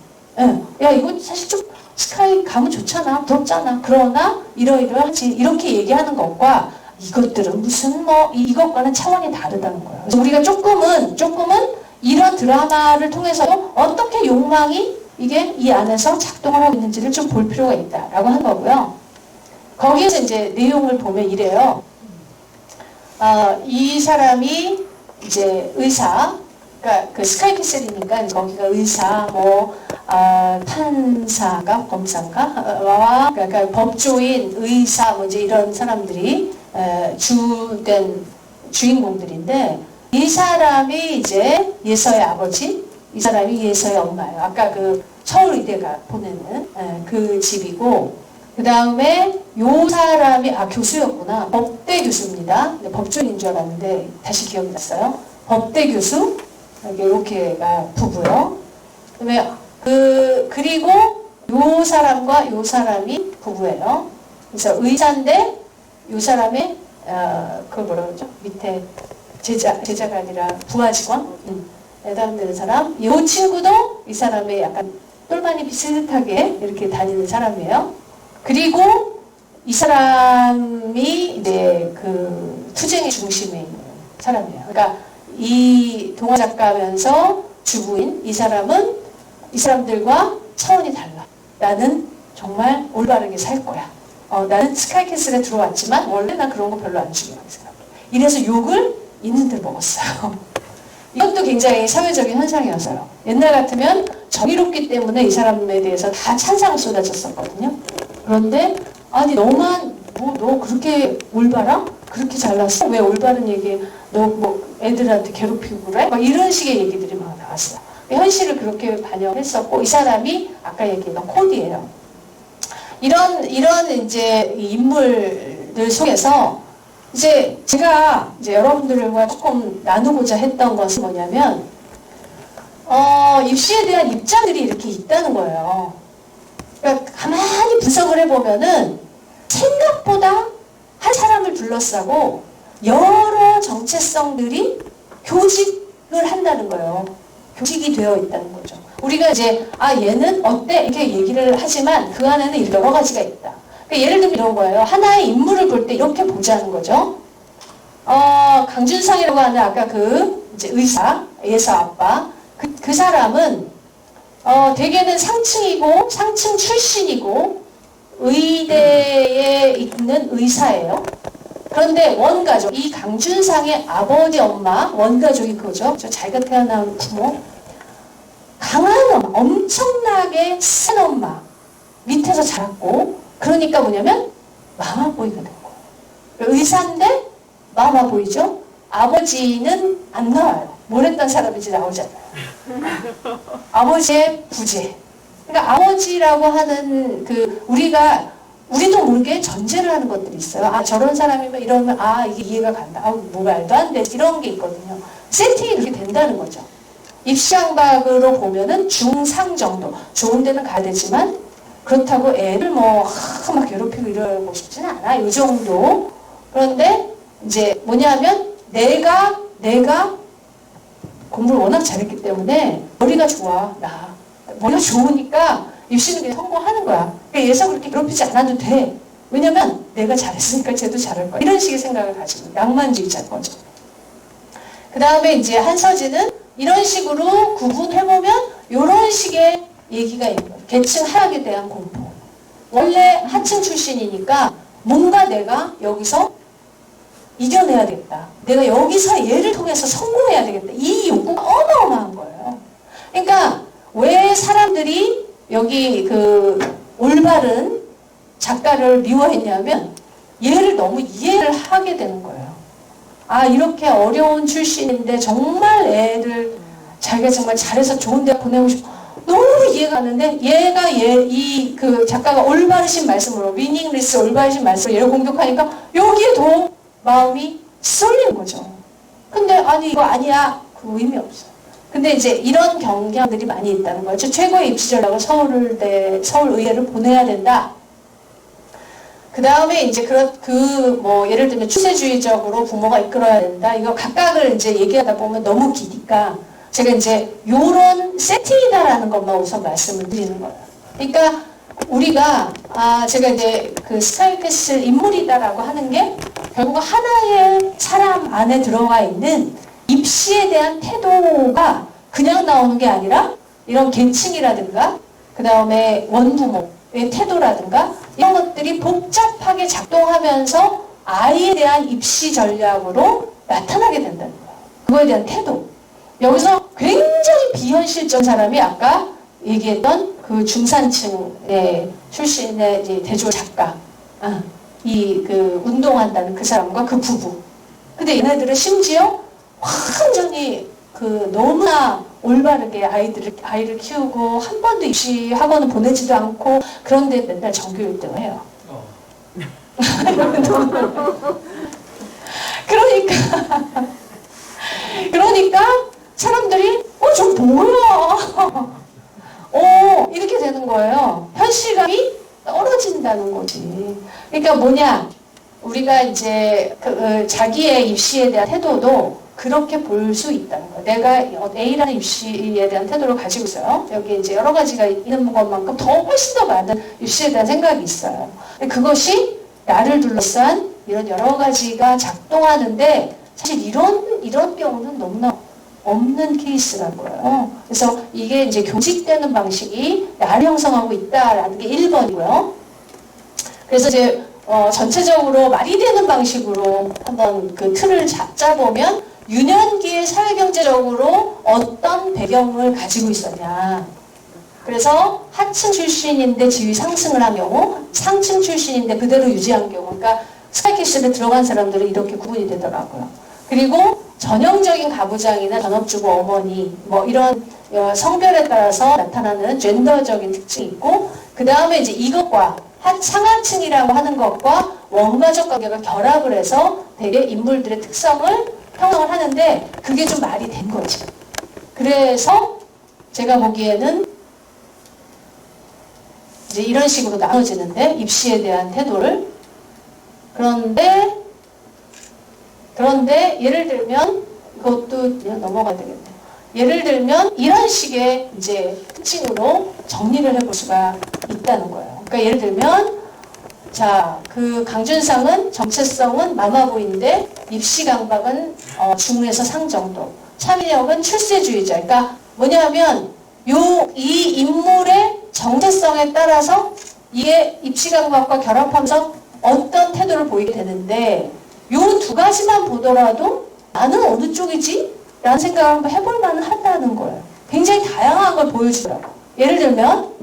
야 이거 사실 좀 스카이 가면 좋잖아 부럽잖아 그러나 이러이러하지 이렇게 얘기하는 것과 이것들은 무슨 이것과는 차원이 다르다는 거예요. 그래서 우리가 조금은 이런 드라마를 통해서도 어떻게 욕망이 이게 이 안에서 작동을 하고 있는지를 좀 볼 필요가 있다라고 하는 거고요. 거기에서 이제 내용을 보면 이래요. 이 사람이 이제 의사, 그러니까 그 스카이캐슬이니까 거기가 의사, 판사가 검사인가, 그러니까 법조인, 의사, 이제 이런 사람들이 주된 주인공들인데 이 사람이 이제 예서의 아버지. 이 사람이 예서의 엄마예요. 아까 그 서울의대가 보내는 그 집이고 그 다음에 요 사람이 교수였구나. 법대 교수입니다. 법조인인 줄 알았는데 다시 기억이 났어요. 법대 교수 이렇게가 부부요. 그다음에 그리고 요 사람과 요 사람이 부부예요. 그래서 의사인데 요 사람의 그걸 뭐라 그러죠? 밑에 제자가 아니라 부하 직원. 해당되는 사람. 이 친구도 이 사람의 약간 똘마니 비슷하게 이렇게 다니는 사람이에요. 그리고 이 사람이 이제 그 투쟁의 중심에 있는 사람이에요. 그러니까 이 동화 작가면서 주부인 이 사람은 이 사람들과 차원이 달라. 나는 정말 올바르게 살 거야. 나는 스카이캐슬에 들어왔지만 원래 난 그런 거 별로 안 중요하게 생각해. 이래서 욕을 있는 데 먹었어요. 이것도 굉장히 사회적인 현상이었어요. 옛날 같으면 정의롭기 때문에 이 사람에 대해서 다 찬사가 쏟아졌었거든요. 그런데 너만 너 그렇게 올바라? 그렇게 잘났어? 왜 올바른 얘기 너 애들한테 괴롭히고 그래? 막 이런 식의 얘기들이 막 나왔어요. 현실을 그렇게 반영했었고 이 사람이 아까 얘기했던 코디예요. 이런 이제 인물들 속에서 이제 제가 이제 여러분들과 조금 나누고자 했던 것은 뭐냐면, 입시에 대한 입장들이 이렇게 있다는 거예요. 그러니까 가만히 분석을 해보면은 생각보다 한 사람을 둘러싸고 여러 정체성들이 교직을 한다는 거예요. 교직이 되어 있다는 거죠. 우리가 이제 얘는 어때? 이렇게 얘기를 하지만 그 안에는 여러 가지가 있다. 그러니까 예를 들면 이런 거예요. 하나의 인물을 볼 때 이렇게 보자는 거죠. 강준상이라고 하는 아까 그 이제 의사, 예서 아빠, 그 사람은 대개는 상층이고 상층 출신이고 의대에 있는 의사예요. 그런데 원가족, 이 강준상의 아버지, 엄마, 원가족이 그거죠. 저 자기가 태어난 부모, 강한 엄마, 엄청나게 센 엄마 밑에서 자랐고, 그러니까 뭐냐면 마마보이가 된 거예요. 의사인데 마마보이죠. 아버지는 안 나와요. 뭘 했던 사람인지 나오잖아요. 아버지의 부재. 그러니까 아버지라고 하는 우리도 모르게 전제를 하는 것들이 있어요. 저런 사람이면 이러면 이게 이해가 간다. 뭐 말도 안 돼. 이런 게 있거든요. 세팅이 그렇게 된다는 거죠. 입시양박으로 보면은 중상 정도. 좋은 데는 가야 되지만 그렇다고 애를 막 괴롭히고 이러고 싶지는 않아. 이 정도. 그런데 이제 뭐냐면 내가 공부를 워낙 잘했기 때문에 머리가 좋아. 머리가 좋으니까 입시는 그냥 성공하는 거야. 그러니까 얘서 그렇게 괴롭히지 않아도 돼. 왜냐면 내가 잘했으니까 쟤도 잘할 거야. 이런 식의 생각을 가지고 낭만주의자인 거죠. 그 다음에 이제 한서진은 이런 식으로 구분해보면 이런 식의 얘기가 있는 거예요. 계층 하락에 대한 공포. 원래 하층 출신이니까 뭔가 내가 여기서 이겨내야 되겠다. 내가 여기서 얘를 통해서 성공해야 되겠다. 이 욕구가 어마어마한 거예요. 그러니까 왜 사람들이 여기 올바른 작가를 미워했냐면 얘를 너무 이해를 하게 되는 거예요. 이렇게 어려운 출신인데 정말 애를 자기가 정말 잘해서 좋은 데 보내고 싶어. 너무 이해가 가는데 얘가 작가가 올바르신 말씀으로 미닝리스 올바르신 말씀으로 얘를 공격하니까 여기에 더 마음이 쏠리는 거죠. 근데 이거 아니야. 그 의미 없어. 근데 이제 이런 경향들이 많이 있다는 거죠. 최고의 입시 전략을 서울의대를 보내야 된다. 그 다음에 이제 예를 들면 추세주의적으로 부모가 이끌어야 된다. 이거 각각을 이제 얘기하다 보면 너무 기니까 제가 이제 요런 세팅이다라는 것만 우선 말씀을 드리는 거예요. 그러니까 우리가 제가 이제 스카이캐슬 인물이다라고 하는 게 결국 하나의 사람 안에 들어가 있는 입시에 대한 태도가 그냥 나오는 게 아니라 이런 계층이라든가 그 다음에 원부모의 태도라든가 이런 것들이 복잡하게 작동하면서 아이에 대한 입시 전략으로 나타나게 된다는 거예요. 그거에 대한 태도. 여기서 굉장히 비현실적인 사람이 아까 얘기했던 그 중산층의 출신의 이제 대조 작가. 운동한다는 그 사람과 그 부부. 근데 얘네들은 심지어 완전히 너무나 올바르게 아이를 키우고 한 번도 입시 학원을 보내지도 않고 그런데 맨날 전교 1등을 해요. 그러니까 사람들이 저 뭐야? 이렇게 되는 거예요. 현실감이 떨어진다는 거지. 그러니까 뭐냐? 우리가 이제 자기의 입시에 대한 태도도 그렇게 볼 수 있다는 거예요. 내가 A라는 입시에 대한 태도를 가지고 있어요. 여기 이제 여러 가지가 있는 것만큼 훨씬 더 많은 입시에 대한 생각이 있어요. 그것이 나를 둘러싼 이런 여러 가지가 작동하는데 사실 이런 경우는 너무나 없는 케이스라는 거예요. 그래서 이게 이제 교직되는 방식이 나를 형성하고 있다라는 게 1번이고요. 그래서 이제 전체적으로 말이 되는 방식으로 한번 그 틀을 짜보면 유년기에 사회경제적으로 어떤 배경을 가지고 있었냐. 그래서 하층 출신인데 지위 상승을 한 경우, 상층 출신인데 그대로 유지한 경우, 그러니까 스카이캐슬에 들어간 사람들은 이렇게 구분이 되더라고요. 그리고 전형적인 가부장이나 전업주부 어머니 뭐 이런 성별에 따라서 나타나는 젠더적인 특징이 있고, 그 다음에 이제 이것과 상하층이라고 하는 것과 원가족 관계가 결합을 해서 되게 인물들의 특성을 형성을 하는데 그게 좀 말이 된 거지. 그래서 제가 보기에는 이제 이런 식으로 나눠지는데 입시에 대한 태도를 그런데 예를 들면 이것도 그냥 넘어가야 되겠네. 예를 들면 이런 식의 이제 특징으로 정리를 해볼 수가 있다는 거예요. 그러니까 예를 들면 자, 그 강준상은 정체성은 마마보이인데 입시 강박은 중에서 상 정도. 차민혁은 출세주의자. 그러니까 뭐냐면 이 인물의 정체성에 따라서 이게 입시 강박과 결합하면서 어떤 태도를 보이게 되는데 요 두 가지만 보더라도 나는 어느 쪽이지? 라는 생각을 한번 해볼 만은 한다는 거예요. 굉장히 다양한 걸 보여주더라고. 예를 들면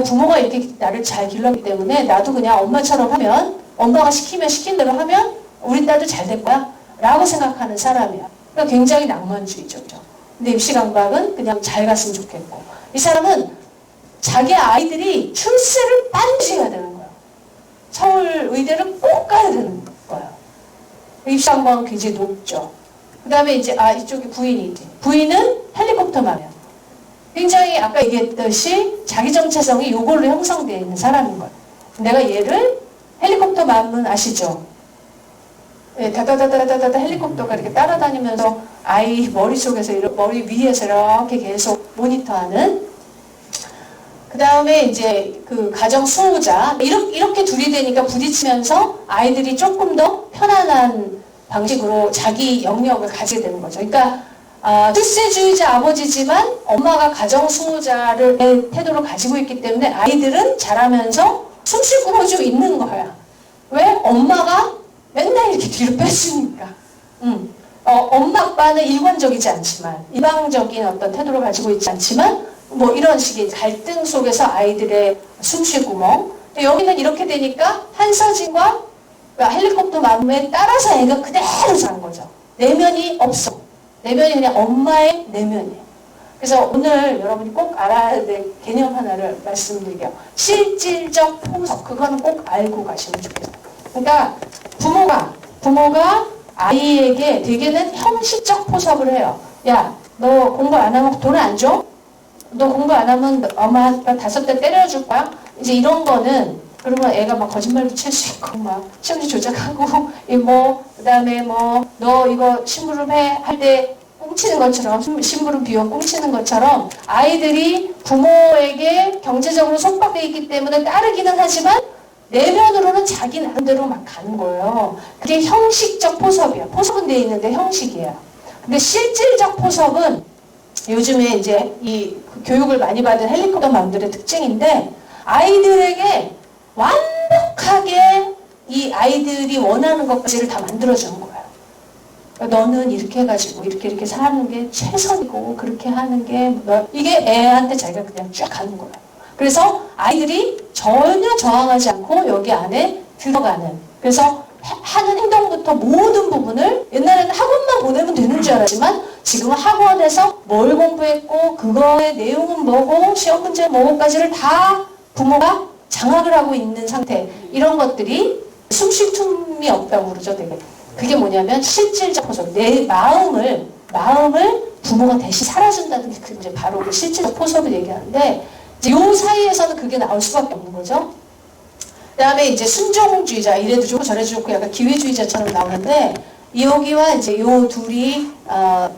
부모가 이렇게 나를 잘 길렀기 때문에 나도 그냥 엄마처럼 하면 엄마가 시킨 대로 하면 우리 딸도 잘 될 거야 라고 생각하는 사람이야. 그러니까 굉장히 낭만주의적이죠. 근데 입시 강박은 그냥 잘 갔으면 좋겠고 이 사람은 자기 아이들이 출세를 반드시 해야 되는 거야. 서울 의대를 꼭 가야 되는 거야. 입시 강박은 굉장히 높죠. 그 다음에 이제 이쪽이 부인이지. 부인은 헬리콥터 맘이야. 굉장히 아까 얘기했듯이 자기 정체성이 이걸로 형성되어 있는 사람인 거예요. 내가 얘를 헬리콥터 맘은 아시죠? 네, 다다다다다다 헬리콥터가 이렇게 따라다니면서 아이 머릿속에서 머리 위에서 이렇게 계속 모니터하는 그 다음에 이제 그 가정 수호자 이렇게 둘이 되니까 부딪히면서 아이들이 조금 더 편안한 방식으로 자기 영역을 가지게 되는 거죠. 그러니까 출세주의자 아버지지만 엄마가 가정 수호자를 태도를 가지고 있기 때문에 아이들은 자라면서 숨 쉴 구멍이 좀 있는 거야. 왜? 엄마가 맨날 이렇게 뒤로 뺐으니까. 엄마 아빠는 일관적이지 않지만 일방적인 어떤 태도를 가지고 있지 않지만 뭐 이런 식의 갈등 속에서 아이들의 숨 쉴 구멍. 여기는 이렇게 되니까 한서진과 헬리콥터 맘에 따라서 애가 그대로 자란 거죠. 내면이 없어. 내면이 그냥 엄마의 내면이에요. 그래서 오늘 여러분이 꼭 알아야 될 개념 하나를 말씀드릴게요. 실질적 포석. 그거는 꼭 알고 가시면 좋겠어요. 그러니까 부모가 아이에게 대개는 형식적 포석을 해요. 야, 너 공부 안 하면 돈 안 줘? 너 공부 안 하면 엄마가 5대 때려줄 거야? 이제 이런 거는 그러면 애가 막 거짓말도 칠 수 있고 막 시험지 조작하고 그 다음에 너 이거 심부름 해 할 때 꽁치는 것처럼 심부름 비용 꽁치는 것처럼 아이들이 부모에게 경제적으로 속박되어 있기 때문에 따르기는 하지만 내면으로는 자기 나름대로 막 가는 거예요. 그게 형식적 포섭이야. 포섭은 돼 있는데 형식이야. 근데 실질적 포섭은 요즘에 이제 이 교육을 많이 받은 헬리콥터 맘들의 특징인데 아이들에게 완벽하게 이 아이들이 원하는 것까지를 다 만들어주는 거예요. 너는 이렇게 해가지고 이렇게 사는 게 최선이고 그렇게 하는 게 이게 애한테 자기가 그냥 쫙 하는 거예요. 그래서 아이들이 전혀 저항하지 않고 여기 안에 들어가는 그래서 하는 행동부터 모든 부분을 옛날에는 학원만 보내면 되는 줄 알았지만 지금은 학원에서 뭘 공부했고 그거의 내용은 뭐고 시험 문제 뭐고까지를 다 부모가 장악을 하고 있는 상태 이런 것들이 숨 쉴 틈이 없다고 그러죠. 되게. 그게 뭐냐면 실질적 포섭 내 마음을 부모가 대신 살아준다는 게 이제 바로 그 실질적 포섭을 얘기하는데 이제 요 사이에서는 그게 나올 수밖에 없는 거죠. 그 다음에 이제 순종주의자 이래도 좋고 저래도 좋고 약간 기회주의자처럼 나오는데 여기와 이제 요 둘이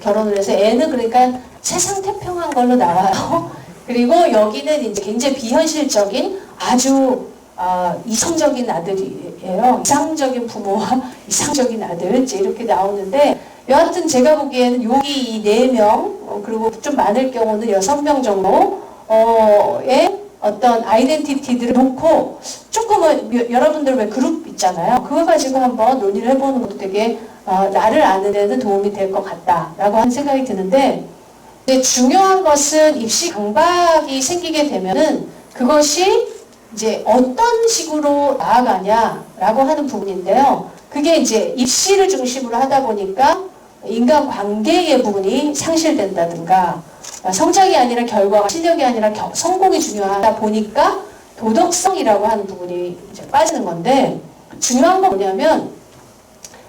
결혼을 해서 애는 그러니까 세상 태평한 걸로 나와요. 그리고 여기는 이제 굉장히 비현실적인 아주 이성적인 아들이에요. 이상적인 부모와 이상적인 아들 이제 이렇게 나오는데 여하튼 제가 보기에는 여기 이 4명 그리고 좀 많을 경우는 6명 정도의 어떤 아이덴티티들을 놓고 조금은 여러분들 왜 그룹 있잖아요. 그거 가지고 한번 논의를 해보는 것도 되게 나를 아는 데는 도움이 될 것 같다라고 하는 생각이 드는데 근데 중요한 것은 입시 강박이 생기게 되면은 그것이 이제 어떤 식으로 나아가냐라고 하는 부분인데요. 그게 이제 입시를 중심으로 하다 보니까 인간관계의 부분이 상실된다든가 성적이 아니라 결과가 실력이 아니라 성공이 중요하다 보니까 도덕성이라고 하는 부분이 이제 빠지는 건데, 중요한 건 뭐냐면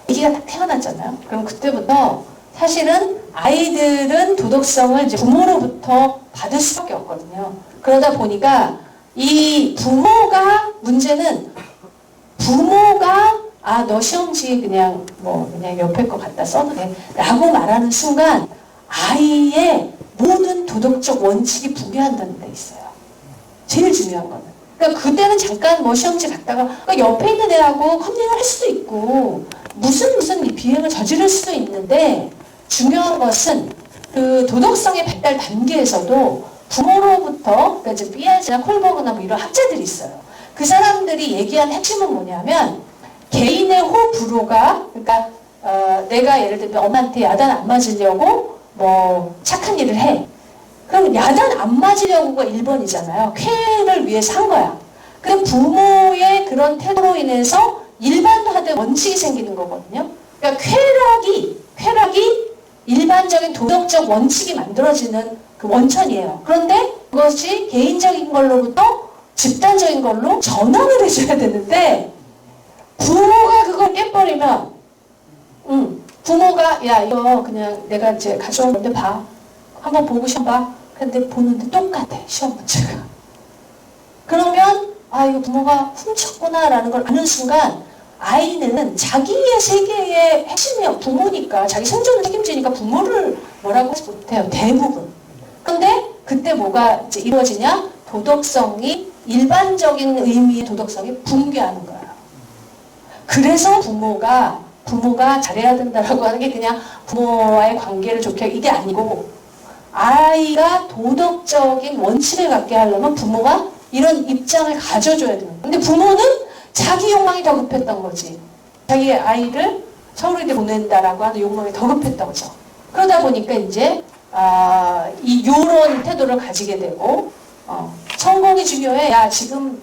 아기가 딱 태어났잖아요. 그럼 그때부터 사실은 아이들은 도덕성을 이제 부모로부터 받을 수밖에 없거든요. 그러다 보니까 이 부모가 문제는, 부모가 너 시험지 그냥 그냥 옆에 거 갖다 써도 돼 라고 말하는 순간 아이의 모든 도덕적 원칙이 붕괴한다는 데 있어요. 제일 중요한 거는. 그러니까 그때는 잠깐 시험지 갖다가 그러니까 옆에 있는 애하고 컨닝을 할 수도 있고 무슨 비행을 저지를 수도 있는데, 중요한 것은 그 도덕성의 발달 단계에서도 부모로부터, 그러니까 이제 피아제나 콜버그나 이런 학자들이 있어요. 그 사람들이 얘기한 핵심은 뭐냐면 개인의 호불호가, 그러니까 내가 예를 들면 엄마한테 야단 안 맞으려고 착한 일을 해. 그럼 야단 안 맞으려고가 1번이잖아요. 쾌를 위해서 한 거야. 그럼 부모의 그런 태도로 인해서 일반화된 원칙이 생기는 거거든요. 그러니까 쾌락이 일반적인 도덕적 원칙이 만들어지는 그 원천이에요. 그런데 그것이 개인적인 걸로부터 집단적인 걸로 전환을 해줘야 되는데, 부모가 그걸 깨버리면, 부모가 야 이거 그냥 내가 이제 가져온 건데 봐, 한번 보고 시험 봐. 근데 보는데 똑같아, 시험 문제가. 그러면 이거 부모가 훔쳤구나라는 걸 아는 순간 아이는 자기의 세계의 핵심이야. 부모니까, 자기 생존을 책임지니까 부모를 뭐라고 하지 못해요, 대부분. 근데 그때 뭐가 이제 이루어지냐? 도덕성이, 일반적인 의미의 도덕성이 붕괴하는 거예요. 그래서 부모가 잘해야 된다라고 하는 게 그냥 부모와의 관계를 좋게 이게 아니고, 아이가 도덕적인 원칙을 갖게 하려면 부모가 이런 입장을 가져줘야 되는 거예요. 근데 부모는 자기 욕망이 더 급했던 거지. 자기 아이를 서울의대 보낸다라고 하는 욕망이 더 급했던 거죠. 그러다 보니까 이제 요런 태도를 가지게 되고, 성공이 중요해. 야 지금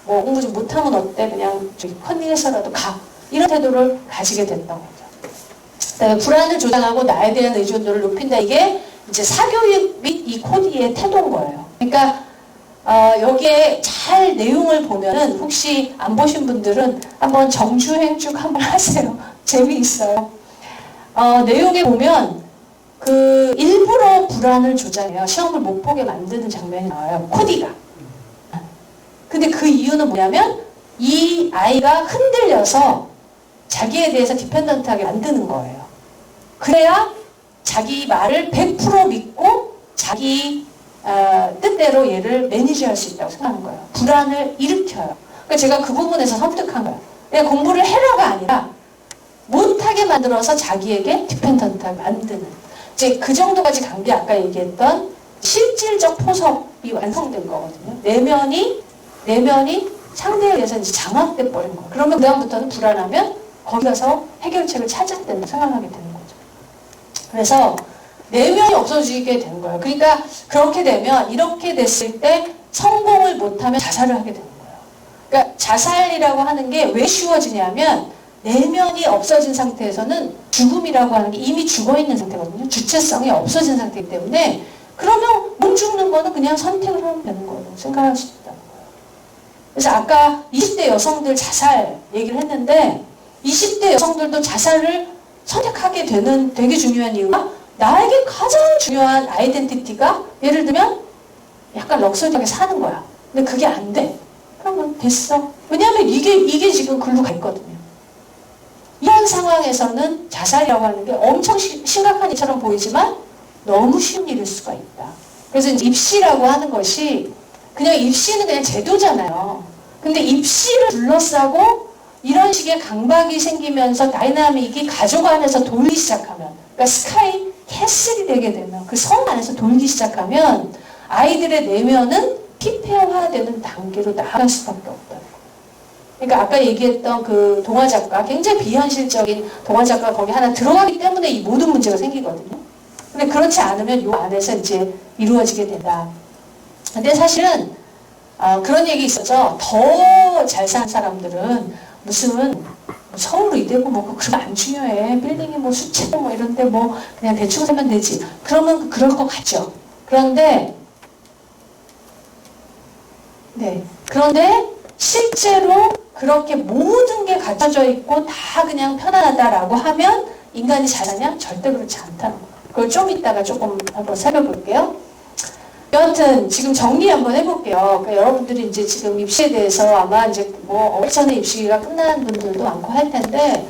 공부 좀 못하면 어때? 그냥 컨닝해서라도 가. 이런 태도를 가지게 됐던 거죠. 불안을 조장하고 나에 대한 의존도를 높인다. 이게 이제 사교육 및 이 코디의 태도인 거예요. 그러니까 여기에 잘 내용을 보면은, 혹시 안 보신 분들은 한번 정주행쭉 한번 하세요. 재미있어요. 내용에 보면 그 일부러 불안을 조장해요. 시험을 못 보게 만드는 장면이 나와요. 코디가. 근데 그 이유는 뭐냐면 이 아이가 흔들려서 자기에 대해서 디펜던트하게 만드는 거예요. 그래야 자기 말을 100% 믿고 자기 뜻대로 얘를 매니지할 수 있다고 생각하는 거예요. 불안을 일으켜요. 그러니까 제가 그 부분에서 섬뜩한 거예요. 그냥 공부를 해라가 아니라 못하게 만들어서 자기에게 디펜던트하게 만드는. 이제 그 정도까지 간 게 아까 얘기했던 실질적 포섭이 완성된 거거든요. 내면이 상대에 의해서 이제 장악돼 버린 거예요. 그러면 그다음부터는 불안하면 거기 가서 해결책을 찾아야 된다고 생각하게 되는 거죠. 그래서 내면이 없어지게 되는 거예요. 그러니까 그렇게 되면, 이렇게 됐을 때 성공을 못하면 자살을 하게 되는 거예요. 그러니까 자살이라고 하는 게 왜 쉬워지냐면, 내면이 없어진 상태에서는 죽음이라고 하는 게 이미 죽어있는 상태거든요. 주체성이 없어진 상태이기 때문에, 그러면 못 죽는 거는 그냥 선택을 하면 되는 거라고 생각할 수 있다는 거예요. 그래서 아까 20대 여성들 자살 얘기를 했는데, 20대 여성들도 자살을 선택하게 되는 되게 중요한 이유가, 나에게 가장 중요한 아이덴티티가 예를 들면 약간 럭셔리하게 사는 거야. 근데 그게 안 돼. 그러면 됐어. 왜냐하면 이게 지금 글로 가 있거든요. 이런 상황에서는 자살이라고 하는 게 엄청 심각한 일처럼 보이지만 너무 쉬운 일일 수가 있다. 그래서 이제 입시라고 하는 것이, 그냥 입시는 그냥 제도잖아요. 근데 입시를 둘러싸고 이런 식의 강박이 생기면서 다이나믹이 가족 안에서 돌기 시작하면, 그러니까 스카이 캐슬이 되게 되면, 그 성 안에서 돌기 시작하면 아이들의 내면은 피폐화되는 단계로 나아갈 수밖에 없다는 거예요. 그러니까 아까 얘기했던 그 동화작가, 굉장히 비현실적인 동화작가 거기 하나 들어가기 때문에 이 모든 문제가 생기거든요. 근데 그렇지 않으면 이 안에서 이제 이루어지게 된다. 근데 사실은 그런 얘기 있었죠. 더 잘 사는 사람들은 무슨 서울 의대고 그런 안 중요해. 빌딩이 수채고 이런데 그냥 대충 살면 되지. 그러면 그럴 것 같죠. 그런데 네, 그런데 실제로 그렇게 모든 게 갖춰져 있고 다 그냥 편안하다라고 하면 인간이 잘 사냐? 절대 그렇지 않다는 거예요. 그걸 좀 이따가 조금 한번 살펴볼게요. 여하튼 지금 정리 한번 해볼게요. 그러니까 여러분들이 이제 지금 입시에 대해서 아마 이제 뭐 얼마 전에 입시가 끝난 분들도 많고 할 텐데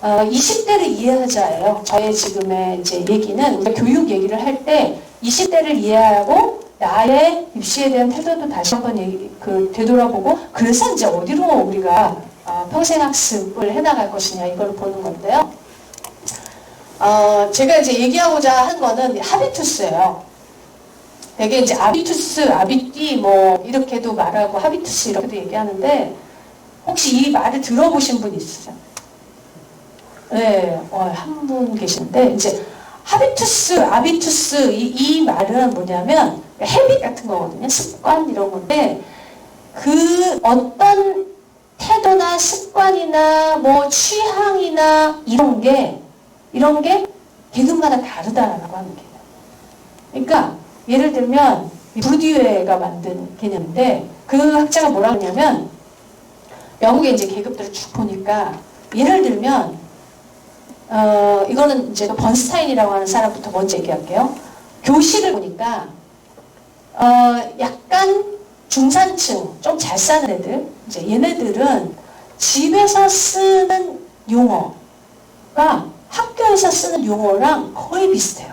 20대를 이해하자예요. 저의 지금의 이제 얘기는 우리가 교육 얘기를 할 때 20대를 이해하고 나의 입시에 대한 태도도 다시 한번 되돌아보고 그래서 이제 어디로 우리가 평생학습을 해나갈 것이냐 이걸 보는 건데요. 제가 이제 얘기하고자 한 거는 하비투스예요. 되게 이제 아비투스, 아비띠 뭐 이렇게도 말하고 하비투스 이렇게도 얘기하는데 혹시 이 말을 들어보신 분 있으세요? 네, 한 분 계신데 이제 하비투스, 아비투스 이 말은 뭐냐면 헤빗 같은 거거든요. 습관 이런 건데 그 어떤 태도나 습관이나 뭐 취향이나 이런 게 계급마다 다르다라고 하는 개념. 그러니까 예를 들면 부르디유가 만든 개념인데 그 학자가 뭐라고 하냐면 영국의 이제 계급들을 쭉 보니까 예를 들면 이거는 이제 번스타인이라고 하는 사람부터 먼저 얘기할게요. 교실을 보니까 약간 중산층 좀 잘 사는 애들 이제 얘네들은 집에서 쓰는 용어가 학교에서 쓰는 용어랑 거의 비슷해요.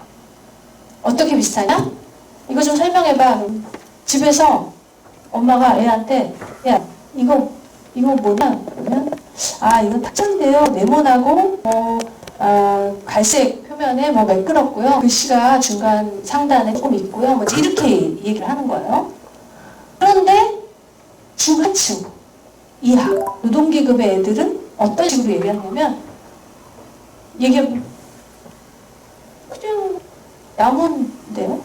어떻게 비슷하냐? 이거 좀 설명해봐. 집에서 엄마가 애한테 야 이거 뭐냐? 그러면 이건 탁자인데요. 네모나고 갈색 표면에 뭐 매끄럽고요. 글씨가 중간 상단에 조금 있고요. 뭐 이렇게 얘기를 하는 거예요. 그런데 중하층 이하 노동계급의 애들은 어떤 식으로 얘기하냐면 그냥 야무인데요.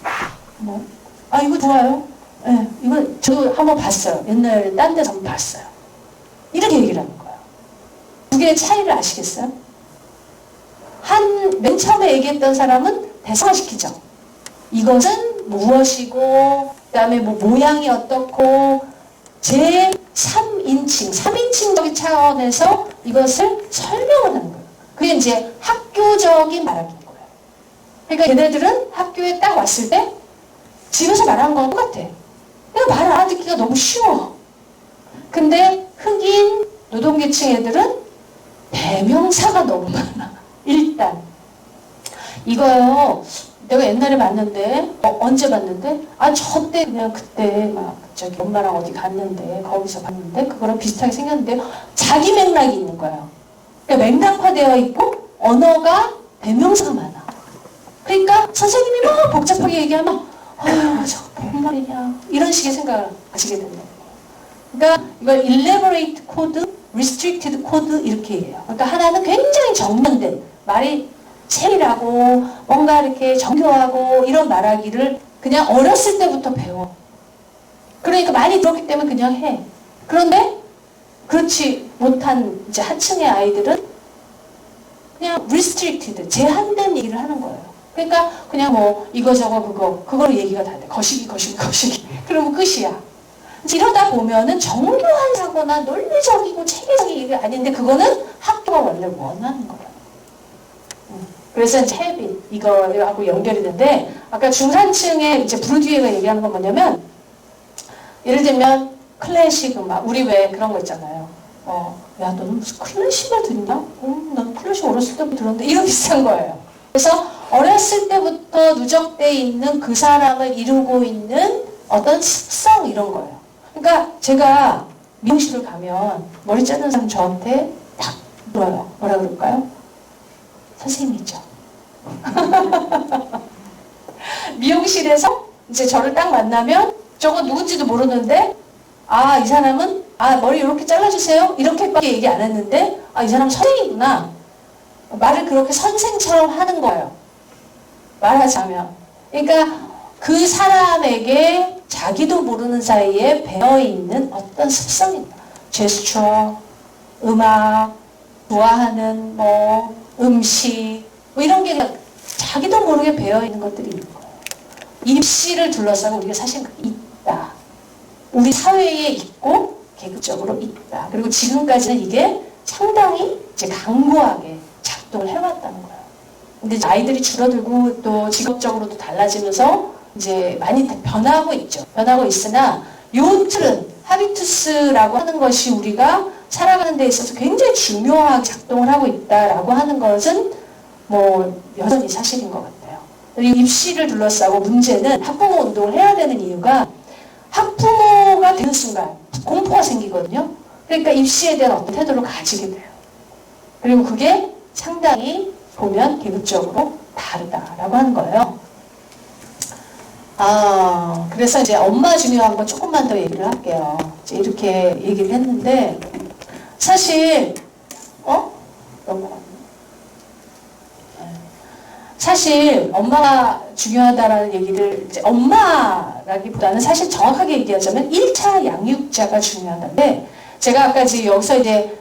이거 좋아요. 네, 이거 저도 한번 봤어요. 옛날 딴 데서 한번 봤어요. 이렇게 얘기를 하는 거예요. 두 개의 차이를 아시겠어요? 맨 처음에 얘기했던 사람은 대상화시키죠. 이것은 무엇이고, 그 다음에 뭐 모양이 어떻고, 제 3인칭적인 차원에서 이것을 설명을 하는 거예요. 그게 이제 학교적인 말하기인 거예요. 그러니까 얘네들은 학교에 딱 왔을 때 집에서 말하는 건 똑같아. 그냥 말 알아듣기가 너무 쉬워. 근데 흑인 노동계층 애들은 대명사가 너무 많아. 일단 이거요 내가 옛날에 봤는데 언제 봤는데 저때 그냥 그때 막 저기 엄마랑 어디 갔는데 거기서 봤는데 그거랑 비슷하게 생겼는데 자기 맥락이 있는 거예요. 그러니까 맥락화되어 있고 언어가 대명사가 많아. 그러니까 선생님이 막 복잡하게 얘기하면 저거 뭔 말이냐 이런 식의 생각을 하시게 된다. 그러니까 이걸 elaborate code, restricted code 이렇게 얘기해요. 그러니까 하나는 굉장히 정면된 말이 세밀하고 뭔가 이렇게 정교하고 이런 말하기를 그냥 어렸을 때부터 배워. 그러니까 많이 들었기 때문에 그냥 해. 그런데 그렇지 못한 이제 하층의 아이들은 그냥 restricted, 제한된 얘기를 하는 거예요. 그러니까 그냥 뭐 이거저거 그거로 얘기가 다 돼. 거시기. 그러면 끝이야. 이러다 보면은 정교한 사고나 논리적이고 체계적인 얘기가 아닌데 그거는 학교가 원래 원하는 거예요. 그래서 이제 헤빗 이거하고 연결이 되는데 아까 중산층의 이제 부르디유가 얘기하는 건 뭐냐면 예를 들면 클래식 음악 우리 왜 그런 거 있잖아요. 야 너는 무슨 클래식을 듣나? 난 클래식 어렸을 때부터 들었는데 이거 비슷한 거예요. 그래서 어렸을 때부터 누적돼 있는 그 사람을 이루고 있는 어떤 습성 이런 거예요. 그러니까 제가 미용실을 가면 머리 자르는 사람 저한테 딱 물어요. 뭐라 그럴까요? 선생님이죠. 미용실에서 이제 저를 딱 만나면 저거 누군지도 모르는데 이 사람은 머리 이렇게 잘라주세요. 이렇게밖에 얘기 안 했는데 이 사람 선생이구나. 말을 그렇게 선생처럼 하는 거예요. 말하자면. 그러니까 그 사람에게 자기도 모르는 사이에 배어있는 어떤 습성입니다. 제스처, 음악, 좋아하는 음식 이런 게 자기도 모르게 배어있는 것들이 있는 거예요. 입시를 둘러싸고 우리가 사실 있다. 우리 사회에 있고 계급적으로 있다. 그리고 지금까지는 이게 상당히 이제 강고하게 작동을 해왔다는 거예요. 근데 이제 아이들이 줄어들고 또 직업적으로도 달라지면서 이제 많이 변하고 있죠. 변하고 있으나 요 틀은 하비투스라고 하는 것이 우리가 살아가는 데 있어서 굉장히 중요하게 작동을 하고 있다라고 하는 것은 뭐 여전히 사실인 것 같아요. 그리고 입시를 둘러싸고 문제는 학부모 운동을 해야 되는 이유가 학부모가 되는 순간 공포가 생기거든요. 그러니까 입시에 대한 어떤 태도를 가지게 돼요. 그리고 그게 상당히 보면 계급적으로 다르다라고 하는 거예요. 그래서 이제 엄마 중요한 건 조금만 더 얘기를 할게요. 이제 이렇게 얘기를 했는데, 사실, 사실 엄마가 중요하다라는 얘기를 이제 엄마라기보다는 사실 정확하게 얘기하자면 1차 양육자가 중요하다는데, 제가 아까 지금 여기서 이제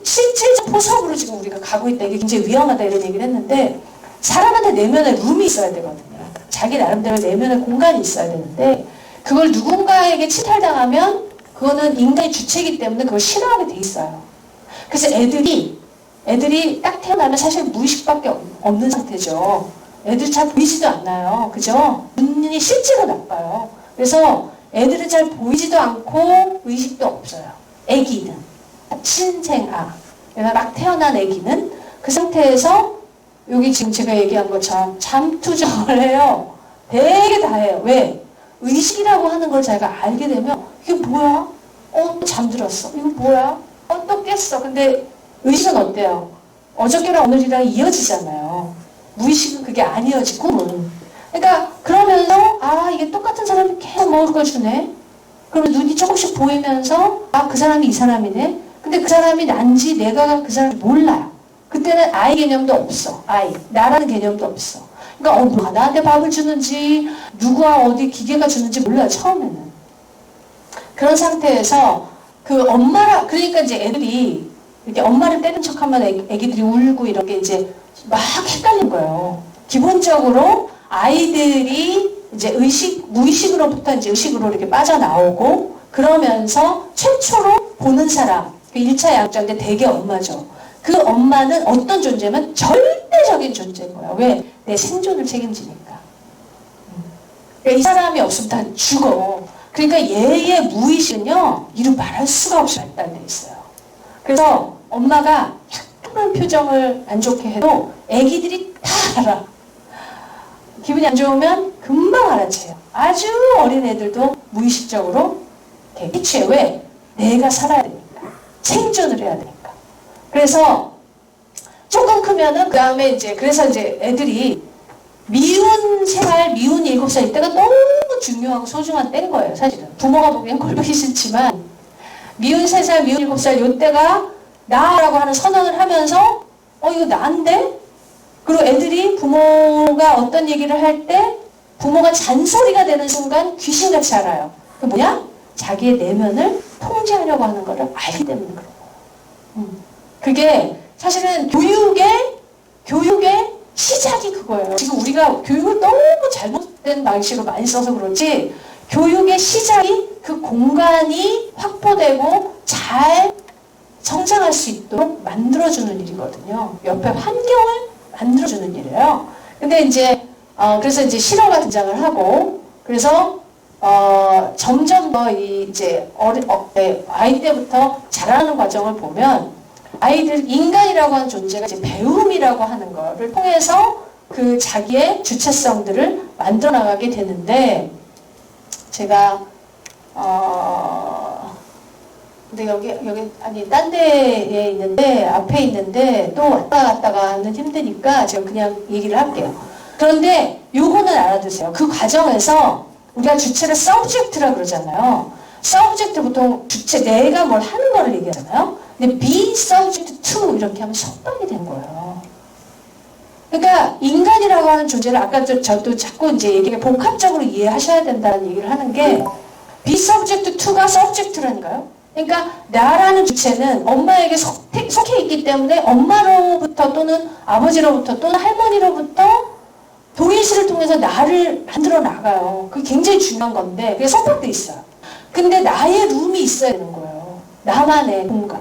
실질적 포섭으로 지금 우리가 가고 있다, 이게 굉장히 위험하다 이런 얘기를 했는데, 사람한테 내면에 룸이 있어야 되거든요. 자기 나름대로 내면의 공간이 있어야 되는데, 그걸 누군가에게 침탈당하면 그거는 인간의 주체이기 때문에 그걸 싫어하게 돼 있어요. 그래서 애들이 딱 태어나면 사실 무의식밖에 없는 상태죠. 애들 잘 보이지도 않나요. 그죠? 눈이 실제로 나빠요. 그래서 애들은 잘 보이지도 않고 의식도 없어요. 애기는. 신생아. 그러니까 막 태어난 애기는 그 상태에서 여기 지금 제가 얘기한 것처럼 잠투정을 해요. 되게 다 해요. 왜? 의식이라고 하는 걸 자기가 알게 되면 이게 뭐야? 잠들었어. 이거 뭐야? 또 깼어. 근데 의식은 어때요? 어저께랑 오늘이랑 이어지잖아요. 무의식은 그게 안 이어지고 꿈은. 그러니까 그러면서 이게 똑같은 사람이 계속 먹을 걸 주네. 그러면 눈이 조금씩 보이면서 그 사람이 이 사람이네. 근데 그 사람이 난지 내가 그 사람을 몰라요. 그때는 아이 개념도 없어. 나라는 개념도 없어. 그러니까 누가 나한테 밥을 주는지 누구와 어디 기계가 주는지 몰라요. 처음에는. 그런 상태에서 그러니까 이제 애들이 이렇게 엄마를 때린 척하면 애기들이 울고 이런 게 이제 막 헷갈린 거예요. 기본적으로 아이들이 이제 무의식으로부터 이제 의식으로 이렇게 빠져나오고 그러면서 최초로 보는 사람, 그 1차 양육자인데 대개 엄마죠. 그 엄마는 어떤 존재면 절대적인 존재인 거예요. 왜? 내 생존을 책임지니까. 그러니까 이 사람이 없으면 다 죽어. 그러니까 얘의 무의식은요, 이루 말할 수가 없이 발달돼 있어요. 그래서 엄마가 약간의 표정을 안 좋게 해도 애기들이 다 알아. 기분이 안 좋으면 금방 알아채요. 아주 어린 애들도 무의식적으로 이렇게 해치해. 왜? 내가 살아야 되니까. 생존을 해야 되니까. 그래서 조금 크면은 그 다음에 그래서 애들이 미운 3살, 미운 7살 이때가 너무 중요하고 소중한 때인 거예요, 사실은. 부모가 보기엔 꼴보기 싫지만 미운 3살, 미운 7살 이때가 나라고 하는 선언을 하면서 이거 나인데? 그리고 애들이 부모가 어떤 얘기를 할 때 부모가 잔소리가 되는 순간 귀신같이 알아요. 그게 뭐냐? 자기의 내면을 통제하려고 하는 거를 알기 때문에 그런 거예요. 그게 사실은 교육의 시작이 그거예요. 지금 우리가 교육을 너무 잘못된 방식으로 많이 써서 그렇지, 교육의 시작이 그 공간이 확보되고 잘 성장할 수 있도록 만들어주는 일이거든요. 옆에 환경을 만들어주는 일이에요. 근데 그래서 실어가 등장을 하고, 그래서 점점 더 아이 때부터 자라는 과정을 보면 인간이라고 하는 존재가 배움이라고 하는 거를 통해서 그 자기의 주체성들을 만들어 나가게 되는데, 제가 근데 딴 데에 있는데, 앞에 있는데 또 왔다 갔다가 하는 힘드니까 제가 그냥 얘기를 할게요. 그런데 요거는 알아두세요. 그 과정에서 우리가 주체를 subject라 그러잖아요. subject 보통 주체, 내가 뭘 하는 거를 얘기하잖아요. 근데 be subject to 이렇게 하면 속박이 된 거예요. 그러니까 인간이라고 하는 존재를 아까 저도 자꾸 복합적으로 이해하셔야 된다는 얘기를 하는 게, be subject to가 subject라니까요. 그러니까 나라는 주체는 엄마에게 속해 있기 때문에 엄마로부터 또는 아버지로부터 또는 할머니로부터 동일시를 통해서 나를 만들어 나가요. 그게 굉장히 중요한 건데 그게 속박돼 있어요. 근데 나의 룸이 있어야 되는 거예요. 나만의 공간,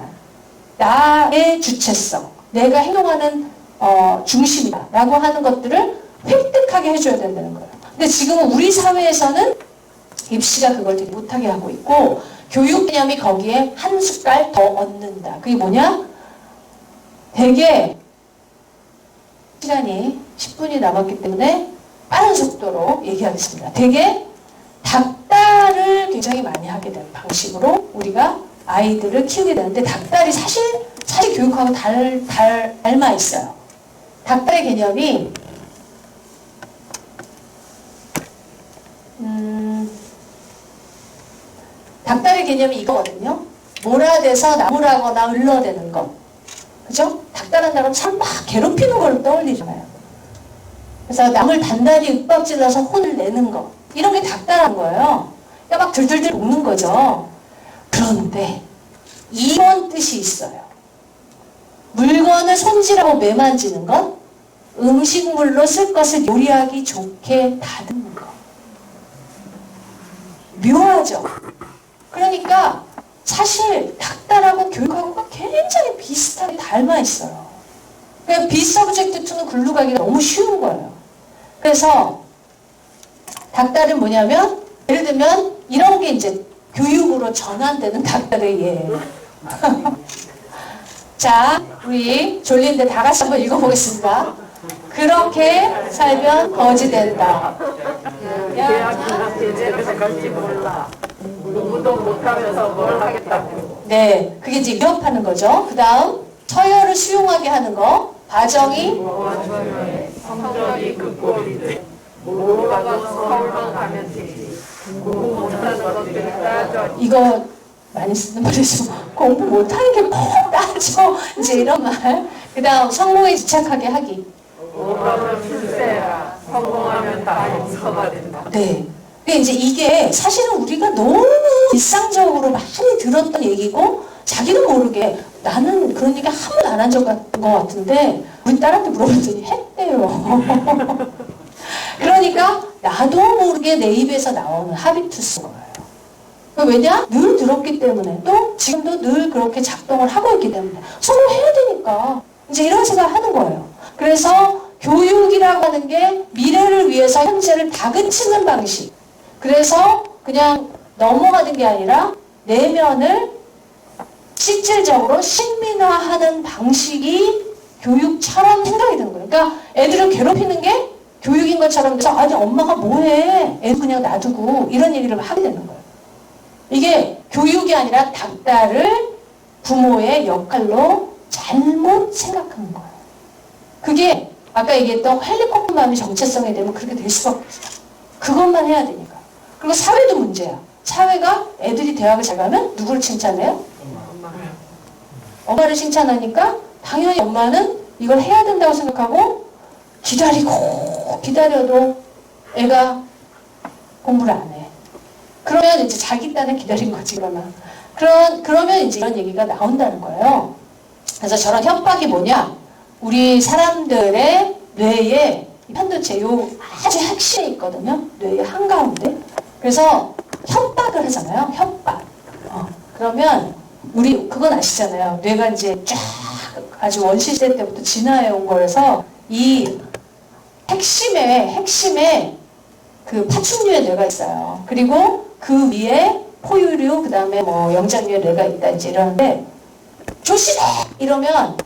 나의 주체성, 내가 행동하는 중심이다라고 하는 것들을 획득하게 해줘야 된다는 거예요. 근데 지금 우리 사회에서는 입시가 그걸 되게 못하게 하고 있고 교육 개념이 거기에 한 숟갈 더 얻는다. 그게 뭐냐? 되게 시간이 10분이 남았기 때문에 빠른 속도로 얘기하겠습니다. 되게 닭다를 굉장히 많이 하게 되는 방식으로 우리가 아이들을 키우게 되는데 닭다리 사실 교육하고 닮아 있어요. 닭다리 개념이 닭다리 개념이 이거거든요. 몰아대서 나무라거나 을러대는 것. 그죠? 닭다란다는 건 참 막 괴롭히는 걸 떠올리잖아요. 그래서 남을 단단히 윽박질러서 혼을 내는 거. 이런 게 닭다란 거예요. 그러니까 막 들들들 녹는 거죠. 그런데 이런 뜻이 있어요. 물건을 손질하고 매만지는 것, 음식물로 쓸 것을 요리하기 좋게 다듬는 것. 묘하죠? 그러니까 사실 닭다라고 교육하고가 굉장히 비슷하게 닮아 있어요. 그러니까 비서브젝트 2는 글로 가기가 너무 쉬운 거예요. 그래서 닭다는 뭐냐면 예를 들면 이런 게 이제 교육으로 전환되는 닭다의 예예요. 자, 우리 졸린데 다 같이 한번 읽어보겠습니다. 그렇게 살면 거지 된다. 계약이나 제재를 갈지 몰라. 누구도 못하면서 뭘 하겠다고. 네, 그게 이제 위협하는 거죠. 그 다음 서열을 수용하게 하는 거. 과정이 성적이 그 꼴이래. 모르가도 서울만 가면 되지. 공부 못하는 것들을 따져. 이거 많이 쓰는 말이죠. 공부 못하는 게 꼭 따져. 이제 이런 말. 그 다음 성공에 집착하게 하기. 오가면 출세라. 성공하면 다 용서가 된다. 네. 근데 이제 이게 사실은 우리가 너무 일상적으로 많이 들었던 얘기고 자기도 모르게 나는 그런 얘기 한 번도 안 한 적 같은 것 같은데 우리 딸한테 물어봤더니 했대요. 그러니까 나도 모르게 내 입에서 나오는 하비투스인 거예요. 왜냐? 늘 들었기 때문에 또 지금도 늘 그렇게 작동을 하고 있기 때문에 성공해야 되니까 이제 이런 생각을 하는 거예요. 그래서 교육이라고 하는 게 미래를 위해서 현재를 다그치는 방식. 그래서 그냥 넘어가는 게 아니라 내면을 실질적으로 식민화하는 방식이 교육처럼 생각이 드는 거예요. 그러니까 애들을 괴롭히는 게 교육인 것처럼 돼서 아니 엄마가 뭐해? 애들 그냥 놔두고 이런 얘기를 하게 되는 거예요. 이게 교육이 아니라 닭다를 부모의 역할로 잘못 생각하는 거예요. 그게 아까 얘기했던 헬리콥터만의 정체성이 되면 그렇게 될 수밖에 없어요. 그것만 해야 되니까. 그리고 사회도 문제야. 사회가 애들이 대학을 잘 가면 누구를 칭찬해요? 엄마를 칭찬하니까 당연히 엄마는 이걸 해야 된다고 생각하고 기다려도 애가 공부를 안 해. 그러면 이제 자기 딴에 기다린 거지, 그러면 이제 이런 얘기가 나온다는 거예요. 그래서 저런 협박이 뭐냐? 우리 사람들의 뇌에 편도체 요 아주 핵심이 있거든요. 뇌의 한가운데. 그래서 협박을 하잖아요. 협박. 그러면 우리 그건 아시잖아요. 뇌가 이제 쫙 아주 원시시대 때부터 진화해 온 거라서 이 핵심에 그 파충류의 뇌가 있어요. 그리고 그 위에 포유류, 그 다음에 뭐 영장류의 뇌가 있다 이제 이러는데 조심해! 이러면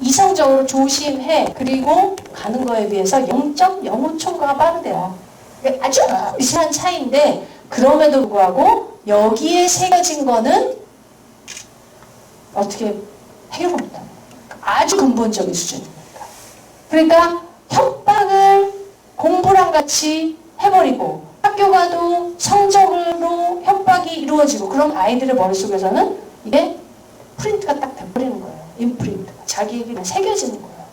이성적으로 조심해. 그리고 가는 거에 비해서 0.05초가 빠르대요. 아주 미세한 차이인데 그럼에도 불구하고 여기에 새겨진 거는 어떻게 해결을 못합니다. 아주 근본적인 수준입니다. 그러니까 협박을 공부랑 같이 해버리고 학교 가도 성적으로 협박이 이루어지고 그럼 아이들의 머릿속에서는 이게 프린트가 딱 돼버리는 거예요. 인프린트가. 자기에게 새겨지는 거예요.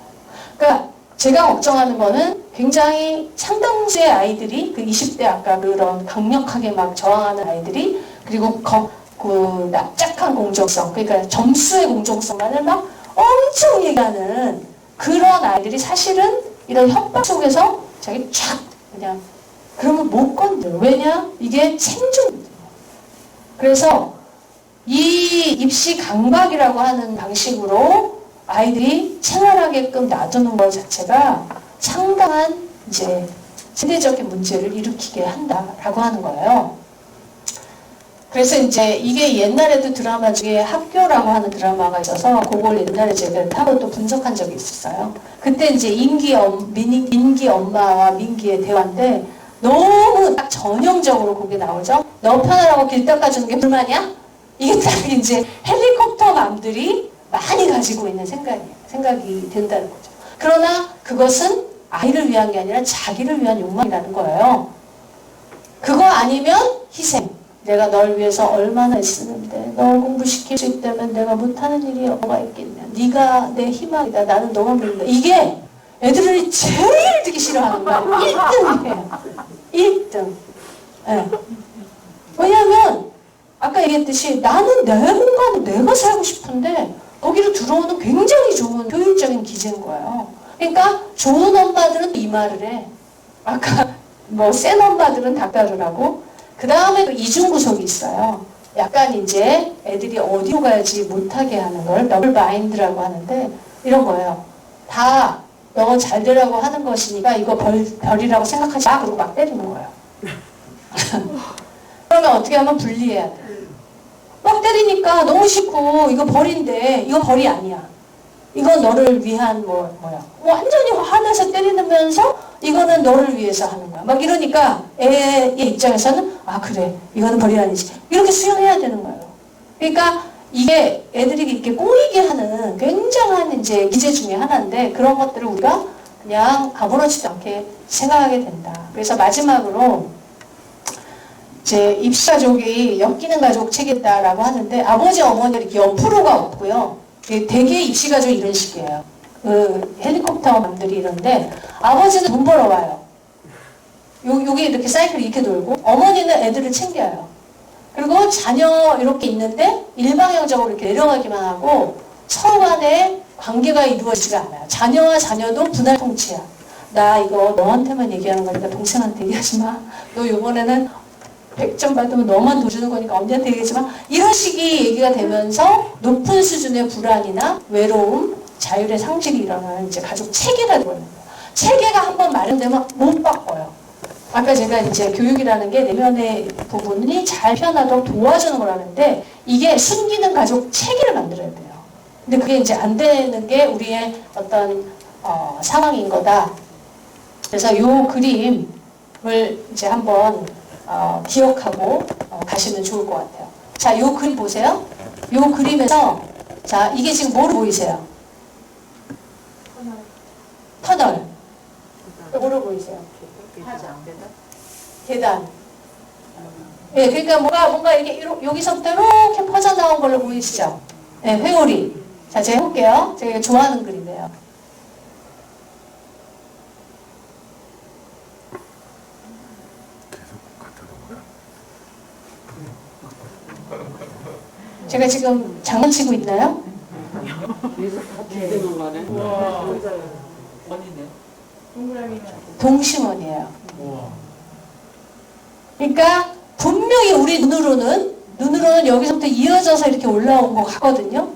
그러니까 제가 걱정하는 거는 굉장히 상당수의 아이들이 그 20대 아까 그런 강력하게 막 저항하는 아이들이 그리고 그 납작한 공정성 그러니까 점수의 공정성만을 막 엄청 얘기하는 그런 아이들이 사실은 이런 협박 속에서 자기 촥 그냥 그러면 못 건드려. 왜냐? 이게 생존. 그래서 이 입시 강박이라고 하는 방식으로 아이들이 생활하게끔 놔두는 것 자체가 상당한 이제 세대적인 문제를 일으키게 한다라고 하는 거예요. 그래서 이제 이게 옛날에도 드라마 중에 학교라고 하는 드라마가 있어서 그걸 옛날에 제가 타고 또 분석한 적이 있었어요. 그때 이제 민기 엄마와 민기의 대화인데 너무 딱 전형적으로 그게 나오죠. 너 편하라고 길 닦아주는 게 불만이야? 이게 딱 이제 헬리콥터 맘들이 많이 가지고 있는 생각이 된다는 거죠. 그러나 그것은 아이를 위한 게 아니라 자기를 위한 욕망이라는 거예요. 그거 아니면 희생. 내가 널 위해서 얼마나 애쓰는데 널 공부시킬 수 있다면 내가 못하는 일이 뭐가 있겠냐. 네가 내 희망이다. 나는 너만 믿는다. 이게 애들이 제일 듣기 싫어하는 거야. 1등이에요. 1등. 네. 왜냐하면 아까 얘기했듯이 나는 내 공간을 내가 살고 싶은데 거기로 들어오는 굉장히 좋은 효율적인 기제인 거예요. 그러니까 좋은 엄마들은 이 말을 해. 아까 뭐 센 엄마들은 닭다를 하고 그 다음에 이중구석이 있어요. 약간 이제 애들이 어디로 가야지 못하게 하는 걸 더블 바인드라고 하는데 이런 거예요. 다 너 잘 되라고 하는 것이니까 이거 별이라고 생각하지 마. 그러고 막 때리는 거예요. 그러면 어떻게 하면 분리해야 돼. 막 때리니까 너무 싫고 이거 벌인데 이거 벌이 아니야. 이건 너를 위한 뭐야. 완전히 화내서 때리면서 이거는 너를 위해서 하는 거야. 막 이러니까 애의 입장에서는 아 그래 이거는 벌이 아니지. 이렇게 수용해야 되는 거예요. 그러니까 이게 애들이 이렇게 꼬이게 하는 굉장한 이제 기제 중에 하나인데 그런 것들을 우리가 그냥 아무렇지도 않게 생각하게 된다. 그래서 마지막으로 이제 입시가족이 엮이는 가족 책이다라고 하는데 아버지 어머니 이렇게 옆으로가 없고요. 대개 입시가족이 이런 식이에요. 그 헬리콥터 맘들이 이런데 아버지는 돈 벌어 와요. 여기 이렇게 사이클 이렇게 돌고 어머니는 애들을 챙겨요. 그리고 자녀 이렇게 있는데 일방향적으로 이렇게 내려가기만 하고 서로 간에 관계가 이루어지지가 않아요. 자녀와 자녀도 분할 통치야. 나 이거 너한테만 얘기하는 거니까 동생한테 얘기하지 마. 너 이번에는 100점 받으면 너만 돈 주는 거니까 언니한테 얘기하지 마. 이런 식이 얘기가 되면서 높은 수준의 불안이나 외로움, 자율의 상실이 일어나는 이제 가족 체계가 되는 거예요. 체계가 한번 마련되면 못 바꿔요. 아까 제가 이제 교육이라는 게 내면의 부분이 잘 표현하도록 도와주는 거라는데 이게 숨기는 가족 체계를 만들어야 돼요. 근데 그게 이제 안 되는 게 우리의 어떤 상황인 거다. 그래서 이 그림을 이제 한번 기억하고 가시면 좋을 것 같아요. 자, 이 그림 보세요. 이 그림에서 자 이게 지금 뭐로 보이세요? 터널. 뭐로 보이세요? 계단. 예, 그러니까 뭔가 이게 여기서부터 이렇게 퍼져나온 걸로 보이시죠? 예, 회오리. 자, 제가 해볼게요. 제가 좋아하는 그림이에요. 제가 지금 장난치고 있나요? 동심원이에요. 그러니까 분명히 우리 눈으로는 여기서부터 이어져서 이렇게 올라온 것 같거든요.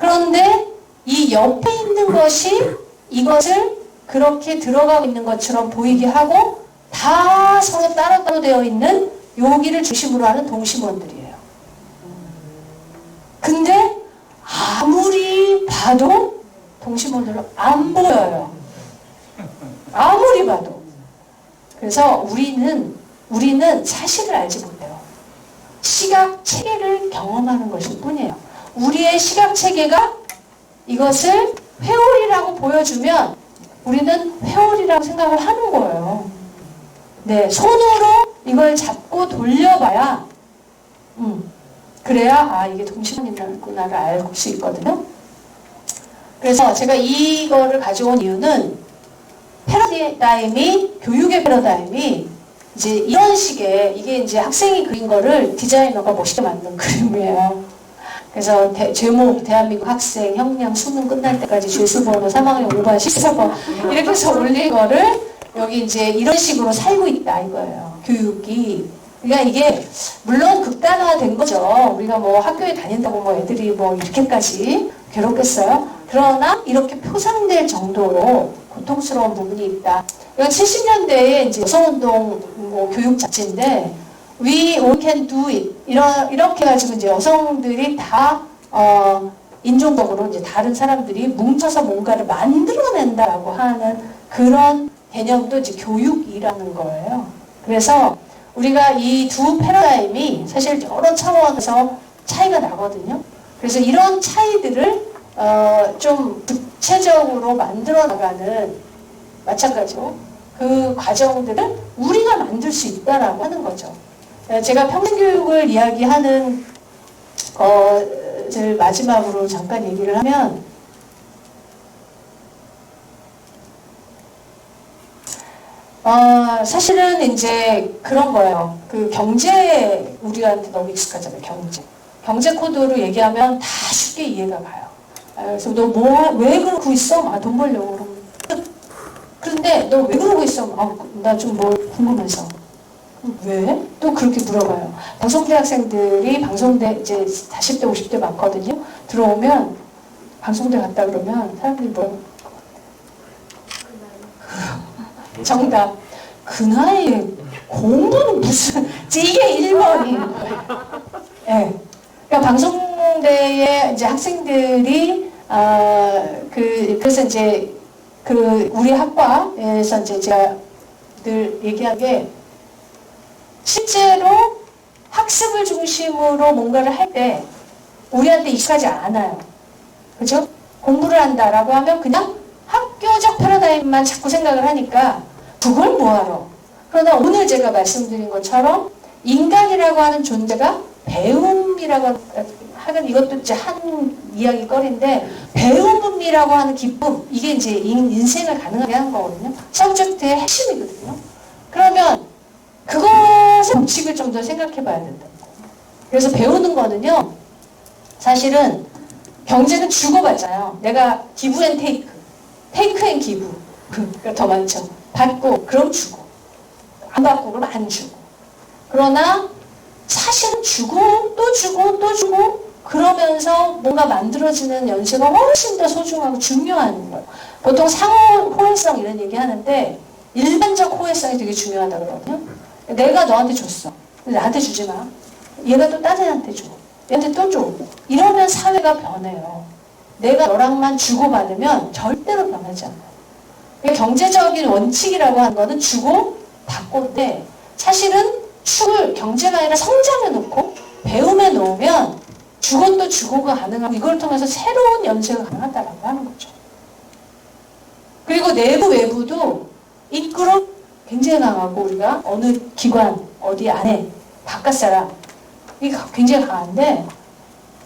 그런데 이 옆에 있는 것이 이것을 그렇게 들어가고 있는 것처럼 보이게 하고 다 서로 따로따로 되어 있는 여기를 중심으로 하는 동심원들이에요. 근데 아무리 봐도 동심원들로 안 보여요. 아무리 봐도. 그래서 우리는 사실을 알지 못해요. 시각 체계를 경험하는 것일 뿐이에요. 우리의 시각 체계가 이것을 회오리라고 보여주면 우리는 회오리라고 생각을 하는 거예요. 네, 손으로 이걸 잡고 돌려봐야 그래야 이게 동심원이구나를 알 수 있거든요. 그래서 제가 이거를 가져온 이유는 패러다임이 교육의 패러다임이 이제 이런 식의 이게 이제 학생이 그린 거를 디자이너가 멋있게 만든 그림이에요. 그래서 제목 대한민국 학생 형량 수능 끝날 때까지 죄수번호 3학년 5반 14번 이렇게 해서 올린 거를 여기 이제 이런 식으로 살고 있다 이거예요. 교육이. 그러니까 이게 물론 극단화된 거죠. 우리가 뭐 학교에 다닌다고 뭐 애들이 뭐 이렇게까지 괴롭겠어요? 그러나 이렇게 표상될 정도로 고통스러운 부분이 있다. 이건 70년대에 이제 여성운동 뭐 교육 잡지인데 We all can do it 이렇게 가지고 이제 여성들이 다 인종적으로 이제 다른 사람들이 뭉쳐서 뭔가를 만들어낸다라고 하는 그런 개념도 이제 교육이라는 거예요. 그래서 우리가 이 두 패러다임이 사실 여러 차원에서 차이가 나거든요. 그래서 이런 차이들을 좀 구체적으로 만들어 나가는 마찬가지로 그 과정들을 우리가 만들 수 있다라고 하는 거죠. 제가 평생교육을 이야기하는 제 마지막으로 잠깐 얘기를 하면 사실은 이제 그런 거예요. 그 경제 우리한테 너무 익숙하잖아요. 경제 코드로 얘기하면 다 쉽게 이해가 가요. 그래서 너 왜 그러고 있어? 돈 벌려고 그러면. 그런데 너 왜 그러고 있어? 나 좀 뭐 궁금해서. 왜? 또 그렇게 물어봐요. 방송대 학생들이 방송대 이제 40대 50대 많거든요. 들어오면 방송대 갔다 그러면 사람들이 뭐라고? 정답. 그 나이에 공부는 무슨 이게 1번인 거예요. 네. 그러니까 방송대에 이제 학생들이 그래서 이제 그 우리 학과에서 이제 제가 늘 얘기한 게 실제로 학습을 중심으로 뭔가를 할 때 우리한테 익숙하지 않아요. 그죠? 공부를 한다라고 하면 그냥 학교적 패러다임만 자꾸 생각을 하니까 그걸 뭐하러? 그러나 오늘 제가 말씀드린 것처럼 인간이라고 하는 존재가 배움이라고 하는 이것도 이제 한 이야기거리인데 배움이라고 하는 기쁨 이게 이제 인생을 가능하게 하는 거거든요. 서브젝트의 핵심이거든요. 그러면 그것의 법칙을 좀 더 생각해 봐야 된다. 그래서 배우는 거는요. 사실은 경제는 주고받잖아요. 내가 기브 앤 테이크 앤 기브 그러니까 더 많죠. 받고 그럼 주고 안 받고 그럼 안 주고 그러나 사실은 주고 또 주고 또 주고 그러면서 뭔가 만들어지는 연쇄가 훨씬 더 소중하고 중요한 거예요. 보통 상호 호혜성 이런 얘기 하는데 일반적 호혜성이 되게 중요하다 그러거든요. 내가 너한테 줬어. 나한테 주지 마. 얘가 또 다른 애한테 줘. 얘한테 또 줘. 이러면 사회가 변해요. 내가 너랑만 주고받으면 절대로 변하지 않아요. 경제적인 원칙이라고 하는 거는 주고 받고인데 사실은 축을 경제가 아니라 성장해 놓고 배움에 놓으면 주고 또 주고가 가능하고 이걸 통해서 새로운 연쇄가 가능하다라고 하는 거죠. 그리고 내부 외부도 이 그룹 굉장히 강하고 우리가 어느 기관 어디 안에 바깥 사람 이게 굉장히 강한데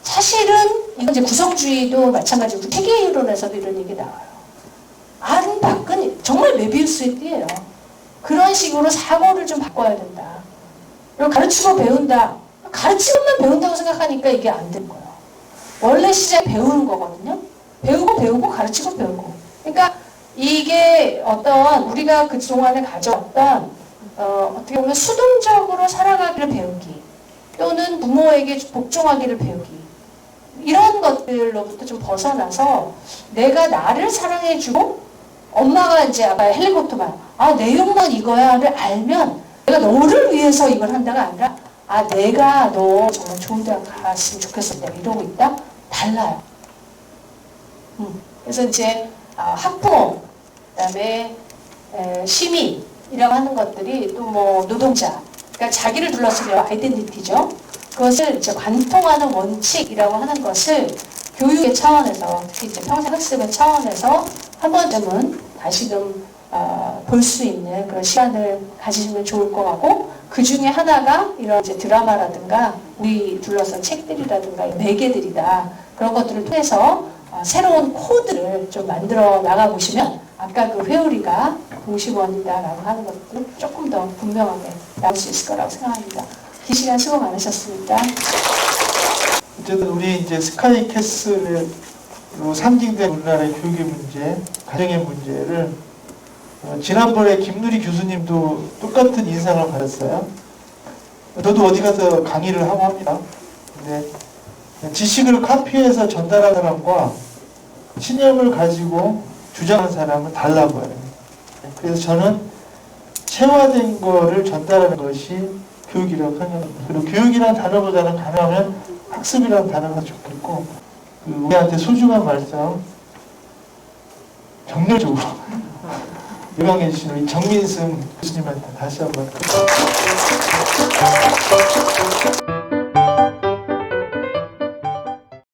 사실은 이건 이제 구성주의도 마찬가지고 세계 이론에서도 이런 얘기 나와요. 안 밖은 정말 메비우스의 띠예요. 그런 식으로 사고를 좀 바꿔야 된다. 그리고 가르치고 배운다. 가르치고만 배운다고 생각하니까 이게 안 된 거예요. 원래 시작이 배우는 거거든요. 배우고 가르치고 배우고. 그러니까 이게 어떤 우리가 그동안에 가져왔던 어떻게 보면 수동적으로 살아가기를 배우기 또는 부모에게 복종하기를 배우기 이런 것들로부터 좀 벗어나서 내가 나를 사랑해주고 엄마가 이제 아까 헬리콥터만 내용만 이거야를 알면 내가 너를 위해서 이걸 한다가 아니라 내가 너 정말 좋은 대학 갔으면 좋겠어 내가 이러고 있다? 달라요. 그래서 이제 학부모 그다음에 시민이라고 하는 것들이 또 뭐 노동자 그러니까 자기를 둘러싸는 아이덴티티죠. 그것을 이제 관통하는 원칙이라고 하는 것을 교육의 차원에서 특히 이제 평생학습의 차원에서 한 번쯤은 다시금 볼 수 있는 그런 시간을 가지시면 좋을 것 같고 그 중에 하나가 이런 이제 드라마라든가 우리 둘러싼 책들이라든가 매개들이다. 그런 것들을 통해서 새로운 코드를 좀 만들어 나가보시면 아까 그 회오리가 공식원이다라고 하는 것도 조금 더 분명하게 나올 수 있을 거라고 생각합니다. 긴 시간 수고 많으셨습니다. 어쨌든 우리 이제 스카이 캐슬로 상징된 우리나라의 교육의 문제, 가정의 문제를 지난번에 김누리 교수님도 똑같은 인상을 받았어요. 저도 어디 가서 강의를 하고 합니다. 근데 지식을 카피해서 전달하는 사람과 신념을 가지고 주장하는 사람은 달라 보여요. 그래서 저는 체화된 거를 전달하는 것이 교육이라고 생각합니다. 그리고 교육이라는 단어보다는 가능하면 학습이라는 단어가 좋겠고, 우리한테 소중한 말씀 정렬적으로 요강해 주신 우리 정민승 교수님한테 다시 한번